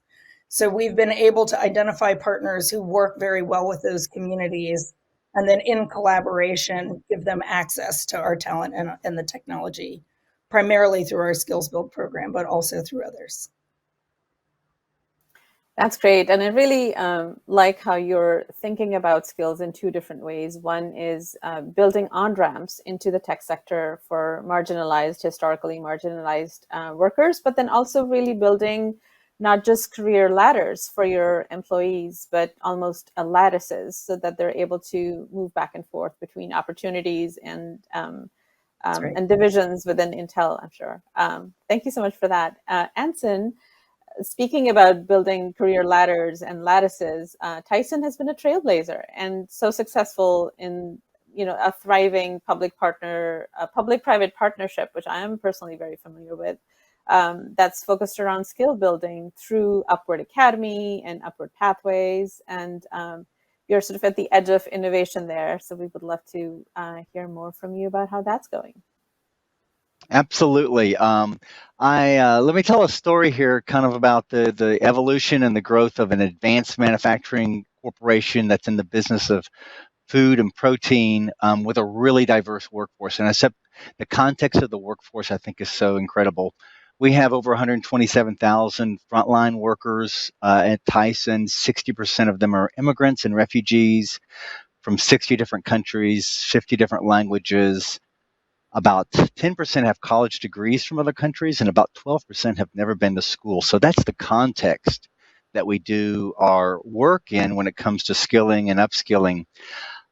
S18: So we've been able to identify partners who work very well with those communities, and then in collaboration, give them access to our talent and the technology, primarily through our Skills Build program, but also through others.
S16: That's great. And I really like how you're thinking about skills in two different ways. One is building on-ramps into the tech sector for marginalized, historically marginalized workers, but then also really building not just career ladders for your employees, but almost lattices so that they're able to move back and forth between opportunities and divisions within Intel, I'm sure. Thank you so much for that. Anson, speaking about building career ladders and lattices, Tyson has been a trailblazer and so successful in a thriving public-private partnership, which I am personally very familiar with, that's focused around skill building through Upward Academy and Upward Pathways. And you're sort of at the edge of innovation there. So we would love to hear more from you about how that's going.
S19: Absolutely. Let me tell a story here kind of about the evolution and the growth of an advanced manufacturing corporation that's in the business of food and protein with a really diverse workforce. And the context of the workforce, I think, is so incredible. We have over 127,000 frontline workers at Tyson. 60% of them are immigrants and refugees from 60 different countries, 50 different languages. About 10% have college degrees from other countries, and about 12% have never been to school. So that's the context that we do our work in when it comes to skilling and upskilling.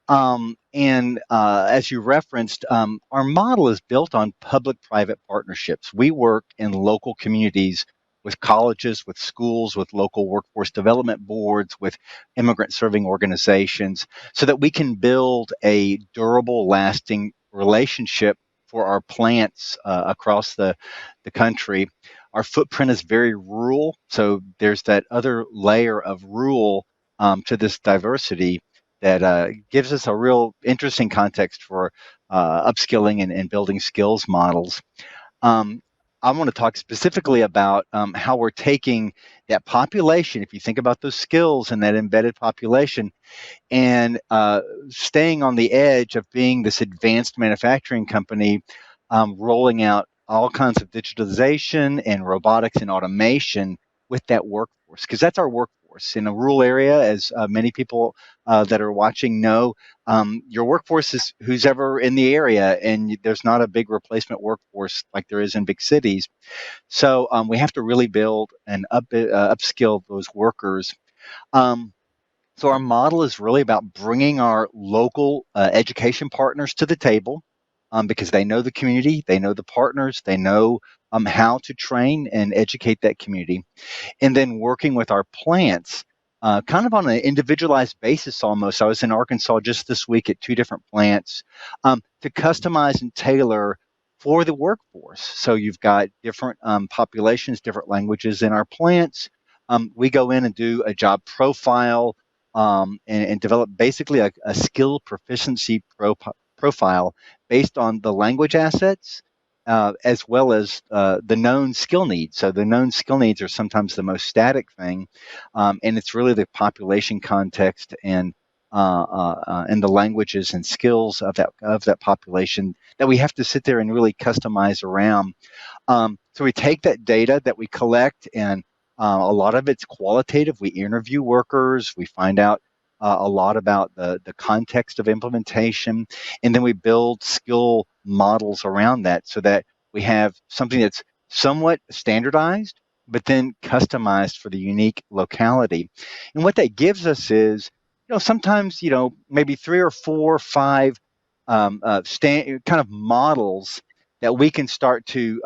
S19: As you referenced, our model is built on public-private partnerships. We work in local communities with colleges, with schools, with local workforce development boards, with immigrant-serving organizations, so that we can build a durable, lasting relationship for our plants across the country. Our footprint is very rural, so there's that other layer of rural to this diversity that gives us a real interesting context for upskilling and building skills models. I want to talk specifically about how we're taking that population, if you think about those skills and that embedded population, and staying on the edge of being this advanced manufacturing company, rolling out all kinds of digitalization and robotics and automation with that workforce, because that's our workforce. In a rural area, as many people that are watching know, your workforce is who's ever in the area, and there's not a big replacement workforce like there is in big cities. So we have to really build and upskill those workers. So our model is really about bringing our local education partners to the table because they know the community, they know the partners, they know how to train and educate that community. And then working with our plants kind of on an individualized basis almost. I was in Arkansas just this week at 2 different plants to customize and tailor for the workforce. So you've got different populations, different languages in our plants. We go in and do a job profile and develop basically a skill proficiency profile based on the language assets as well as the known skill needs. So the known skill needs are sometimes the most static thing, and it's really the population context and the languages and skills of that population that we have to sit there and really customize around. So we take that data that we collect, and a lot of it's qualitative. We interview workers, we find out a lot about the context of implementation, and then we build skill models around that so that we have something that's somewhat standardized, but then customized for the unique locality. And what that gives us is, sometimes, maybe 3 or 4 or 5 kind of models that we can start to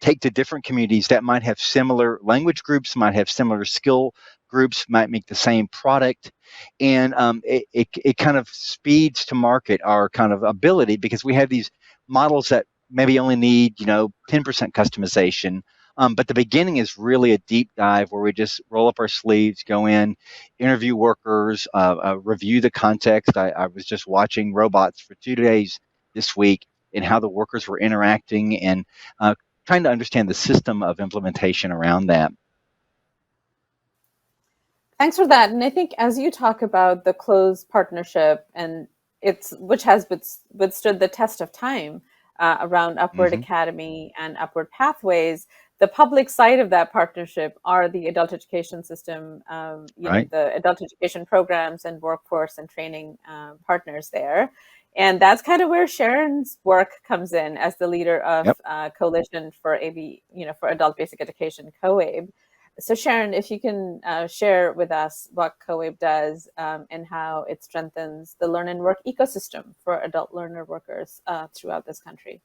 S19: take to different communities that might have similar language groups, might have similar skill groups, might make the same product. And it kind of speeds to market our kind of ability, because we have these models that maybe only need, 10% customization. But the beginning is really a deep dive where we just roll up our sleeves, go in, interview workers, review the context. I was just watching robots for 2 days this week, and how the workers were interacting, and trying to understand the system of implementation around that.
S16: Thanks for that. And I think as you talk about the close partnership, and which has withstood the test of time around Upward Academy and Upward Pathways, the public side of that partnership are the adult education system,
S19: Right.
S16: the adult education programs and workforce and training partners there. And that's kind of where Sharon's work comes in as the leader of Coalition for for Adult Basic Education, COABE. So Sharon, if you can share with us what COABE does and how it strengthens the learn and work ecosystem for adult learner workers throughout this country.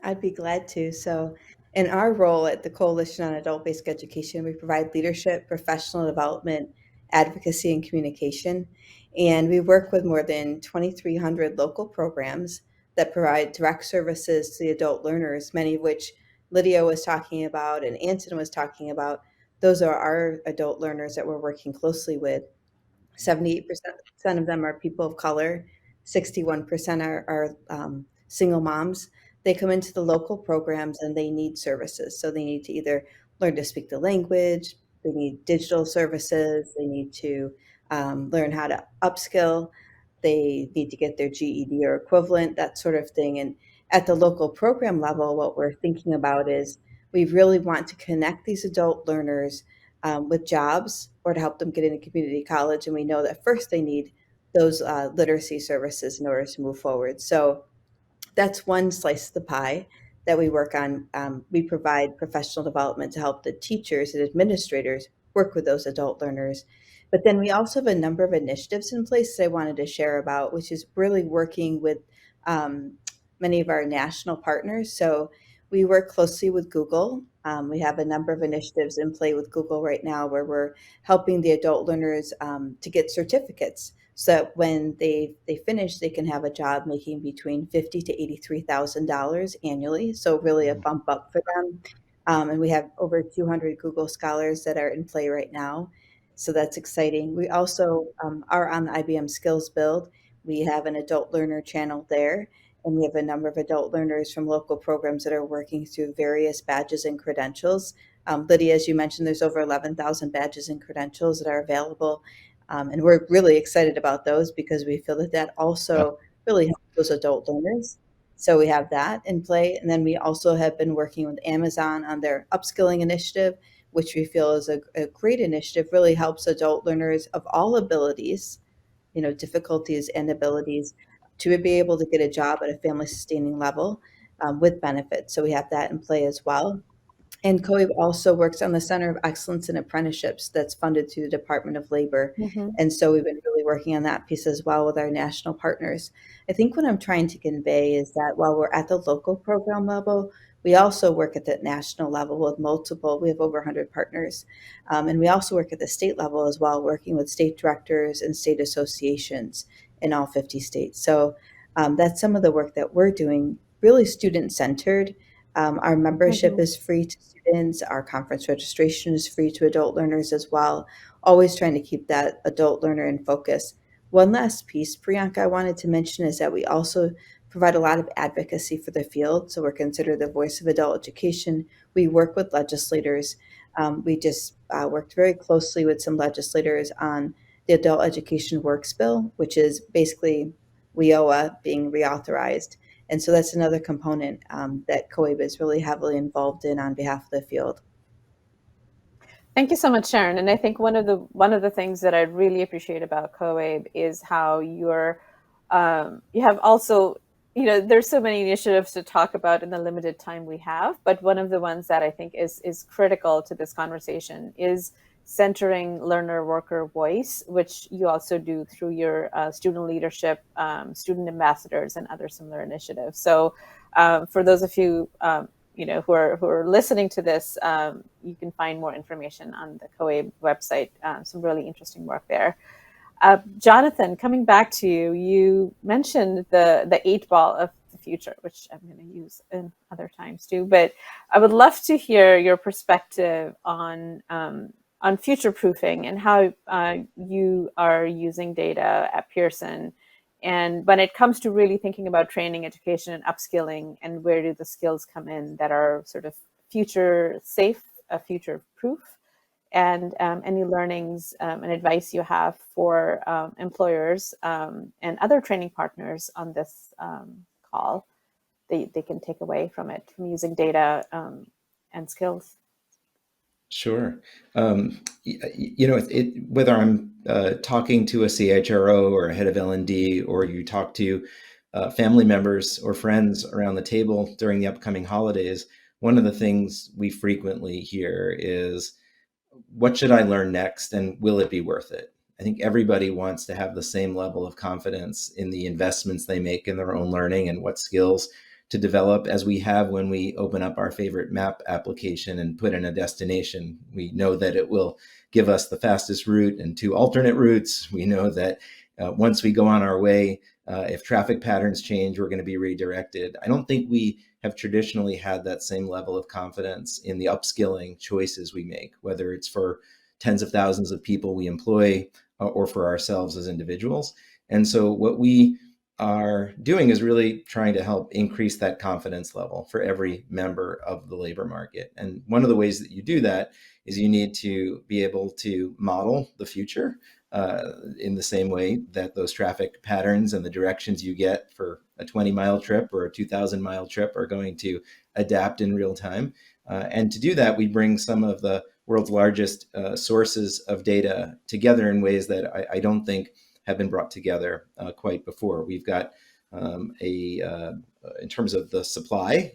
S20: I'd be glad to. So in our role at the Coalition on Adult Basic Education, we provide leadership, professional development, advocacy, and communication. And we work with more than 2,300 local programs that provide direct services to the adult learners, many of which Lydia was talking about and Anton was talking about. Those are our adult learners that we're working closely with. 78% of them are people of color, 61% are single moms. They come into the local programs and they need services. So they need to either learn to speak the language, they need digital services, they need to learn how to upskill, they need to get their GED or equivalent, that sort of thing. And at the local program level, what we're thinking about is we really want to connect these adult learners with jobs or to help them get into community college. And we know that first they need those literacy services in order to move forward. So that's one slice of the pie that we work on. We provide professional development to help the teachers and administrators work with those adult learners. But then we also have a number of initiatives in place that I wanted to share about, which is really working with many of our national partners. So we work closely with Google. We have a number of initiatives in play with Google right now where we're helping the adult learners to get certificates so that when they finish, they can have a job making between $50,000 to $83,000 annually. So really a bump up for them. And we have over 200 Google Scholars that are in play right now. So that's exciting. We also are on the IBM Skills Build. We have an adult learner channel there. And we have a number of adult learners from local programs that are working through various badges and credentials. Lydia, as you mentioned, there's over 11,000 badges and credentials that are available. And we're really excited about those because we feel that also really helps those adult learners. So we have that in play. And then we also have been working with Amazon on their upskilling initiative, which we feel is a great initiative, really helps adult learners of all abilities, difficulties and abilities, to be able to get a job at a family sustaining level with benefits. So we have that in play as well. And COABE also works on the Center of Excellence in Apprenticeships that's funded through the Department of Labor. And so we've been really working on that piece as well with our national partners. I think what I'm trying to convey is that while we're at the local program level, we also work at the national level with we have over 100 partners. And we also work at the state level as well, working with state directors and state associations in all 50 states. So that's some of the work that we're doing, really student-centered. Our membership is free to students. Our conference registration is free to adult learners as well, always trying to keep that adult learner in focus. One last piece, Priyanka, I wanted to mention is that we also provide a lot of advocacy for the field. So we're considered the voice of adult education. We work with legislators. We just worked very closely with some legislators on the Adult Education Works Bill, which is basically WIOA being reauthorized. And so that's another component that COABE is really heavily involved in on behalf of the field.
S16: Thank you so much, Sharon. And I think one of the things that I really appreciate about COABE is how you have also there's so many initiatives to talk about in the limited time we have, but one of the ones that I think is critical to this conversation is centering learner worker voice, which you also do through your student leadership, student ambassadors, and other similar initiatives. So for those of you who are listening to this, you can find more information on the COABE website. Some really interesting work there. Jonathan, coming back to you, you mentioned the 8-ball of the future, which I'm going to use in other times too. But I would love to hear your perspective on future proofing and how you are using data at Pearson. And when it comes to really thinking about training, education, and upskilling, and where do the skills come in that are sort of future safe, future proof, and any learnings and advice you have for employers and other training partners on this call, they can take away from it, from using data and skills.
S17: Sure. Whether I'm talking to a CHRO or a head of L&D, or you talk to family members or friends around the table during the upcoming holidays, one of the things we frequently hear is, what should I learn next, and will it be worth it? I think everybody wants to have the same level of confidence in the investments they make in their own learning and what skills to develop as we have when we open up our favorite map application and put in a destination. We know that it will give us the fastest route and 2 alternate routes. We know that once we go on our way, if traffic patterns change, we're going to be redirected. I don't think we have traditionally had that same level of confidence in the upskilling choices we make, whether it's for tens of thousands of people we employ or for ourselves as individuals. And so what we are doing is really trying to help increase that confidence level for every member of the labor market. And one of the ways that you do that is you need to be able to model the future in the same way that those traffic patterns and the directions you get for a 20-mile trip or a 2,000-mile trip are going to adapt in real time. And to do that, we bring some of the world's largest sources of data together in ways that I don't think have been brought together quite before. We've got in terms of the supply,